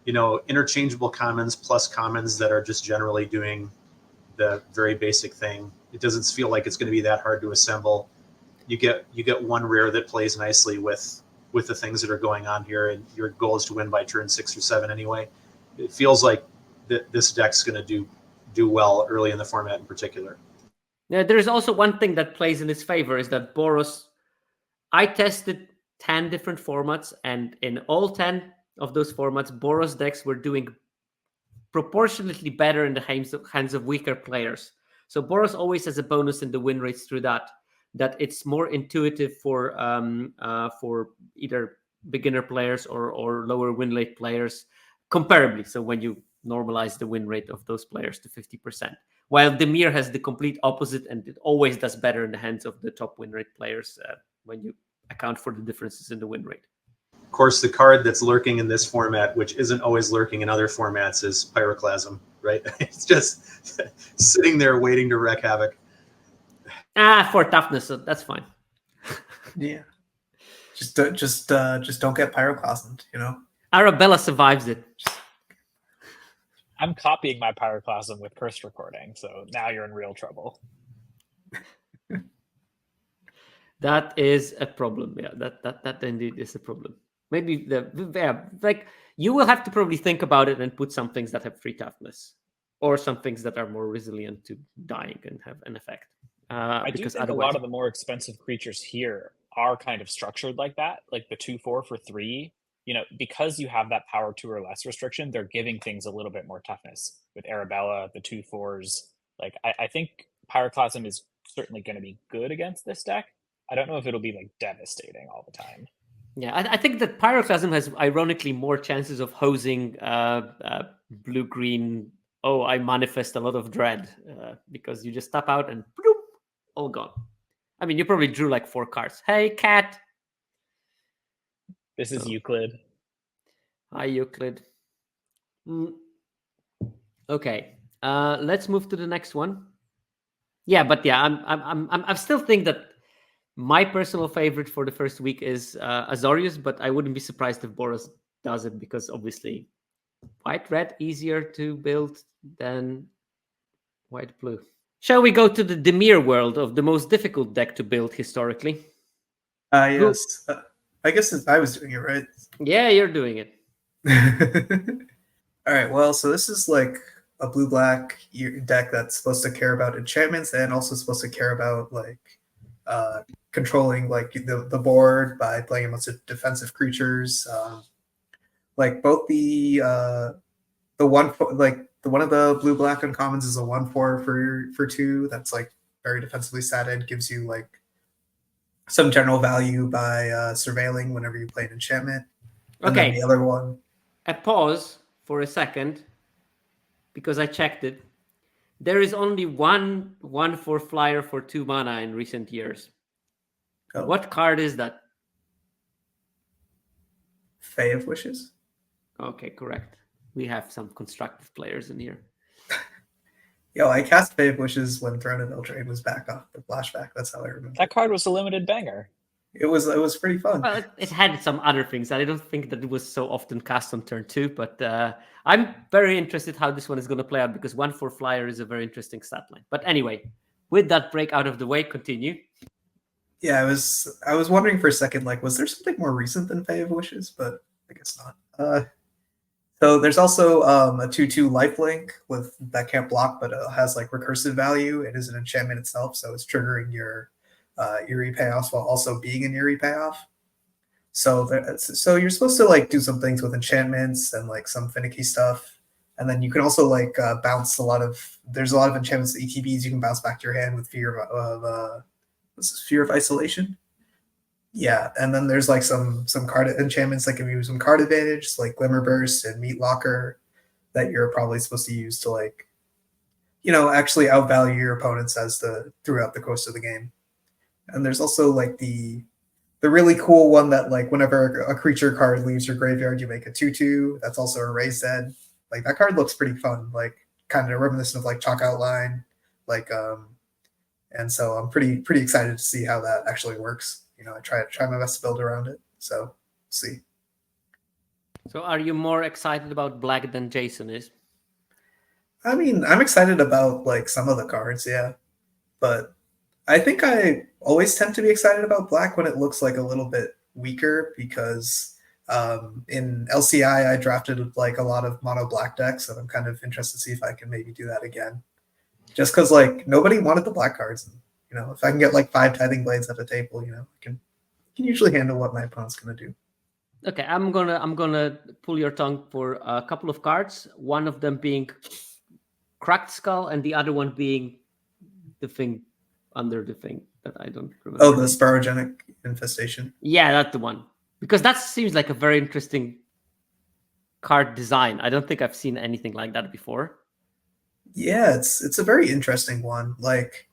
interchangeable commons plus commons that are just generally doing the very basic thing. It doesn't feel like it's going to be that hard to assemble. You get one rare that plays nicely with the things that are going on here, and your goal is to win by turn 6 or 7 anyway. It feels like this deck's going to do well early in the format in particular. Yeah, there's also one thing that plays in its favor is that Boros. I tested 10 different formats, and in all 10 of those formats, Boros decks were doing proportionately better in the hands of weaker players. So Boros always has a bonus in the win rates through that it's more intuitive for either beginner players or lower win rate players comparably. So when you normalize the win rate of those players to 50%, while Demir has the complete opposite, and it always does better in the hands of the top win rate players when you account for the differences in the win rate. Of course, the card that's lurking in this format, which isn't always lurking in other formats, is Pyroclasm, right? It's just sitting there waiting to wreak havoc. For toughness, so that's fine. Yeah. Just don't get pyroclasmed, Arabella survives it. I'm copying my Pyroclasm with Cursed Recording, so now you're in real trouble. That is a problem. Yeah, that indeed is a problem. Maybe you will have to probably think about it and put some things that have free toughness, or some things that are more resilient to dying and have an effect. I do think a lot of the more expensive creatures here are kind of structured like that, like the 2/4 for 3. Because you have that power 2 or less restriction, they're giving things a little bit more toughness. With Arabella, the 2/4s, like I think Pyroclasm is certainly going to be good against this deck. I don't know if it'll be like devastating all the time. Yeah, I think that Pyroclasm has ironically more chances of hosing blue-green. Oh, I manifest a lot of dread because you just tap out and bloop, all gone. I mean, you probably drew like 4 cards. Hey, cat. This is Euclid. Hi, Euclid. Okay, let's move to the next one. Yeah, but yeah, I still think that my personal favorite for the first week is Azorius, but I wouldn't be surprised if Boros does it, because obviously white-red easier to build than white-blue. Shall we go to the Demir world of the most difficult deck to build historically? Yes. I guess I was doing it, right? Yeah, you're doing it. All right, well, so this is like a blue-black deck that's supposed to care about enchantments and also supposed to care about like controlling like the board by playing a bunch of defensive creatures. Like both the one one of the blue-black uncommons is a 1/4 for 2 that's like very defensively statted, gives you like some general value by surveilling whenever you play an enchantment. And Okay. then the other one. A pause for a second, because I checked it. There is only one 1/4 flyer for 2 mana in recent years. Oh. What card is that? Fae of Wishes? Okay, correct. We have some constructive players in here. Yo, I cast Fae of Wishes when Throne of Eldraine was back off the flashback. That's how I remember. That card was a limited banger. It was pretty fun. Well, it had some other things. I don't think that it was so often cast on turn 2, but I'm very interested how this one is going to play out, because 1/4 flyer is a very interesting stat line. But anyway, with that break out of the way, continue. Yeah, I was wondering for a second, like, was there something more recent than Fae of Wishes? But I guess not. So there's also a 2/2 lifelink that can't block, but it has like recursive value. It is an enchantment itself, so it's triggering your Eerie payoffs while also being an Eerie payoff. So you're supposed to like do some things with enchantments and like some finicky stuff, and then you can also like bounce there's a lot of enchantments, ETBs you can bounce back to your hand with fear of isolation. Yeah, and then there's like some card enchantments that give you some card advantage, like Glimmer Burst and Meat Locker, that you're probably supposed to use to like, actually outvalue your opponents throughout the course of the game. And there's also like the really cool one that like whenever a creature card leaves your graveyard, you make a 2/2. That's also a Raise Dead. Like that card looks pretty fun, like kind of reminiscent of like Chalk Outline, like and so I'm pretty excited to see how that actually works. I try my best to build around it. So we'll see. So are you more excited about black than Jason is? I mean, I'm excited about like some of the cards, yeah. But I think I always tend to be excited about black when it looks like a little bit weaker, because in LCI I drafted like a lot of mono black decks, and I'm kind of interested to see if I can maybe do that again. Just because like nobody wanted the black cards. If I can get like 5 Tithing Blades at the table, I can usually handle what my opponent's gonna do. Okay, I'm gonna pull your tongue for a couple of cards. One of them being Cracked Skull, and the other one being the thing under the thing that I don't remember. Oh, the Sporogenic Infestation. Yeah, that's the one. Because that seems like a very interesting card design. I don't think I've seen anything like that before. Yeah, it's a very interesting one. Like,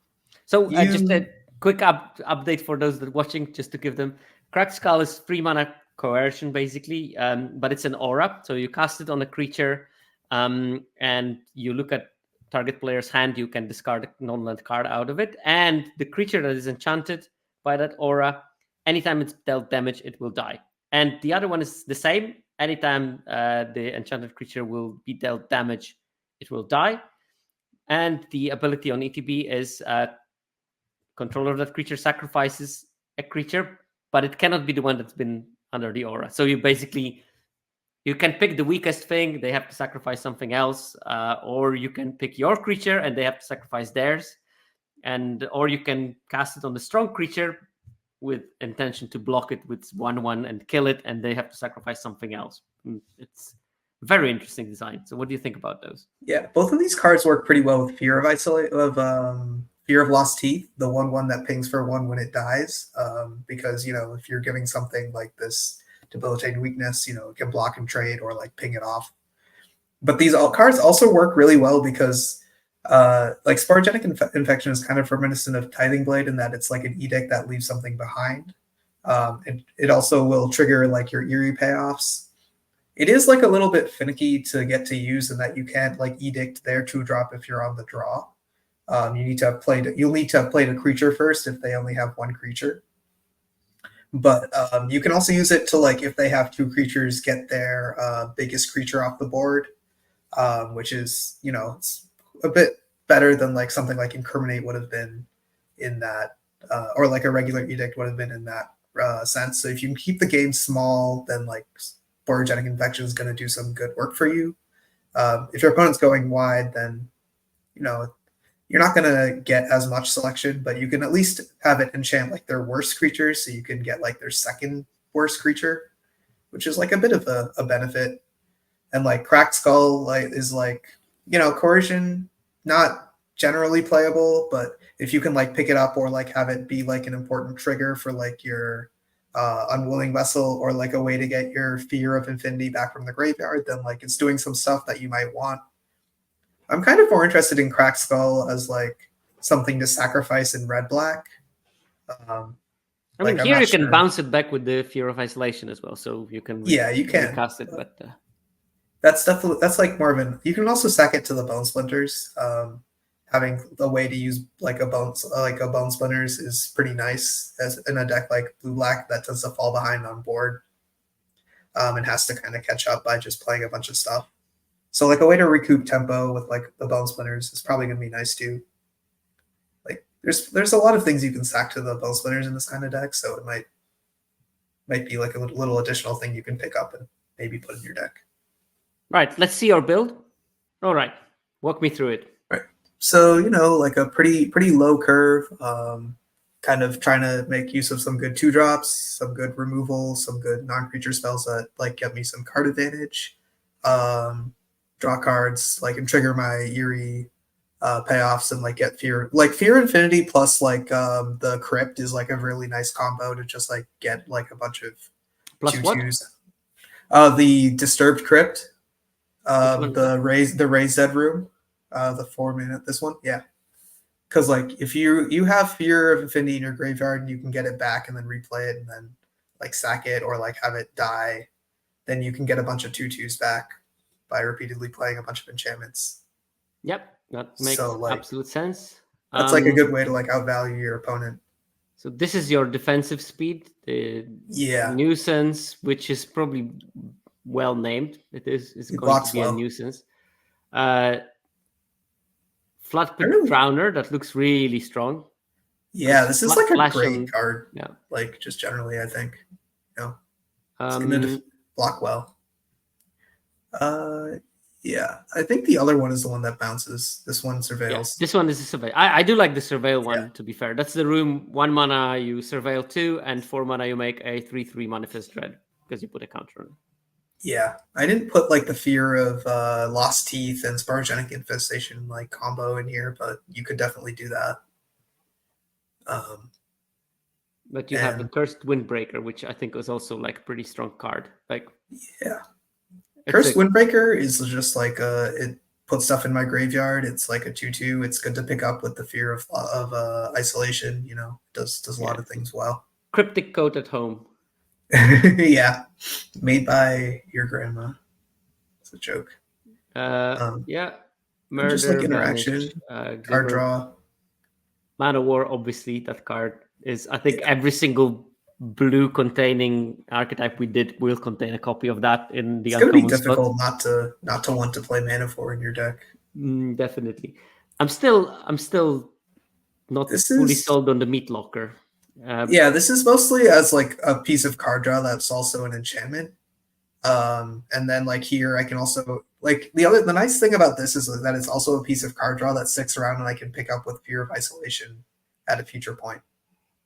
so just a quick update for those that are watching, just to give them. Cracked Skull is 3 mana coercion basically, but it's an aura. So you cast it on a creature, and you look at target player's hand. You can discard a non-land card out of it, and the creature that is enchanted by that aura, anytime it's dealt damage, it will die. And the other one is the same. Anytime the enchanted creature will be dealt damage, it will die. And the ability on ETB is controller of that creature sacrifices a creature, but it cannot be the one that's been under the aura. So you can pick the weakest thing, they have to sacrifice something else, or you can pick your creature and they have to sacrifice theirs, or you can cast it on the strong creature with intention to block it with 1/1 and kill it, and they have to sacrifice something else. It's very interesting design. So what do you think about those? Yeah, both of these cards work pretty well with Fear of Lost Teeth, the 1/1 that pings for 1 when it dies. Because, if you're giving something like this debilitating weakness, it can block and trade or like ping it off. But these cards also work really well because like Sporogenic Infection is kind of reminiscent of Tithing Blade in that it's like an edict that leaves something behind. It also will trigger like your Eerie payoffs. It is like a little bit finicky to get to use in that you can't like edict their 2-drop if you're on the draw. You'll need to have played a creature first if they only have 1 creature. But you can also use it to, like, if they have 2 creatures, get their biggest creature off the board, which is, it's a bit better than like something like Incriminate would have been in that, or like a regular Edict would have been in that sense. So if you can keep the game small, then like Sporogenic Infection is going to do some good work for you. If your opponent's going wide, then, you're not going to get as much selection, but you can at least have it enchant like their worst creatures, so you can get like their second worst creature, which is like a bit of a benefit. And like Cracked Skull is like, coercion, not generally playable, but if you can like pick it up or like have it be like an important trigger for like your Unwilling Vessel or like a way to get your Fear of Infinity back from the graveyard, then like it's doing some stuff that you might want. I'm kind of more interested in Cracked Skull as like something to sacrifice in red-black. Here you can bounce it back with the Fear of Isolation as well, so you can you can cast it. But that's like more of an. You can also sack it to the Bone Splinters. Having a way to use like a Bone Splinters is pretty nice as in a deck like blue-black that tends to fall behind on board, and has to kind of catch up by just playing a bunch of stuff. So like a way to recoup tempo with like the Bone Splinters is probably going to be nice too. Like there's a lot of things you can sack to the Bone Splinters in this kind of deck, so it might be like a little additional thing you can pick up and maybe put in your deck. Right, let's see your build. All right, walk me through it. Right. So, like a pretty low curve, kind of trying to make use of some good 2-drops, some good removal, some good non-creature spells that like get me some card advantage. Draw cards, like, and trigger my Eerie payoffs and like get Fear Infinity plus like the Crypt is like a really nice combo to just like get like a bunch of plus 2/2s. The Disturbed Crypt, the Raised Dead Room, the 4-mana, this one, yeah. Because like if you have Fear of Infinity in your graveyard and you can get it back and then replay it and then like sack it or like have it die, then you can get a bunch of 2/2s back by repeatedly playing a bunch of enchantments. Yep, that makes absolute sense. That's like a good way to like outvalue your opponent. So this is your defensive speed, the nuisance, which is probably well named. It's going to be a nuisance. Floodpit Drowner, that looks really strong. Yeah, this is like a great card. Yeah, like just generally, I think. It's going to block well. Yeah, I think the other one is the one that bounces. This one surveils. Yeah, this one is a surveil. I do like the surveil one, to be fair. That's the room, 1 mana, you surveil 2, and 4 mana, you make a 3/3 Manifest Dread, because you put a counter on it. Yeah, I didn't put like the Fear of Lost Teeth and Sporogenic Infestation like combo in here, but you could definitely do that. But you have the Cursed Windbreaker, which I think was also like a pretty strong card. Like, yeah. Cursed Windbreaker is just like it puts stuff in my graveyard. It's like a 2/2. It's good to pick up with the fear of isolation. You know, does a lot of things well. Cryptic Code at Home. Yeah, made by your grandma. It's a joke. Yeah, Murder, just like interaction, card draw. Man of War, obviously, that card is. I think every single blue containing archetype we did will contain a copy of that in the. It's going to be difficult not to want to play Mana 4 in your deck. Definitely, I'm still not fully sold on the Meat Locker. Yeah, this is mostly as like a piece of card draw that's also an enchantment. And then like here I can also like the nice thing about this is that it's also a piece of card draw that sticks around and I can pick up with Fear of Isolation at a future point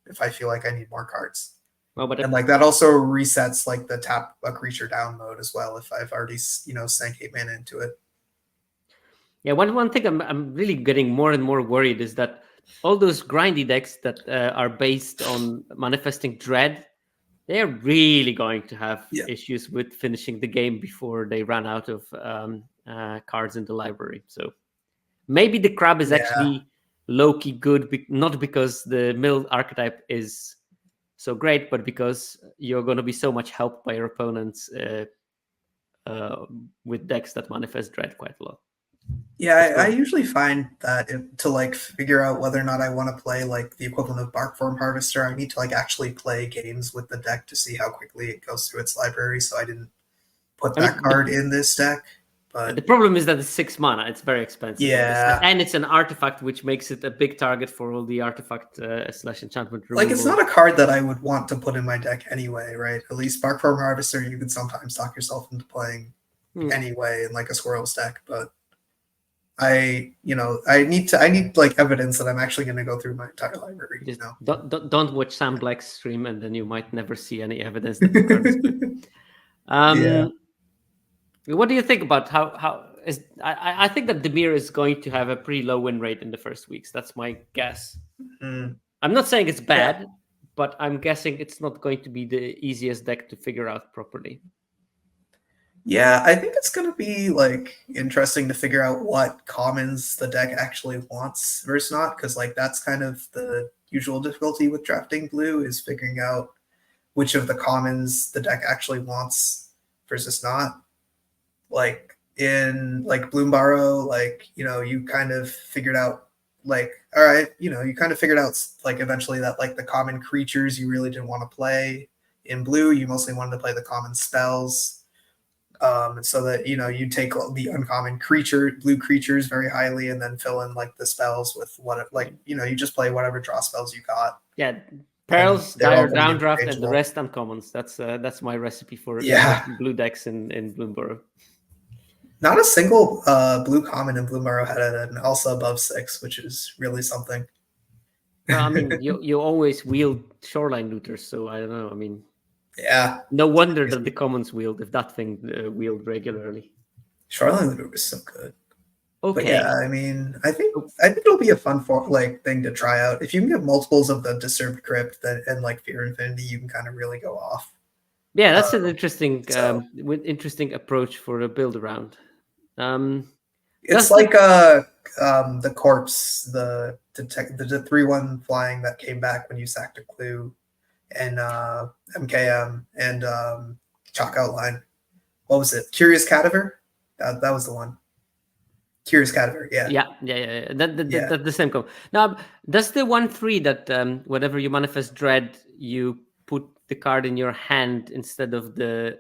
if I feel like I need more cards. Well, but and like that also resets like the tap a creature down mode as well if I've already sank 8 mana into it. Yeah, one thing I'm really getting more and more worried is that all those grindy decks that are based on manifesting dread, they're really going to have issues with finishing the game before they run out of cards in the library. So maybe the crab is actually low-key good, not because the mill archetype is so great, but because you're going to be so much helped by your opponents with decks that manifest dread quite a lot. Yeah, I usually find that to like figure out whether or not I want to play like the equivalent of Barkform Harvester, I need to like actually play games with the deck to see how quickly it goes through its library. So I didn't put that card in this deck. But the problem is that it's 6 mana. It's very expensive. Yeah, and it's an artifact, which makes it a big target for all the artifact / enchantment removal. Like it's not a card that I would want to put in my deck anyway, right? At least Barkform Harvester, you can sometimes talk yourself into playing anyway in like a Squirrels deck, but I need like evidence that I'm actually going to go through my entire library. Just don't watch Sam Black's stream, and then you might never see any evidence that the card is good. What do you think about how is? I think that Dimir is going to have a pretty low win rate in the first weeks. That's my guess. I'm not saying it's bad, but I'm guessing it's not going to be the easiest deck to figure out properly. Yeah, I think it's going to be like interesting to figure out what commons the deck actually wants versus not, because like that's kind of the usual difficulty with drafting blue is figuring out which of the commons the deck actually wants versus not. Like in like Bloomburrow, like you kind of figured out like all right, you kind of figured out like eventually that like the common creatures you really didn't want to play. In blue, you mostly wanted to play the common spells. So that you take the uncommon blue creatures very highly, and then fill in like the spells with you just play whatever draw spells you got. Yeah, Perils, Dire Downdraft, and the rest uncommons. That's my recipe for blue decks in Bloomburrow. Not a single blue common in Bloomburrow had an Elsa above 6, which is really something. Well, I mean, you always wield Shoreline Looters, so I don't know. I mean. Yeah. No wonder that the commons wield if that thing wield regularly. Shoreline Looter was so good. Okay. But yeah, I mean, I think it'll be a fun thing to try out. If you can get multiples of the Disturbed Crypt and like Fear Infinity, you can kind of really go off. Yeah, that's an interesting approach for a build around. It's like the corpse, the 3/1 flying that came back when you sacked a clue. And MKM and Chalk Outline. What was it? Curious Cadaver? That was the one. Curious Cadaver, yeah. Yeah. That's the same code. Now, does the 1/3 that whenever you manifest dread, you put the card in your hand instead of the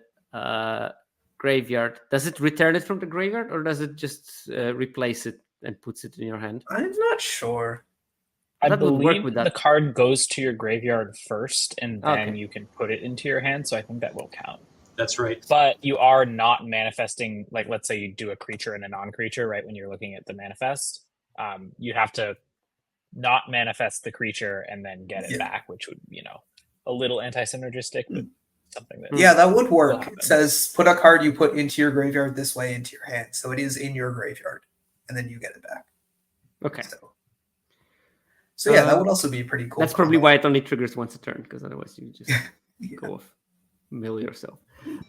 graveyard, does it return it from the graveyard, or does it just replace it and puts it in your hand? I'm not sure. I believe the card goes to your graveyard first, and then you can put it into your hand, so I think that will count. That's right. But you are not manifesting, like let's say you do a creature and a non-creature, right, when you're looking at the manifest. You have to not manifest the creature and then get it back, which would, a little anti-synergistic, but something that... Yeah, that would work. It says, put a card you put into your graveyard this way into your hand. So it is in your graveyard, and then you get it back. Okay. So yeah, that would also be pretty cool. That's probably why it only triggers once a turn, because otherwise you just go off. milli or so.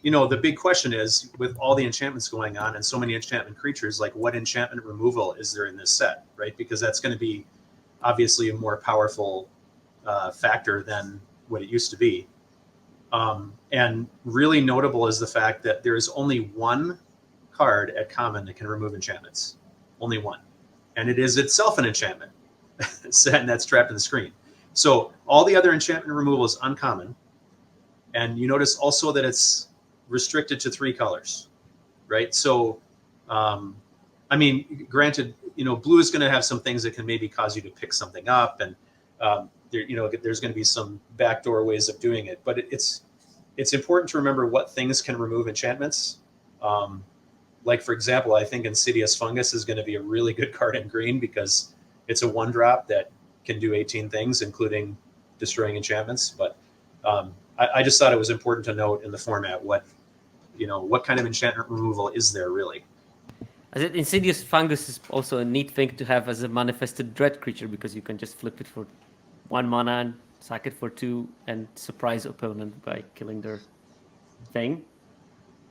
The big question is, with all the enchantments going on and so many enchantment creatures, like what enchantment removal is there in this set, right? Because that's going to be obviously a more powerful factor than what it used to be. And really notable is the fact that there is only one card at common that can remove enchantments. Only one. And it is itself an enchantment. And that's trapped in the screen. So all the other enchantment removal is uncommon. And you notice also that it's restricted to 3 colors, right? So, I mean, granted, blue is going to have some things that can maybe cause you to pick something up, and there's going to be some backdoor ways of doing it. But it's important to remember what things can remove enchantments. Like, for example, I think Insidious Fungus is going to be a really good card in green because it's a 1-drop that can do 18 things, including destroying enchantments. But I just thought it was important to note in the format what kind of enchantment removal is there really. Insidious Fungus is also a neat thing to have as a manifested dread creature because you can just flip it for 1 mana and sack it for 2 and surprise opponent by killing their thing.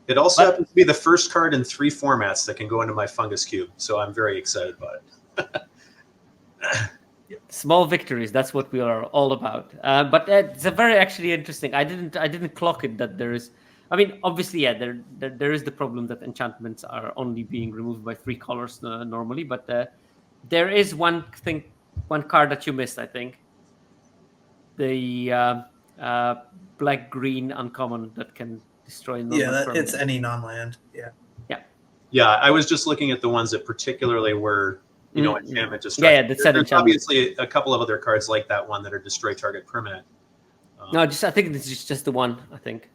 It also happens to be the first card in 3 formats that can go into my Fungus Cube, so I'm very excited about it. Small victories, that's what we are all about. But it's a very actually interesting. I didn't clock it that there is. I mean, obviously, yeah, there is the problem that enchantments are only being removed by 3 colors normally. But there is one card that you missed, I think. The black-green uncommon that can destroy. It's any non-land. Yeah. I was just looking at the ones that particularly were. Enchantment destruction. That's There's obviously a couple of other cards like that one that are destroy target permanent. I think this is just the one. I think.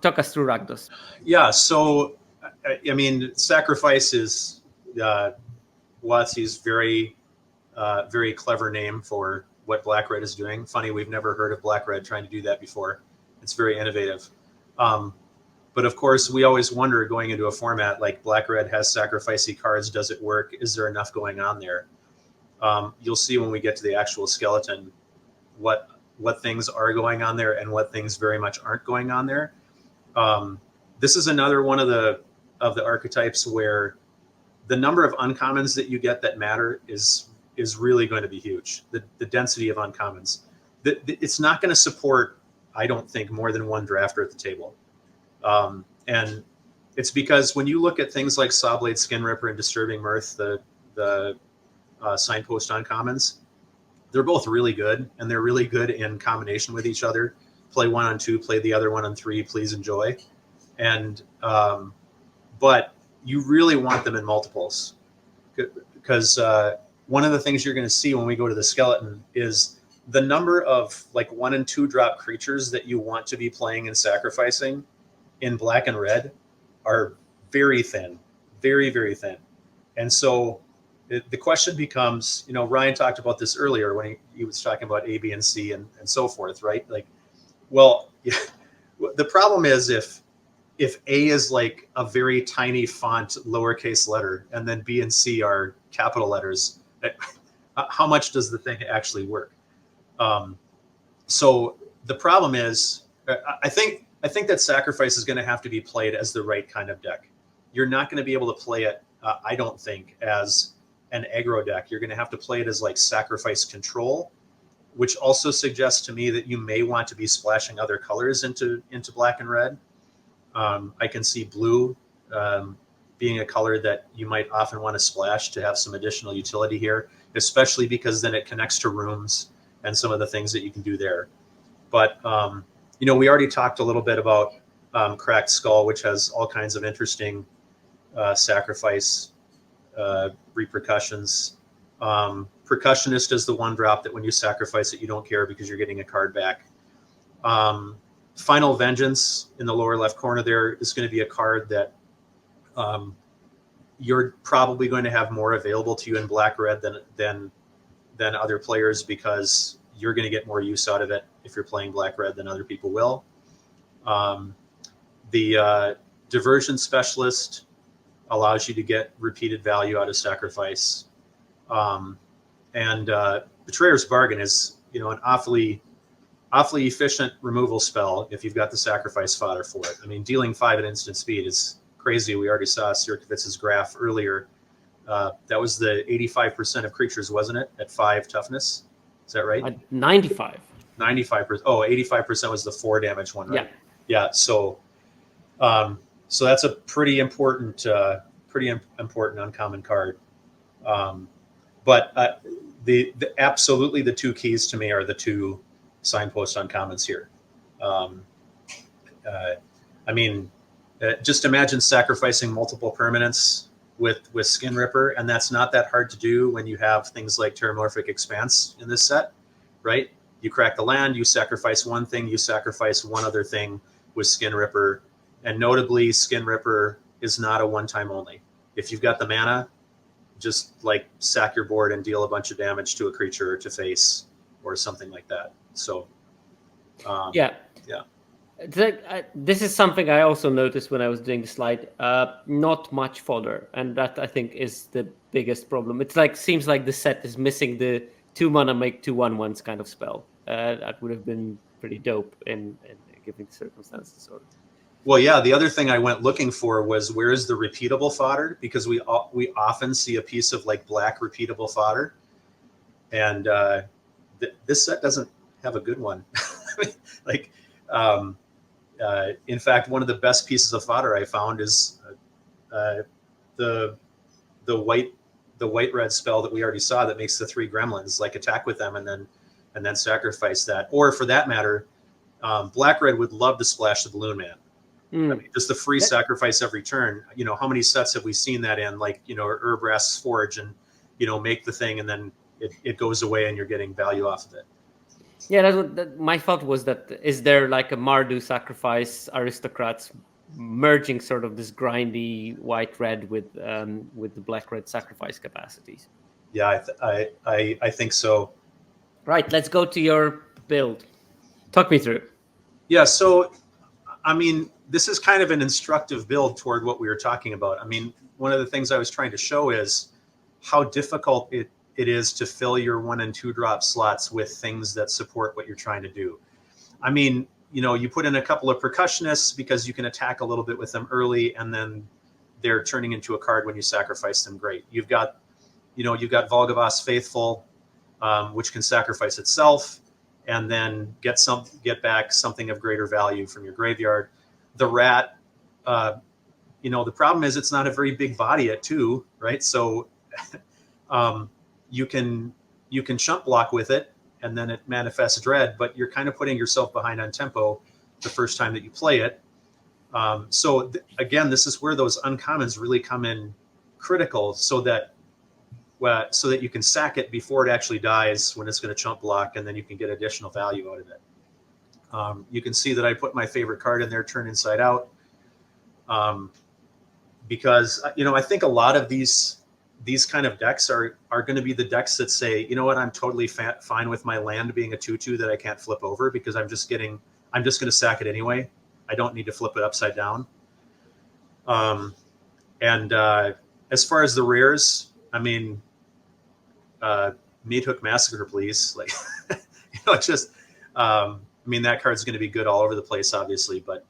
Talk us through Rakdos. Yeah, so I mean, sacrifice is WotC's very, very clever name for what Black Red is doing. Funny, we've never heard of Black Red trying to do that before. It's very innovative. But of course, we always wonder going into a format like Black Red has sacrificey cards. Does it work? Is there enough going on there? You'll see when we get to the actual skeleton what things are going on there and what things very much aren't going on there. This is another one of the archetypes where the number of uncommons that you get that matter is really going to be huge. The density of uncommons. It's not going to support, I don't think, more than 1 drafter at the table. And it's because when you look at things like Sawblade, Skin Ripper, and Disturbing Mirth, the signpost uncommons, they're both really good, and they're really good in combination with each other. Play 1 on 2, play the other one on 3, please enjoy. And but you really want them in multiples because one of the things you're going to see when we go to the skeleton is the number of like 1 and 2 drop creatures that you want to be playing and sacrificing in Black and Red are very thin, very, very thin. And so the question becomes, Ryan talked about this earlier when he was talking about A, B, and C and so forth, right? Like, well, the problem is if A is like a very tiny font, lowercase letter, and then B and C are capital letters, how much does the thing actually work? So the problem is, I think that sacrifice is going to have to be played as the right kind of deck. You're not going to be able to play it, I don't think, as an aggro deck. You're going to have to play it as like sacrifice control, which also suggests to me that you may want to be splashing other colors into Black and Red. I can see blue being a color that you might often want to splash to have some additional utility here, especially because then it connects to rooms and some of the things that you can do there. But we already talked a little bit about Cracked Skull, which has all kinds of interesting sacrifice repercussions. Percussionist is the 1-drop that when you sacrifice it, you don't care because you're getting a card back. Final Vengeance in the lower left corner there is going to be a card that you're probably going to have more available to you in Black Red than other players because you're going to get more use out of it if you're playing Black Red than other people will. The Diversion Specialist allows you to get repeated value out of sacrifice. And Betrayer's Bargain is, an awfully awfully efficient removal spell if you've got the sacrifice fodder for it. I mean, dealing 5 at instant speed is crazy. We already saw Sirkovitz's graph earlier. That was the 85% of creatures, wasn't it, at 5 toughness? Is that right? 95. 95%. Oh, 85% was the 4 damage one, right? Yeah. So that's a pretty important uncommon card. But the absolutely the 2 keys to me are the 2 signpost uncommons here. I mean, just imagine sacrificing multiple permanents with Skin Ripper, and that's not that hard to do when you have things like Terramorphic Expanse in this set, right? You crack the land, you sacrifice one thing, you sacrifice one other thing with Skin Ripper, and notably, Skin Ripper is not a one-time only. If you've got the mana, just like sack your board and deal a bunch of damage to a creature to face or something like that. So, yeah. This is something I also noticed when I was doing the slide. Not much fodder, and that I think is the biggest problem. It's like seems like the set is missing the 2 mana make 2 1/1s kind of spell. That would have been pretty dope in given the circumstances. Well, yeah. The other thing I went looking for was where is the repeatable fodder, because we often see a piece of like black repeatable fodder, and this set doesn't have a good one. Like. In fact, one of the best pieces of fodder I found is the white red spell that we already saw that makes the 3 gremlins, like attack with them and then sacrifice that. Or for that matter, black red would love to splash the Balloon Man. I mean, just the free sacrifice every turn. You know, how many sets have we seen that in? Like, you know, Urbrass's Forge, and you know, make the thing and then it goes away and you're getting value off of it. Yeah, that's what my thought was. That is there like a Mardu sacrifice aristocrats merging sort of this grindy white red with the black red sacrifice capacities. Yeah, I think so. Right, let's go to your build. Talk me through. Yeah, so I mean, this is kind of an instructive build toward what we were talking about. I mean, one of the things I was trying to show is how difficult it is to fill your 1 and 2 drop slots with things that support what you're trying to do. I mean, you know, you put in a couple of percussionists because you can attack a little bit with them early, and then they're turning into a card when you sacrifice them. Great. You've got Volgavas Faithful, which can sacrifice itself and then get back something of greater value from your graveyard. The rat, you know, the problem is it's not a very big body at 2, right? So you can chump block with it, and then it manifests dread, but you're kind of putting yourself behind on tempo the first time that you play it. Again, this is where those uncommons really come in critical, so that you can sack it before it actually dies when it's going to chump block, and then you can get additional value out of it. You can see that I put my favorite card in there, Turn Inside Out, because you know, I think a lot of these kind of decks are going to be the decks that say, you know what, I'm totally fine with my land being a 2/2 that I can't flip over, because I'm just going to sack it anyway. I don't need to flip it upside down. As far as the rares, I mean, Meat Hook Massacre, please. Like, you know, it's just, I mean, that card's going to be good all over the place, obviously, but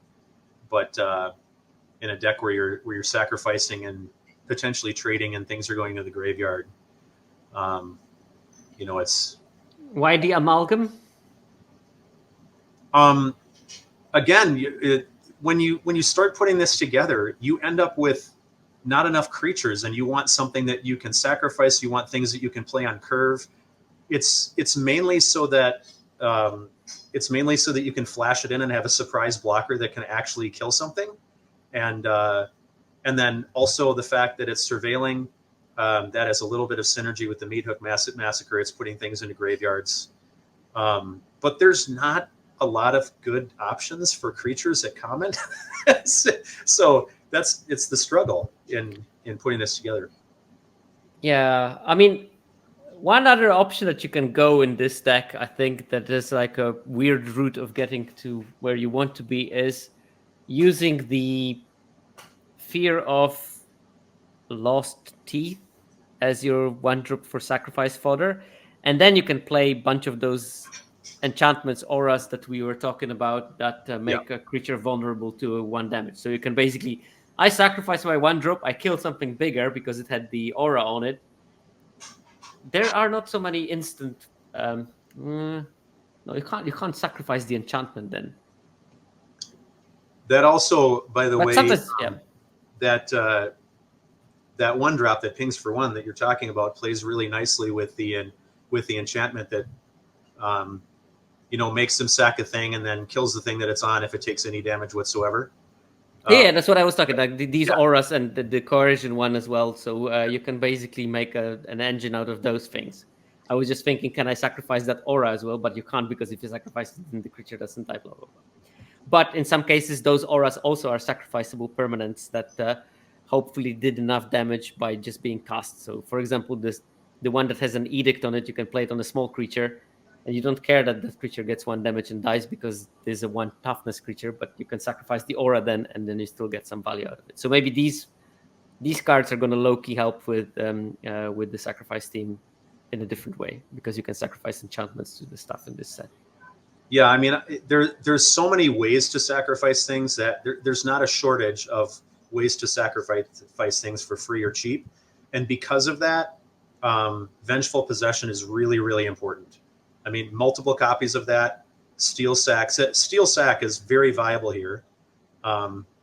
in a deck where you're sacrificing and potentially trading and things are going to the graveyard, you know, it's. Why the amalgam? Again, when you start putting this together, you end up with not enough creatures, and you want something that you can sacrifice. You want things that you can play on curve. It's mainly so that you can flash it in and have a surprise blocker that can actually kill something, and then also the fact that it's surveilling, that has a little bit of synergy with the Meat Hook Massacre. It's putting things into graveyards, but there's not a lot of good options for creatures at common. So it's the struggle in putting this together. Yeah, I mean, one other option that you can go in this deck, I think that is like a weird route of getting to where you want to be, is using the Fear of Lost Teeth as your 1-drop for sacrifice fodder, and then you can play a bunch of those enchantments, auras that we were talking about that make a creature vulnerable to 1 damage. So you can basically, I sacrifice my 1-drop, I kill something bigger because it had the aura on it. There are not so many instant. No, you can't. You can't sacrifice the enchantment then. That also, by the way, that 1-drop that pings for 1 that you're talking about plays really nicely with the enchantment that makes them sack a thing and then kills the thing that it's on if it takes any damage whatsoever. Yeah, that's what I was talking about. These auras and the coercion one as well. So you can basically make an engine out of those things. I was just thinking, can I sacrifice that aura as well? But you can't, because if you sacrifice it, then the creature doesn't die, blah, blah, blah. But in some cases, those auras also are sacrificable permanents that hopefully did enough damage by just being cast. So, for example, the one that has an edict on it, you can play it on a small creature, and you don't care that that creature gets 1 damage and dies because there's a 1 toughness creature, but you can sacrifice the aura then, and then you still get some value out of it. So maybe these cards are going to low-key help with the sacrifice team in a different way, because you can sacrifice enchantments to the stuff in this set. Yeah, I mean, there's so many ways to sacrifice things that there's not a shortage of ways to sacrifice things for free or cheap. And because of that, Vengeful Possession is really, really important. I mean, multiple copies of that. Steel Sack is very viable here.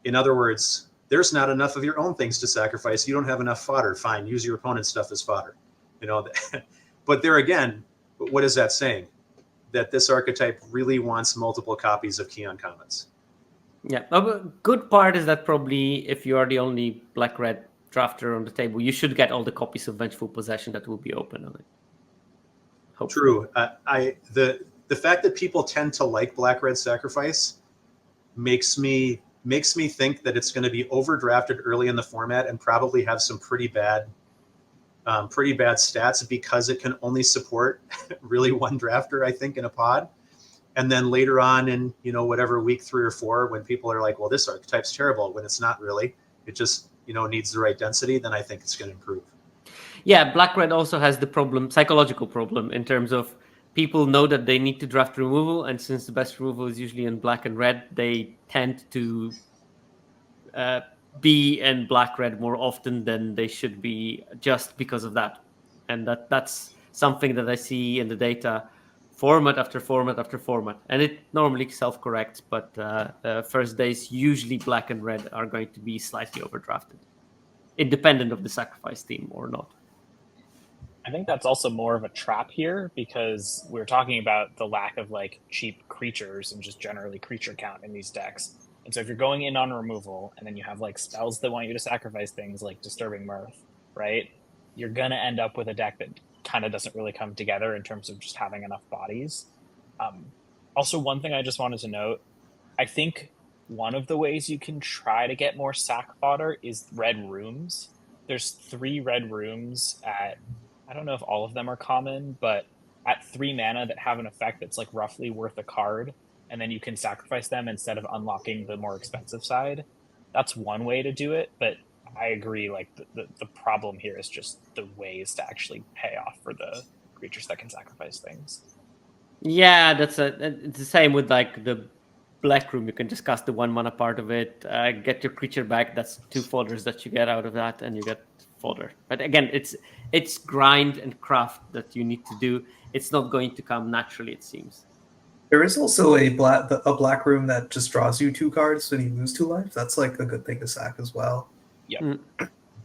In other words, there's not enough of your own things to sacrifice. You don't have enough fodder. Fine, use your opponent's stuff as fodder. But there again, what is that saying? That this archetype really wants multiple copies of Key Uncommons. Yeah, a good part is that probably if you are the only black-red drafter on the table, you should get all the copies of Vengeful Possession that will be open on it. Hopefully. True. The fact that people tend to like black-red sacrifice makes me think that it's going to be overdrafted early in the format and probably have some pretty bad stats, because it can only support really 1 drafter, I think, in a pod. And then later on in, whatever week 3 or 4, when people are like, well, this archetype's terrible, when it's not really, it just, needs the right density, then I think it's going to improve. Yeah, black-red also has the psychological problem, in terms of people know that they need to draft removal, and since the best removal is usually in black and red, they tend to be in black-red more often than they should be, just because of that. And that's something that I see in the data, format after format after format. And it normally self-corrects, but first days, usually black and red are going to be slightly overdrafted, independent of the sacrifice team or not. I think that's also more of a trap here, because we're talking about the lack of cheap creatures and just generally creature count in these decks. And so if you're going in on removal and then you have spells that want you to sacrifice things like Disturbing Mirth, right? You're going to end up with a deck that kind of doesn't really come together in terms of just having enough bodies. Also, one thing I just wanted to note, I think one of the ways you can try to get more sack fodder is red rooms. There's 3 red rooms I don't know if all of them are common, but at 3 mana that have an effect that's roughly worth a card, and then you can sacrifice them instead of unlocking the more expensive side. That's one way to do it, but I agree, the problem here is just the ways to actually pay off for the creatures that can sacrifice things. Yeah, it's the same with the black room. You can just cast the 1 mana part of it, get your creature back. That's 2 fodders that you get out of that, and you get fodder. But again, it's grind and craft that you need to do. It's not going to come naturally, it seems. There is also a black room that just draws you 2 cards when you lose 2 life. That's a good thing to sack as well. Yep.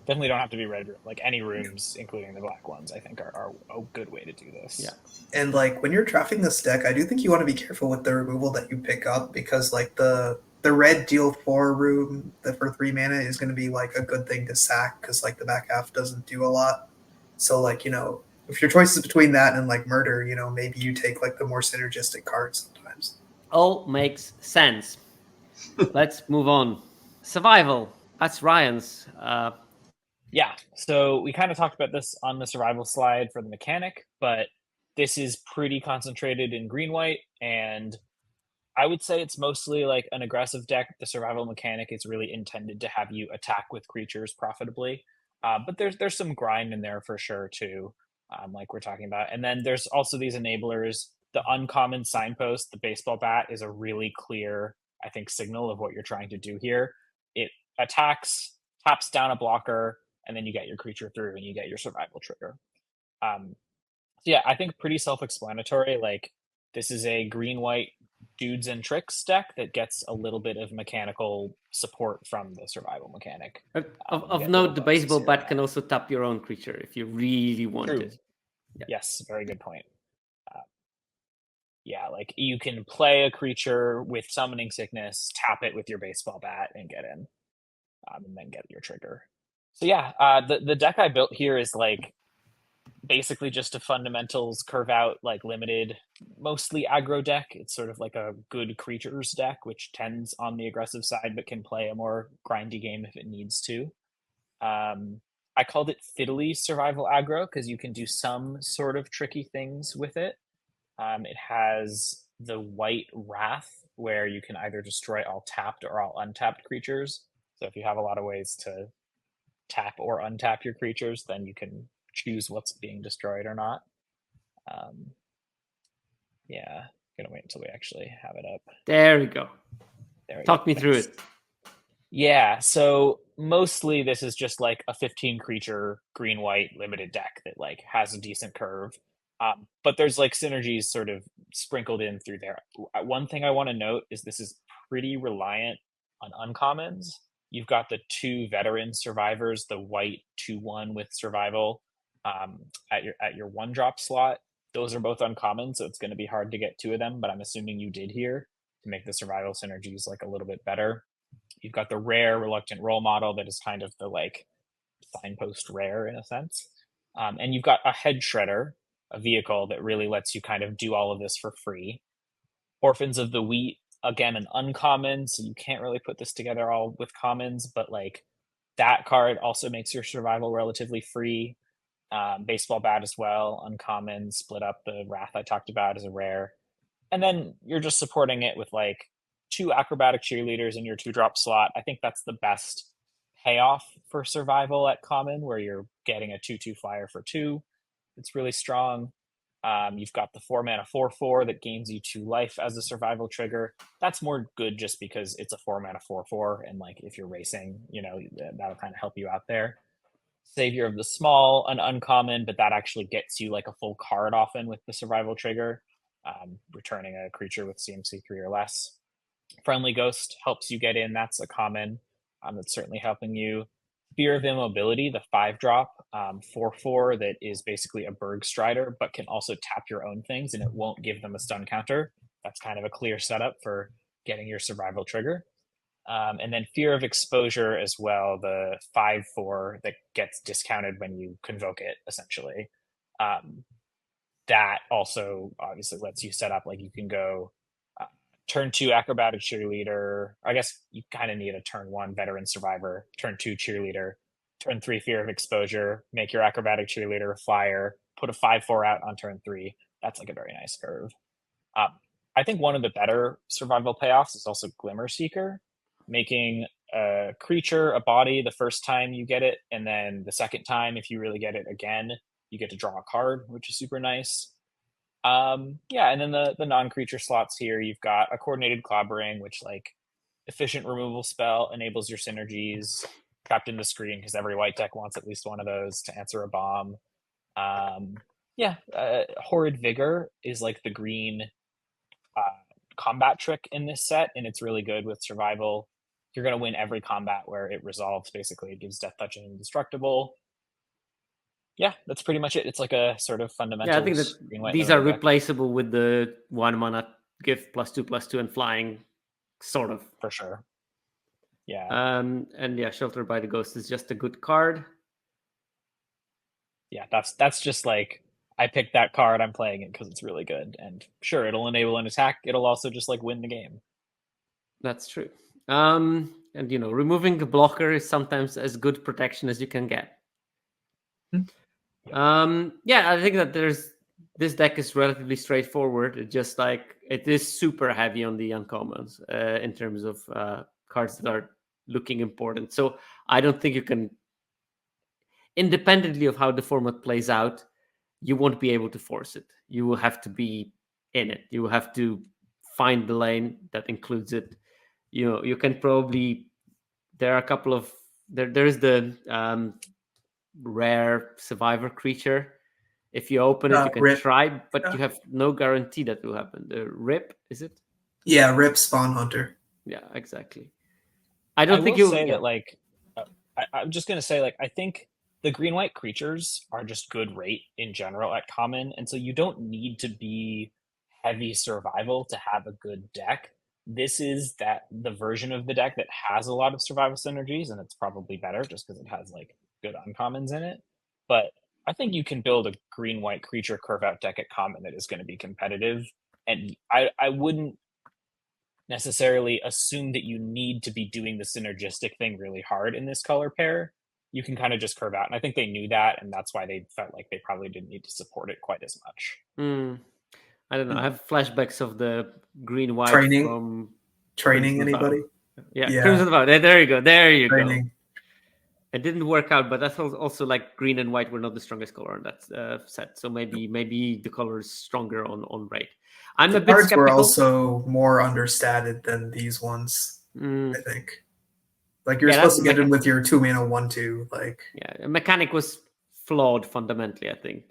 Definitely don't have to be red room. Any rooms, including the black ones, I think are a good way to do this. Yeah. And when you're drafting this deck, I do think you want to be careful with the removal that you pick up, because the red deal 4 room that for 3 mana is going to be a good thing to sack, because the back half doesn't do a lot. So if your choice is between that and murder, maybe you take the more synergistic cards sometimes. All makes sense. Let's move on. Survival. That's Ryan's. Yeah, so we kind of talked about this on the survival slide for the mechanic, but this is pretty concentrated in green-white, and I would say it's mostly an aggressive deck. The survival mechanic is really intended to have you attack with creatures profitably, but there's some grind in there for sure too, like we're talking about. And then there's also these enablers the uncommon signpost, the baseball bat, is a really clear, I think, signal of what you're trying to do here. It attacks, taps down a blocker, and then you get your creature through and you get your survival trigger. So yeah, I think pretty self-explanatory. Like, this is a green-white dudes and tricks deck that gets a little bit of mechanical support from the survival mechanic. Of note, the baseball bat can also tap your own creature if you really want it. Yeah. Yes, very good point. Yeah, like you can play a creature with summoning sickness, tap it with your baseball bat, and get in, and then get your trigger. So yeah, the deck I built here is like basically just a fundamentals curve out, like limited, mostly aggro deck. It's sort of like a good creatures deck, which tends on the aggressive side, but can play a more grindy game if it needs to. I called it fiddly survival aggro because you can do some sort of tricky things with it. It has the white Wrath, where you can either destroy all tapped or all untapped creatures. So if you have a lot of ways to tap or untap your creatures, then you can choose what's being destroyed or not. Yeah, gonna wait until we actually have it up. There we go. Talk me Thanks. through it. Yeah, so mostly this is just like a 15 creature green-white limited deck that like has a decent curve. But there's like synergies sort of sprinkled in through there. One thing I want to note is this is pretty reliant on uncommons. You've got the 2 veteran survivors, the white 2/1 with survival at your 1-drop slot. Those are both uncommon, so it's going to be hard to get 2 of them, but I'm assuming you did here to make the survival synergies like a little bit better. You've got the rare reluctant role model that is kind of the like signpost rare in a sense. And you've got a head shredder, a vehicle that really lets you kind of do all of this for free. Orphans of the Wheat, again, an uncommon, so you can't really put this together all with commons, but like that card also makes your survival relatively free. Baseball bat as well, uncommon, split up the Wrath I talked about as a rare. And then you're just supporting it with like 2 acrobatic cheerleaders in your 2-drop slot. I think that's the best payoff for survival at common, where you're getting a 2/2 flyer for 2. It's really strong. You've got the 4-mana 4/4 that gains you 2 life as a survival trigger. That's more good just because it's a 4-mana 4/4, and like if you're racing, you know, that'll kind of help you out there. Savior of the Small, an uncommon, but that actually gets you like a full card often with the survival trigger, returning a creature with CMC 3 or less. Friendly Ghost helps you get in. That's a common. That's certainly helping you. Fear of Immobility, the 5-drop 4/4 that is basically a Berg Strider, but can also tap your own things, and it won't give them a stun counter. That's kind of a clear setup for getting your survival trigger. And then Fear of Exposure as well, the 5/4 that gets discounted when you convoke it, essentially. That also obviously lets you set up, like you can go turn 2 acrobatic cheerleader. I guess you kind of need a turn 1 veteran survivor, turn 2 cheerleader, turn 3 Fear of Exposure, make your acrobatic cheerleader a flyer, put a 5/4 out on turn 3. That's like a very nice curve. I think one of the better survival payoffs is also Glimmer Seeker, making a creature a body the first time you get it, and then the second time, if you really get it again, you get to draw a card, which is super nice. Yeah, and then the non-creature slots here, you've got a Coordinated Clobbering, which like efficient removal spell enables your synergies, trapped in the screen because every white deck wants at least one of those to answer a bomb. Yeah, Horrid Vigor is like the green combat trick in this set, and it's really good with survival. You're going to win every combat where it resolves. Basically, it gives Death Touch and Indestructible. Yeah, that's pretty much it. It's like a sort of fundamental. Yeah, I think that these are replaceable with the 1-mana gift +2/+2 and flying, sort of. For sure. Yeah. And yeah, Shelter by the Ghost is just a good card. Yeah, that's just like, I picked that card, I'm playing it because it's really good. And sure, it'll enable an attack. It'll also just like win the game. That's true. And you know, removing a blocker is sometimes as good protection as you can get. Yeah, I think that this deck is relatively straightforward. It just like it is super heavy on the uncommons in terms of cards that are looking important. So I don't think you can, independently of how the format plays out, you won't be able to force it. You will have to be in it. You have to find the lane that includes it. You can probably, there are a couple of, there's the rare survivor creature. If you open it, you can Rip. try, but you have no guarantee that will happen. The Rip, is it? Yeah, Rip Spawn Hunter. Yeah, exactly. I don't think you'll you'll say that, like, I'm just gonna say, like, I think the green-white creatures are just good rate in general at common, and so you don't need to be heavy survival to have a good deck. This is the version of the deck that has a lot of survival synergies, and it's probably better just because it has like good uncommons in it. But I think you can build a green-white creature curve-out deck at common that is going to be competitive, and I wouldn't necessarily assume that you need to be doing the synergistic thing really hard in this color pair. You can kind of just curve out, and I think they knew that, and that's why they felt like they probably didn't need to support it quite as much. I don't know. I have flashbacks of the green-white from training. Anybody? Yeah, Crimson Vow. There you go. There you training. Go. It didn't work out, but that's also like green and white were not the strongest color in that set. So maybe the color is stronger on rate. I'm a bit cards skeptical. Were also more understated than these ones. I think. Like you're supposed to get in with your 2-mana 1/2. Like a mechanic was flawed fundamentally. I think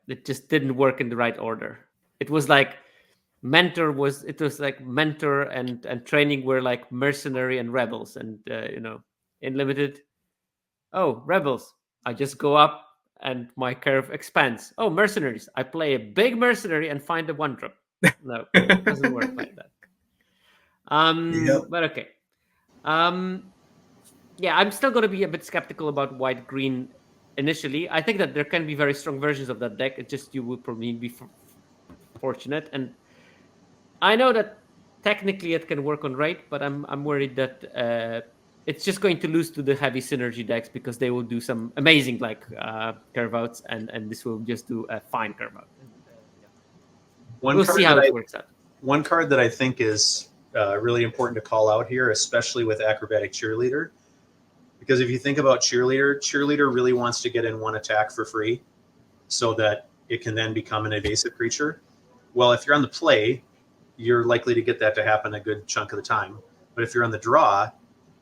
it just didn't work in the right order. It was like mentor and training were like mercenary and rebels, and in limited. Oh, rebels! I just go up and my curve expands. Oh, mercenaries! I play a big mercenary and find a 1-drop. No, it doesn't work like that. But okay. I'm still going to be a bit skeptical about white-green initially. I think that there can be very strong versions of that deck. It's just you would probably be fortunate, and I know that technically it can work on rate, but I'm worried that it's just going to lose to the heavy synergy decks because they will do some amazing curve outs, and this will just do a fine curve out. We'll see how it works out. One card that I think is really important to call out here, especially with Acrobatic Cheerleader, because if you think about Cheerleader really wants to get in 1 attack for free so that it can then become an evasive creature. Well, if you're on the play, you're likely to get that to happen a good chunk of the time. But if you're on the draw,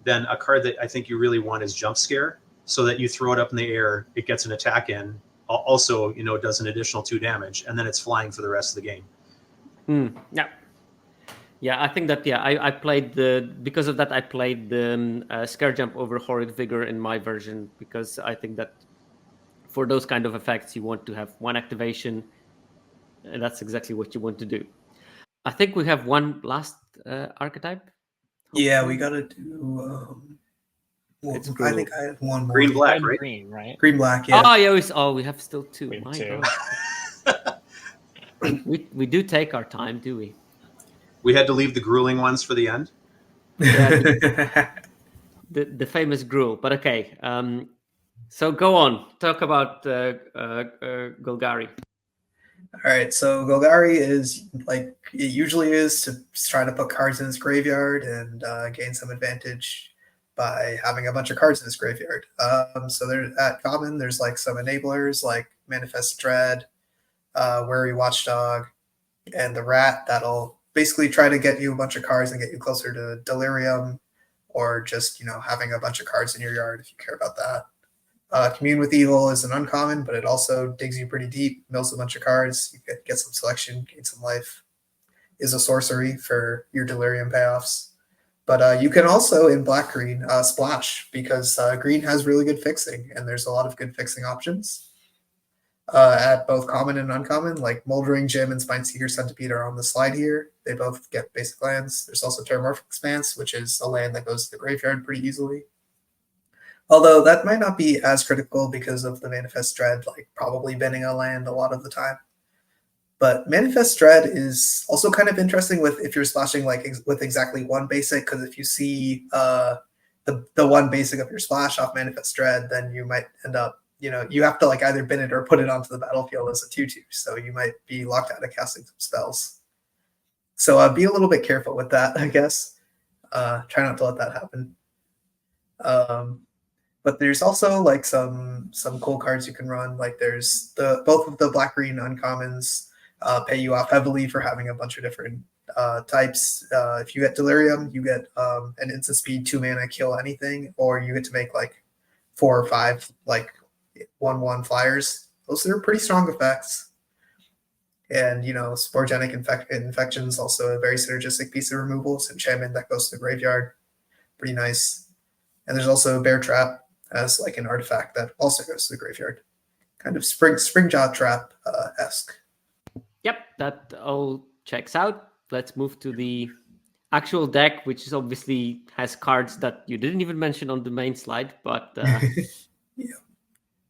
then a card that I think you really want is Jump Scare, so that you throw it up in the air, it gets an attack in, also does an additional 2 damage, and then it's flying for the rest of the game. Yeah, I think that I played because of that I played the Scare Jump over Horrid Vigor in my version, because I think that for those kind of effects you want to have 1 activation, and that's exactly what you want to do. I think we have one last archetype. Yeah, we gotta do. I think I had one more. Green black, right? Green, right? Green black. Yeah. We have still 2. We have My 2. God. we do take our time, do we? We had to leave the grueling ones for the end. Yeah, the famous gruel. But okay, so go on. Talk about Golgari. All right, so Golgari is like it usually is to try to put cards in his graveyard and gain some advantage by having a bunch of cards in his graveyard. So there at common, there's like some enablers like Manifest Dread, Wary Watchdog, and the Rat that'll basically try to get you a bunch of cards and get you closer to Delirium, or just having a bunch of cards in your yard if you care about that. Commune with Evil is an uncommon, but it also digs you pretty deep, mills a bunch of cards, you get some selection, gain some life. Is a sorcery for your Delirium payoffs. But you can also, in black-green, splash, because green has really good fixing, and there's a lot of good fixing options. At both common and uncommon, like Moldering Gem and Spineseeker Centipede are on the slide here. They both get basic lands. There's also Terramorphic Expanse, which is a land that goes to the graveyard pretty easily. Although that might not be as critical because of the Manifest Dread, like probably banning a land a lot of the time. But Manifest Dread is also kind of interesting if you're splashing with exactly 1 basic, because if you see the 1 basic of your splash off Manifest Dread, then you might end up, you have to either bin it or put it onto the battlefield as a 2/2. So you might be locked out of casting some spells. So be a little bit careful with that, I guess. Try not to let that happen. But there's also some cool cards you can run. Like there's both of the black-green uncommons pay you off heavily for having a bunch of different types. If you get Delirium, you get an instant speed 2-mana kill anything, or you get to make like 4 or 5 like 1/1 flyers. Those are pretty strong effects. And sporogenic infections, also a very synergistic piece of removal. It's enchantment that goes to the graveyard. Pretty nice. And there's also Bear Trap as like an artifact that also goes to the graveyard. Kind of Springjaw Trap esque. Yep, that all checks out. Let's move to the actual deck, which is obviously has cards that you didn't even mention on the main slide, but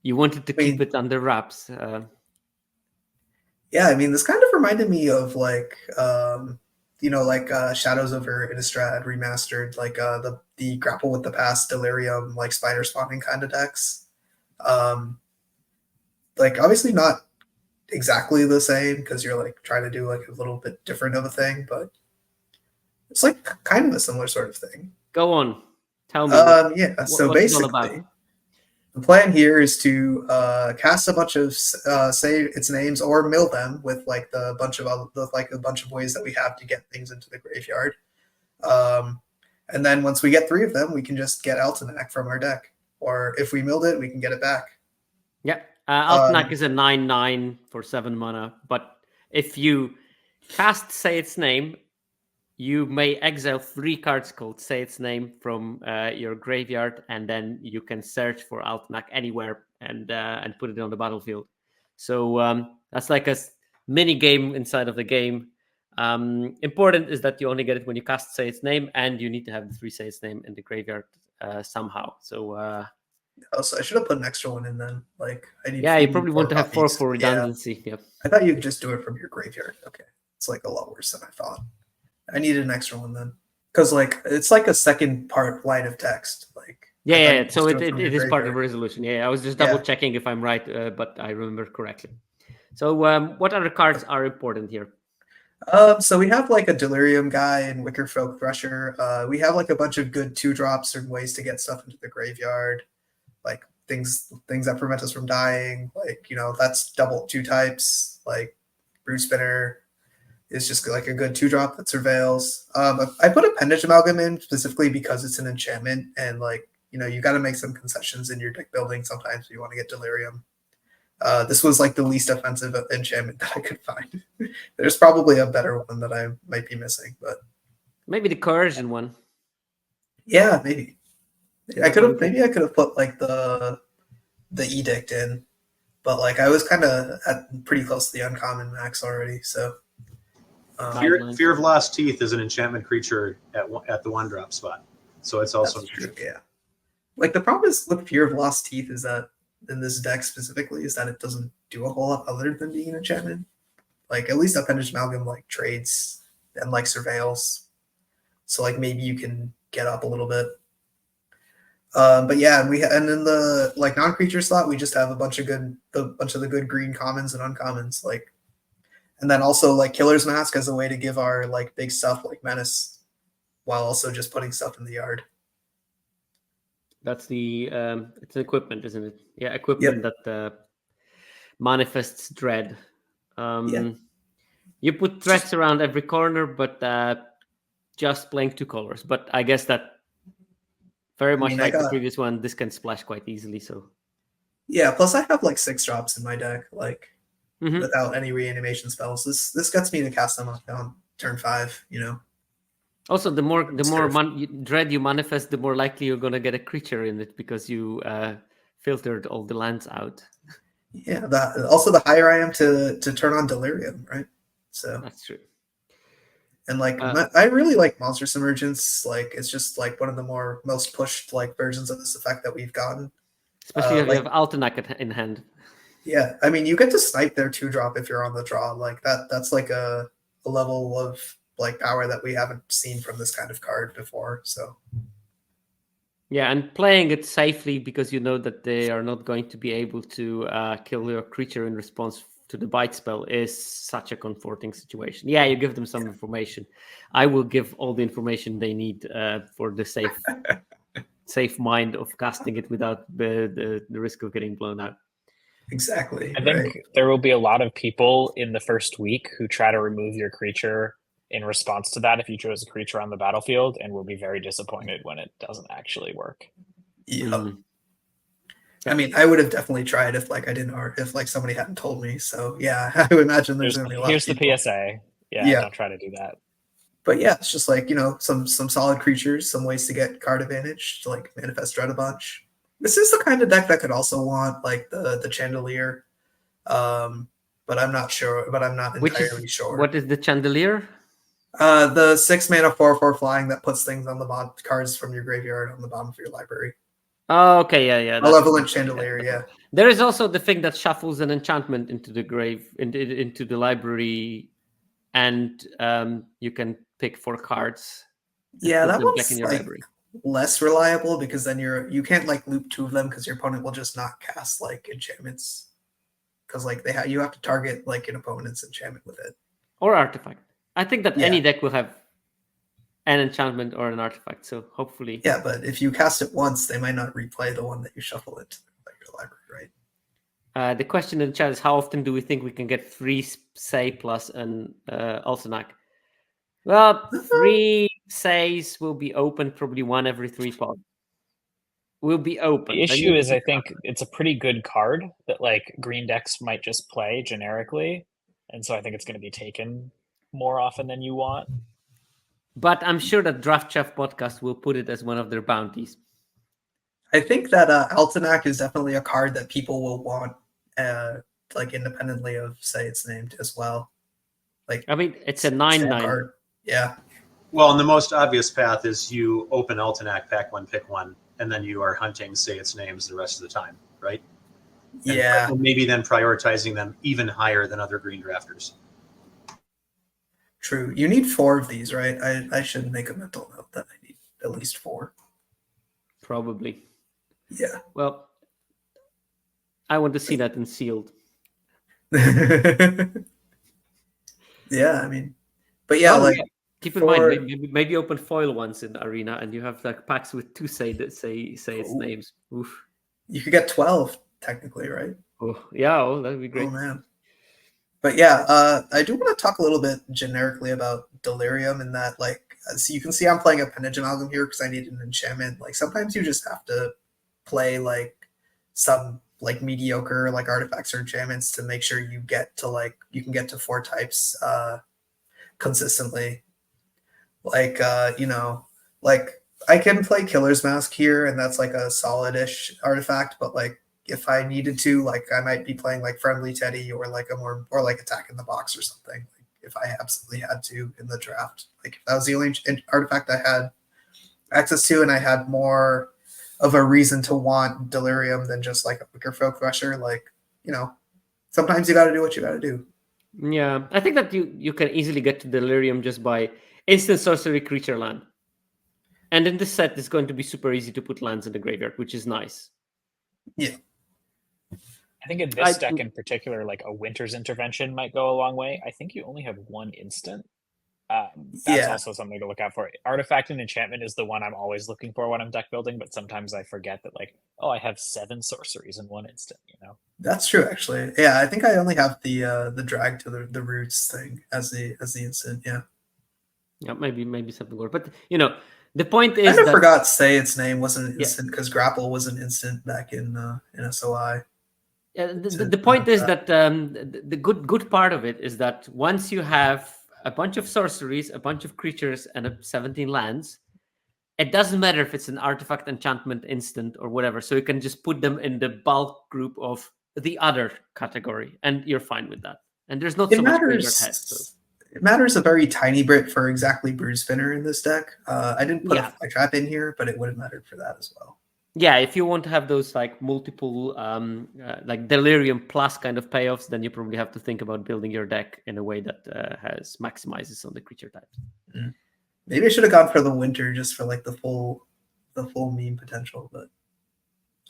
you wanted to keep it under wraps. Yeah, I mean, this kind of reminded me of like Shadows over Innistrad remastered, like the Grapple with the Past, Delirium, like spider spawning kind of decks. Like obviously not exactly the same because you're like trying to do like a little bit different of a thing, but it's like kind of a similar sort of thing. Go on, tell me. So basically, the plan here is to cast a bunch of say its names or mill them with like a bunch of ways that we have to get things into the graveyard. And then once we get 3 of them, we can just get Altenac from our deck, or if we milled it, we can get it back. Yeah. Altenac is a 9/9 for 7 mana, but if you cast Say Its Name, you may exile 3 cards called Say Its Name from your graveyard, and then you can search for Altenac anywhere and put it on the battlefield. So that's like a mini game inside of the game. Important is that you only get it when you cast Say Its Name, and you need to have the 3 Say Its Name in the graveyard somehow. So I should have put an extra one in then. Like you probably want to have 4 for redundancy. Yeah. I thought you could just do it from your graveyard. Okay, it's like a lot worse than I thought. I needed an extra one then, because like it's like a second part line of text. Like so it is part of the resolution. Yeah, I was just double checking if I'm right, but I remember correctly. So what other cards are important here? So we have like a Delirium guy and Wickerfolk Thresher. We have like a bunch of good 2-drops and ways to get stuff into the graveyard, like things that prevent us from dying. Like that's double 2 types. Like Brood Spinner is just like a good 2-drop that surveils. I put Appendage Amalgam in specifically because it's an enchantment, and like you got to make some concessions in your deck building sometimes if you want to get Delirium. This was like the least offensive enchantment that I could find. There's probably a better one that I might be missing, but maybe the Coercion one. Yeah, maybe. I could have put like the Edict in, but like I was kind of pretty close to the uncommon max already. So Fear of Lost Teeth is an enchantment creature at the 1-drop spot, so it's also true. Yeah, like the problem is with Fear of Lost Teeth is that in this deck specifically is that it doesn't do a whole lot other than being an enchantment. Like at least Appendage Amalgam like trades and like surveils, so like maybe you can get up a little bit. But yeah, and in the like non-creature slot we just have a bunch of the good green commons and uncommons, like, and then also like Killer's Mask as a way to give our like big stuff like Menace, while also just putting stuff in the yard. That's the it's an equipment, isn't it? Yeah, equipment that manifests dread. You put threats around every corner, but just playing 2 colors. But I guess that very much like the previous one, this can splash quite easily. So yeah, plus I have like 6 drops in my deck, like without any reanimation spells. This gets me to cast them on turn 5. Also, the more dread you manifest, the more likely you're going to get a creature in it because you filtered all the lands out. Yeah, also the higher I am to turn on Delirium, right? So that's true. And like I really like Monstrous Emergence. Like it's just like one of the most pushed like versions of this effect that we've gotten. Especially if you have Altenac in hand. Yeah, I mean you get to snipe their 2-drop if you're on the draw. Like that's like a level of like power that we haven't seen from this kind of card before. So yeah, and playing it safely because you know that they are not going to be able to kill your creature in response to the bite spell is such a comforting situation. Yeah, you give them some information. I will give all the information they need for the safe mind of casting it without the risk of getting blown out. Exactly. I think there will be a lot of people in the first week who try to remove your creature in response to that if you chose a creature on the battlefield, and will be very disappointed when it doesn't actually work. Yeah. I mean, I would have definitely tried if like I didn't, or if like somebody hadn't told me. So yeah, I would imagine there's going to be a lot. Here's the PSA. Yeah, don't try to do that. But yeah, it's just like, some solid creatures, some ways to get card advantage, to like manifest dread a bunch. This is the kind of deck that could also want like the Chandelier. But I'm not sure. But I'm not entirely sure. What is the Chandelier? The 6-mana 4/4 flying that puts things on the bottom, cards from your graveyard on the bottom of your library. Oh, okay, yeah. Malevolent Chandelier, yeah. There is also the thing that shuffles an enchantment into the grave, into the library, and you can pick 4 cards. Yeah, that one's like less reliable, because then you can't like loop 2 of them, because your opponent will just not cast like enchantments, because like you have to target like an opponent's enchantment with it, or artifact. I think that any deck will have an enchantment or an artifact, so hopefully. Yeah, but if you cast it once, they might not replay the one that you shuffle into your library, right? The question in the chat is, how often do we think we can get 3 Say plus an Altenac? Well, 3 Says will be open probably 1 every 3 pods. Will be open. The issue is, I think it's a pretty good card that like green decks might just play generically, and so I think it's going to be taken more often than you want. But I'm sure that Draft Chef podcast will put it as one of their bounties. I think that Altenac is definitely a card that people will want, like independently of say it's named as well. Like, I mean, it's a 9/9 card. Yeah. Well, and the most obvious path is you open Altenac, pack 1, pick 1, and then you are hunting say its names the rest of the time, right? Yeah. And maybe then prioritizing them even higher than other green drafters. True. You need 4 of these, right? I should make a mental note that I need at least 4. Probably. Yeah. Well, I want to see that in sealed. Yeah, I mean, but yeah, keep in mind, maybe open foil ones in the arena, and you have like packs with 2 say its names. Oof. You could get 12 technically, right? Oh yeah, that'd be great. Oh man. But yeah, I do want to talk a little bit generically about Delirium, in that like, so you can see I'm playing a Appendage Amalgam here because I need an enchantment. Like sometimes you just have to play like some like mediocre like artifacts or enchantments to make sure you get to like, you can get to 4 types consistently. Like like I can play Killer's Mask here, and that's like a solid-ish artifact, but like if I needed to, like I might be playing like Friendly Teddy or like or like Attack in the Box or something, like if I absolutely had to in the draft. Like if that was the only artifact I had access to, and I had more of a reason to want Delirium than just like a Wicker Folk Crusher, like, sometimes you got to do what you got to do. Yeah, I think that you can easily get to Delirium just by instant sorcery creature land. And in this set, it's going to be super easy to put lands in the graveyard, which is nice. Yeah. I think in this deck in particular, like a Winter's Intervention might go a long way. I think you only have 1 instant. That's also something to look out for. Artifact and Enchantment is the one I'm always looking for when I'm deck building, but sometimes I forget that like, oh, I have 7 sorceries in 1 instant, That's true, actually. Yeah, I think I only have the drag to the roots thing as the instant, yeah. Yeah, maybe something more. But the point is, I forgot say its name wasn't instant because Grapple was an instant back in SOI. The point is that the good part of it is that once you have a bunch of sorceries, a bunch of creatures, and 17 lands, it doesn't matter if it's an artifact, enchantment, instant, or whatever. So you can just put them in the bulk group of the other category, and you're fine with that. And there's not so much graveyard head. So. It matters a very tiny bit for exactly Bruise Spinner in this deck. I didn't put a Fly Trap in here, but it would have mattered for that as well. Yeah, if you want to have those like multiple like Delirium plus kind of payoffs, then you probably have to think about building your deck in a way that maximizes on the creature types. Mm. Maybe I should have gone for the Winter just for like the full meme potential, but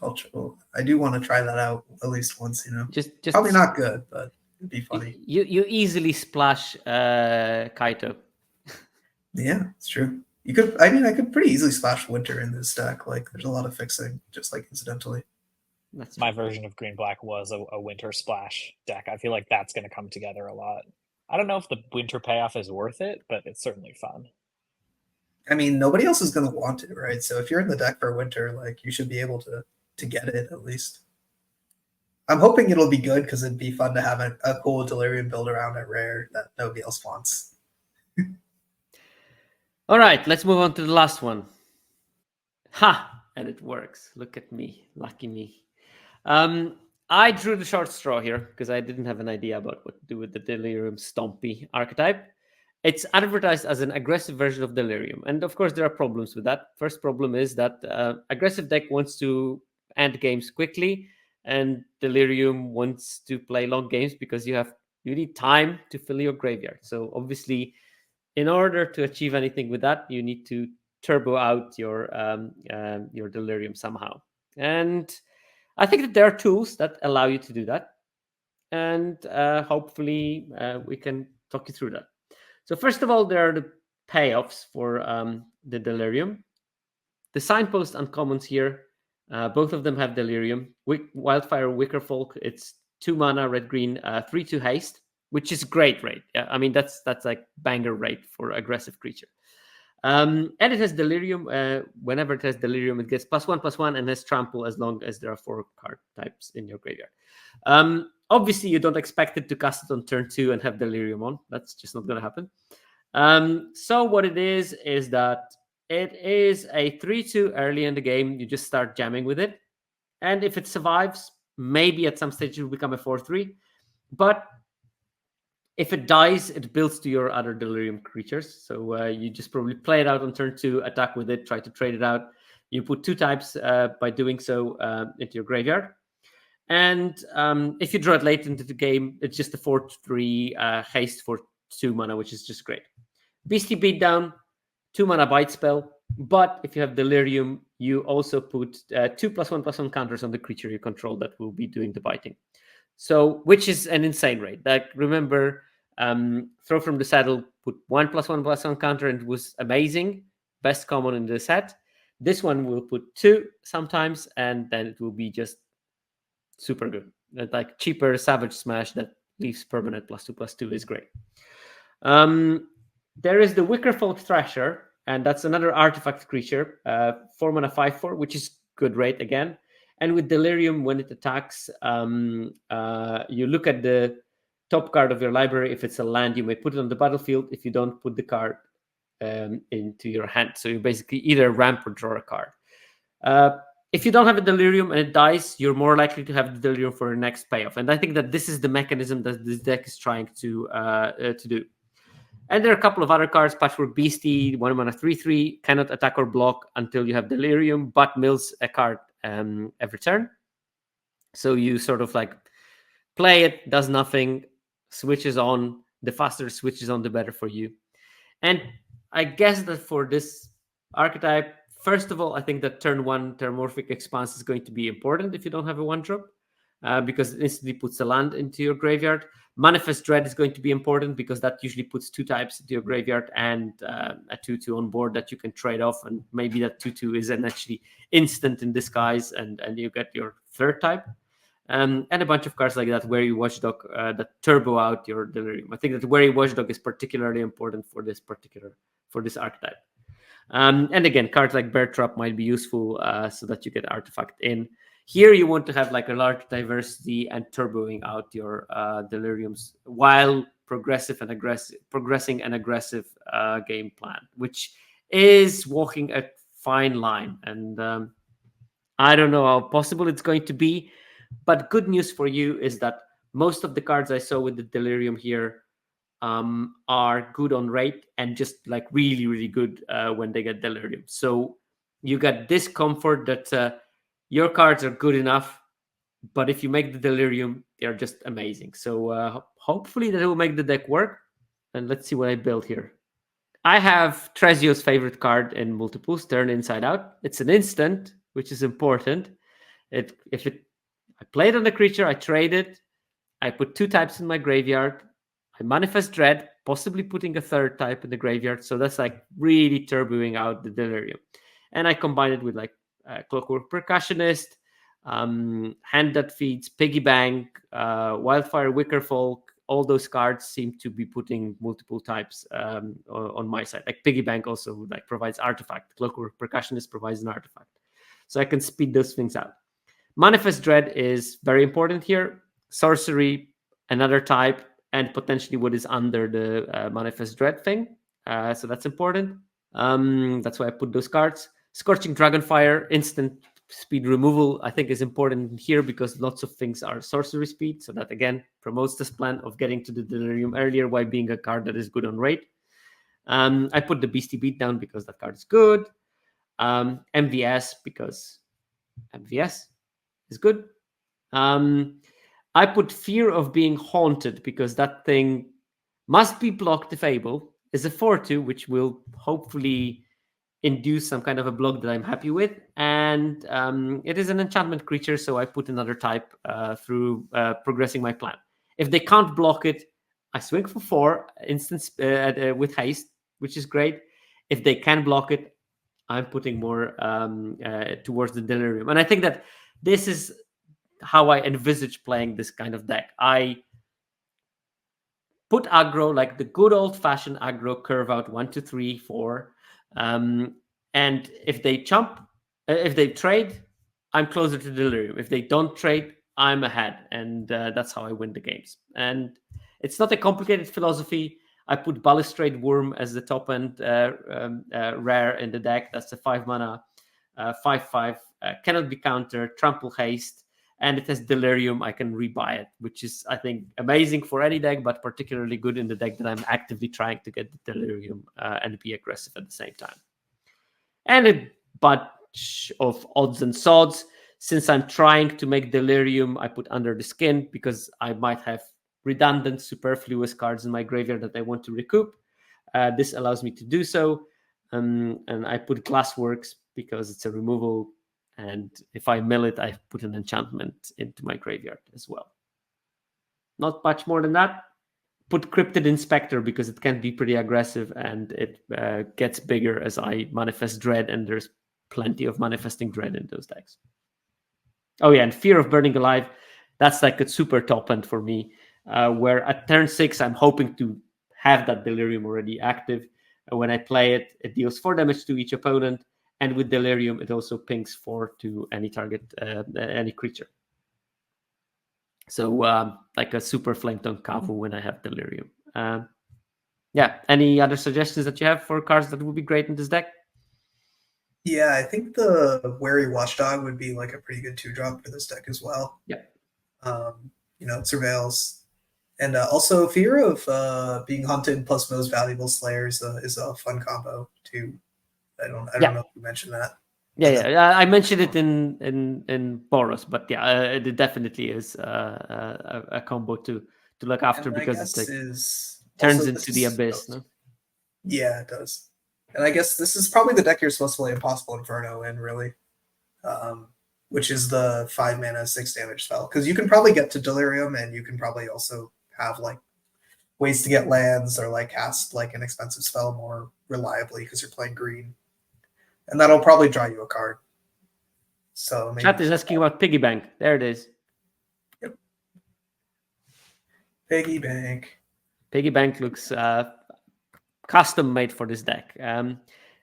I do want to try that out at least once. Just probably not good, but it'd be funny. You easily splash Kaito. Yeah, it's true. I could pretty easily splash Winter in this deck. Like, there's a lot of fixing, just like incidentally. That's my version of green-black was a winter splash deck. I feel like that's going to come together a lot. I don't know if the winter payoff is worth it, but it's certainly fun. I mean, nobody else is going to want it, right? So if you're in the deck for winter, like you should be able to get it at least. I'm hoping it'll be good because it'd be fun to have a cool Delirium build around at rare that nobody else wants. All right, let's move on to the last one. Ha! And it works. Look at me. Lucky me. I drew the short straw here because I didn't have an idea about what to do with the Delirium Stompy archetype. It's advertised as an aggressive version of Delirium. And of course, there are problems with that. First problem is that aggressive deck wants to end games quickly, and Delirium wants to play long games because you need time to fill your graveyard. So obviously, in order to achieve anything with that, you need to turbo out your Delirium somehow. And I think that there are tools that allow you to do that. And hopefully we can talk you through that. So first of all, there are the payoffs for the Delirium. The signpost uncommons here, both of them have Delirium. Wildfire Wickerfolk, it's 2 mana, red-green, 3/2 haste, which is great rate. Yeah, I mean, that's like banger rate for aggressive creature. And it has Delirium. Whenever it has Delirium, it gets +1/+1 and has Trample as long as there are 4 card types in your graveyard. Obviously, you don't expect it to cast it on turn 2 and have Delirium on. That's just not going to happen. So what it is that it is a 3/2 early in the game. You just start jamming with it. And if it survives, maybe at some stage it will become a 4/3. But if it dies, it builds to your other Delirium creatures. So you just probably play it out on turn 2, attack with it, try to trade it out. You put 2 types by doing so into your graveyard. And if you draw it late into the game, it's just a 4/3 haste for 2 mana, which is just great. Beastie Beatdown, 2 mana bite spell. But if you have Delirium, you also put 2 +1/+1 counters on the creature you control that will be doing the biting. So, which is an insane rate. Like, remember, Throw from the Saddle put 1 +1/+1 counter and it was amazing. Best common in the set. This one will put 2 sometimes, and then it will be just super good. Like cheaper Savage Smash that leaves permanent +2/+2 is great. There is the Wickerfolk Thrasher, and that's another artifact creature, 4 mana 5/4, which is good rate again. And with Delirium, when it attacks, you look at the top card of your library. If it's a land, you may put it on the battlefield. If you don't, put the card into your hand. So you basically either ramp or draw a card. If you don't have a Delirium and it dies, you're more likely to have the Delirium for your next payoff. And I think that this is the mechanism that this deck is trying to do. And there are a couple of other cards. Patchwork Beastie, 1 mana 3/3, cannot attack or block until you have Delirium, but mills a card every turn. So you sort of like play it, does nothing, switches on. The faster it switches on, the better for you. And I guess that for this archetype, first of all, I think that turn 1 Terramorphic Expanse is going to be important if you don't have a 1-drop, because it instantly puts a land into your graveyard. Manifest Dread is going to be important because that usually puts 2 types into your graveyard and a 2/2 on board that you can trade off. And maybe that 2/2 is an actually instant in disguise, and you get your 3rd type. And a bunch of cards like that, Wary Watchdog, that turbo out your Delirium. I think that Wary Watchdog is particularly important for this archetype. And again, cards like Bear Trap might be useful so that you get artifact in. Here you want to have like a large diversity and turboing out your Deliriums while progressing an aggressive game plan, which is walking a fine line. And I don't know how possible it's going to be, but good news for you is that most of the cards I saw with the Delirium here are good on rate and just like really, really good when they get Delirium. So you got this comfort that your cards are good enough, but if you make the Delirium, they're just amazing. So hopefully that will make the deck work. And let's see what I built here. I have Tresio's favorite card in multiples, Turn Inside Out. It's an instant, which is important. I play it on the creature, I trade it, I put 2 types in my graveyard, I Manifest Dread, possibly putting a 3rd type in the graveyard. So that's like really turboing out the Delirium. And I combine it with like Clockwork Percussionist, Hand That Feeds, Piggy Bank, Wildfire Wickerfolk, all those cards seem to be putting multiple types on my side. Like Piggy Bank also like provides artifact. Clockwork Percussionist provides an artifact. So I can speed those things out. Manifest Dread is very important here. Sorcery, another type, and potentially what is under the Manifest Dread thing. So that's important. That's why I put those cards. Scorching Dragonfire, instant speed removal, I think is important here because lots of things are sorcery speed. So that again promotes this plan of getting to the Delirium earlier while being a card that is good on rate. I put the Beastie Beatdown because that card is good. MVS because MVS is good. I put Fear of Being Haunted because that thing must be blocked if able. Is a 4/2, which will hopefully induce some kind of a block that I'm happy with. And it is an enchantment creature, so I put another type through progressing my plan. If they can't block it, I swing for 4 instance with haste, which is great. If they can block it, I'm putting more towards the Delirium. And I think that this is how I envisage playing this kind of deck. I put aggro, like the good old-fashioned aggro, curve out 1, 2, 3, 4. And if they if they trade, I'm closer to Delirium. If they don't trade, I'm ahead. And that's how I win the games. And it's not a complicated philosophy. I put Balustrade Worm as the top end rare in the deck. That's a 5 mana, 5/5, cannot be countered, trample haste, and it has Delirium. I can rebuy it, which is, I think, amazing for any deck, but particularly good in the deck that I'm actively trying to get the Delirium and be aggressive at the same time. And a bunch of odds and sods. Since I'm trying to make Delirium, I put Under the Skin because I might have redundant, superfluous cards in my graveyard that I want to recoup. This allows me to do so. And I put Glassworks because it's a removal. And if I mill it, I put an enchantment into my graveyard as well. Not much more than that. Put Cryptid Inspector because it can be pretty aggressive and it gets bigger as I manifest Dread, and there's plenty of manifesting Dread in those decks. Oh yeah, and Fear of Burning Alive. That's like a super top end for me, where at turn 6, I'm hoping to have that Delirium already active. And when I play it, it deals 4 damage to each opponent. And with Delirium, it also pings 4 to any target, any creature. So like a super flanked on Kavu when I have Delirium. Yeah, any other suggestions that you have for cards that would be great in this deck? Yeah, I think the Wary Watchdog would be like a pretty good 2-drop for this deck as well. Yeah. It surveils. And also Fear of Being Hunted plus Most Valuable Slayer is a fun combo too. I don't know if you mentioned that. Yeah. I mentioned it in Boros, but yeah, it definitely is a combo to look after because it turns into the abyss. No? Yeah, it does. And I guess this is probably the deck you're supposed to play Impossible Inferno in, really, which is the 5 mana 6 damage spell. Because you can probably get to Delirium, and you can probably also have like ways to get lands or like cast like an expensive spell more reliably because you're playing green. And that'll probably draw you a card. So maybe Chat is asking about Piggy Bank. There it is. Yep. Piggy Bank. Piggy Bank looks custom made for this deck.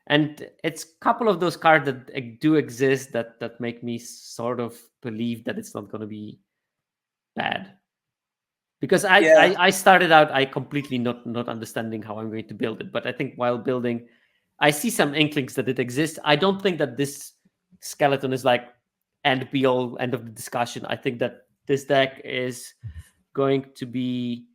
And it's a couple of those cards that do exist that make me sort of believe that it's not going to be bad. Because I started out, I completely not understanding how I'm going to build it. But I think while building, I see some inklings that it exists. I don't think that this skeleton is like end be all, end of the discussion. I think that this deck is going to be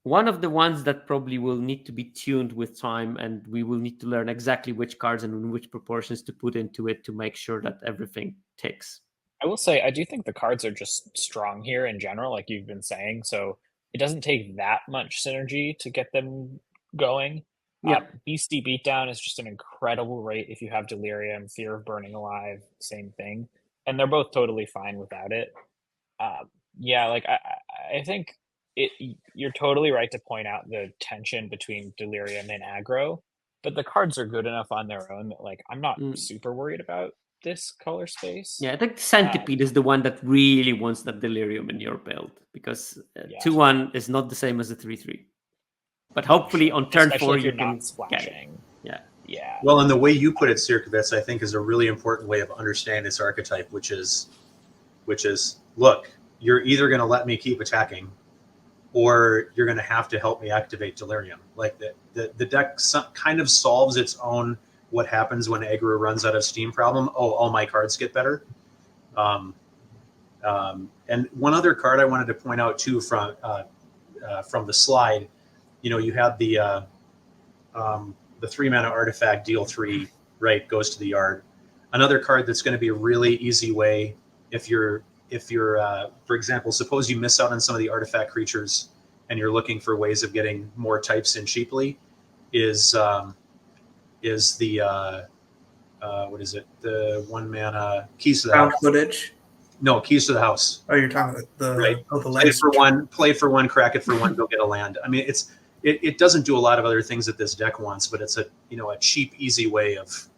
one of the ones that probably will need to be tuned with time, and we will need to learn exactly which cards and in which proportions to put into it to make sure that everything ticks. I will say, I do think the cards are just strong here in general, like you've been saying. So it doesn't take that much synergy to get them going. Yeah. Beastie Beatdown is just an incredible rate if you have Delirium. Fear of Burning Alive, same thing. And they're both totally fine without it. I think you're totally right to point out the tension between Delirium and aggro, but the cards are good enough on their own that like I'm not super worried about this color space. Yeah, I think Centipede is the one that really wants that Delirium in your build, because 2/1 is not the same as a 3/3. But hopefully on turn 4 you can not splashing. Yeah. Well, and the way you put it, Sirkovitz, I think is a really important way of understanding this archetype, which is, look, you're either going to let me keep attacking, or you're going to have to help me activate Delirium. Like the deck kind of solves its own what happens when aggro runs out of steam problem. Oh, all my cards get better. And one other card I wanted to point out too from the slide, you have the 3-mana artifact, deal 3, right, goes to the yard. Another card that's going to be a really easy way if you're for example, suppose you miss out on some of the artifact creatures and you're looking for ways of getting more types in cheaply, is the what is it? The 1-mana Keys to the House. Footage. No, Keys to the House. Oh, you're talking about the right. The Play for one, crack it for one, go get a land. I mean, it doesn't do a lot of other things that this deck wants, but it's a cheap, easy way of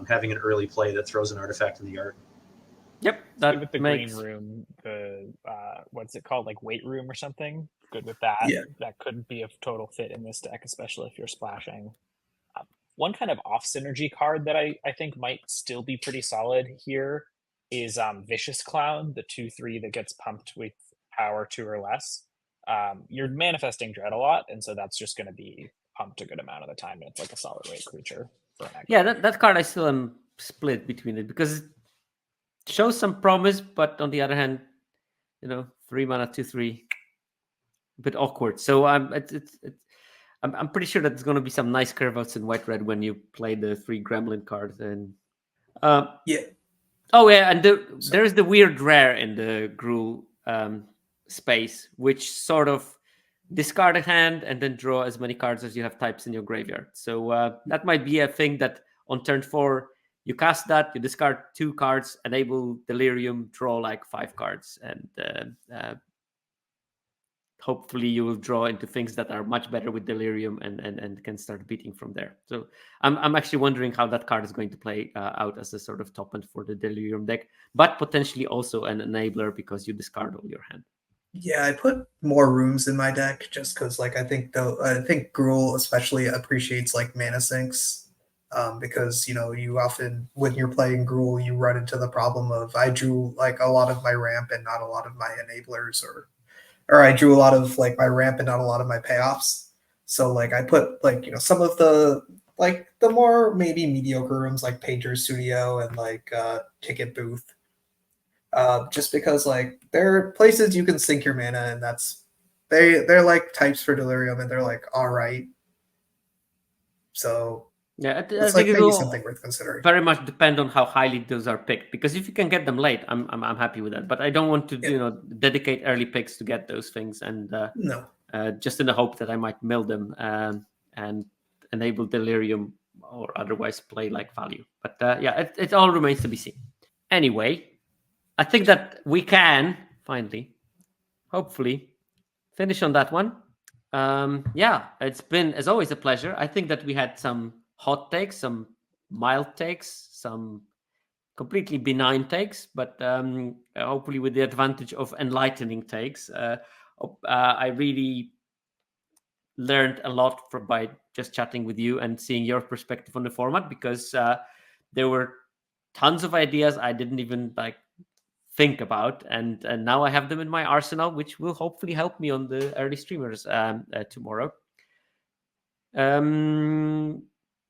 having an early play that throws an artifact in the yard. Yep, that with the green room, the what's it called, like weight room or something. Good with that. Yeah. That could be a total fit in this deck, especially if you're splashing. One kind of off synergy card that I think might still be pretty solid here is Vicious Clown, the 2/3 that gets pumped with power 2 or less. You're manifesting Dread a lot, and so that's just going to be pumped a good amount of the time. And it's like a solid rate creature. That card I still am split between it, because it shows some promise, but on the other hand, 3 mana 2/3, a bit awkward. So I'm pretty sure that there's going to be some nice curve outs in white-red when you play the 3 Gremlin card. And yeah. Oh yeah, and there's the weird rare in the Gruul space, which sort of discard a hand and then draw as many cards as you have types in your graveyard. So that might be a thing that on turn 4 you cast that, you discard 2 cards, enable Delirium, draw like 5 cards, and hopefully you will draw into things that are much better with Delirium and can start beating from there. So I'm actually wondering how that card is going to play out as a sort of top end for the Delirium deck, but potentially also an enabler because you discard all your hand. Yeah, I put more rooms in my deck just because, like, I think Gruul especially appreciates like mana sinks. Because you often, when you're playing Gruul, you run into the problem of I drew like a lot of my ramp and not a lot of my enablers, or I drew a lot of like my ramp and not a lot of my payoffs. So like I put like some of the more maybe mediocre rooms like Painter's Studio and like Ticket Booth, just because like they're places you can sink your mana, and they're like types for Delirium, and they're like all right. So yeah, it's like maybe something worth considering. Very much depend on how highly those are picked, because if you can get them late, I'm happy with that. But I don't want to dedicate early picks to get those things, and no, just in the hope that I might mill them and enable Delirium or otherwise play like value. But it all remains to be seen. Anyway, I think that we can finally, hopefully, finish on that one. It's been, as always, a pleasure. I think that we had some hot takes, some mild takes, some completely benign takes, but hopefully with the advantage of enlightening takes. I really learned a lot by just chatting with you and seeing your perspective on the format, because there were tons of ideas I didn't even think about, and now I have them in my arsenal, which will hopefully help me on the early streamers tomorrow.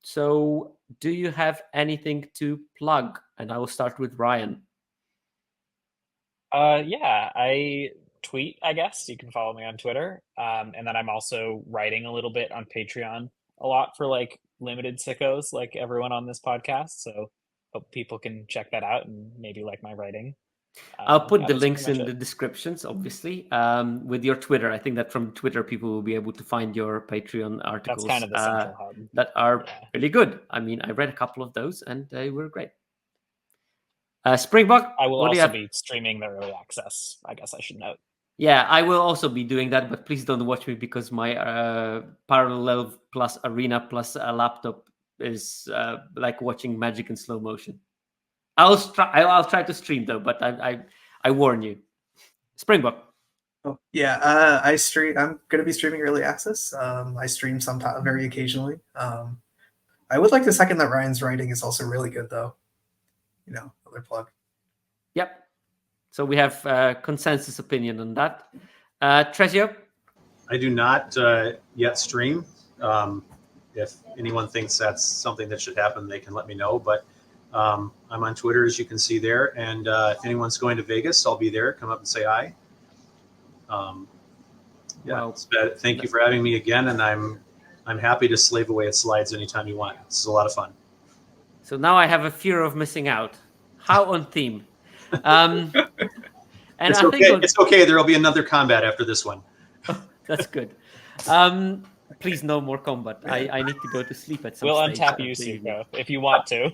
So do you have anything to plug? And I will start with Ryan. I tweet, I guess. You can follow me on Twitter. And then I'm also writing a little bit on Patreon, a lot for like limited sickos, like everyone on this podcast. So hope people can check that out and maybe like my writing. I'll put the links in the descriptions, obviously, with your Twitter. I think that from Twitter, people will be able to find your Patreon articles. That's kind of the central hub. That are really good. I mean, I read a couple of those and they were great. Springbok, I will also be streaming the early access, I guess I should note. Yeah, I will also be doing that, but please don't watch me because my parallel plus arena plus a laptop is like watching Magic in slow motion. I'll try to stream though, but I warn you. Springbok. Oh, yeah, I'm going to be streaming early access. I stream sometimes, very occasionally. I would like to second that Ryan's writing is also really good, though. Other plug. Yep. So we have consensus opinion on that. Tresio? I do not yet stream. If anyone thinks that's something that should happen, they can let me know. But I'm on Twitter, as you can see there. And if anyone's going to Vegas, I'll be there. Come up and say hi. Thank you for having me again. And I'm happy to slave away at slides anytime you want. This is a lot of fun. So now I have a fear of missing out. How on theme? And it's okay. It's okay. There will be another combat after this one. That's good. Please, no more combat. I need to go to sleep at some stage. We'll untap you, Suko, if you want to.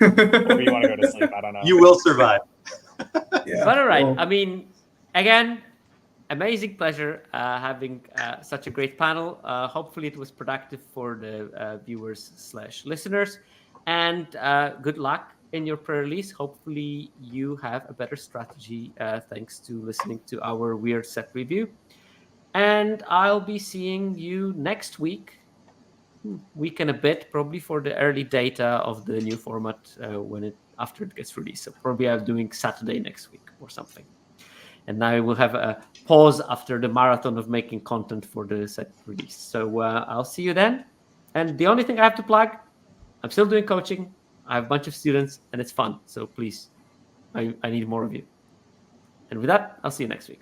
Or you want to go to sleep. I don't know. You will survive. Yeah. But all right. I mean, again, amazing pleasure having such a great panel. Hopefully it was productive for the viewers/listeners. And good luck in your pre-release. Hopefully you have a better strategy thanks to listening to our weird set review. And I'll be seeing you next week and a bit, probably for the early data of the new format after it gets released. So probably I'm doing Saturday next week or something. And I will have a pause after the marathon of making content for the set release. So I'll see you then. And the only thing I have to plug, I'm still doing coaching. I have a bunch of students and it's fun. So please, I need more of you. And with that, I'll see you next week.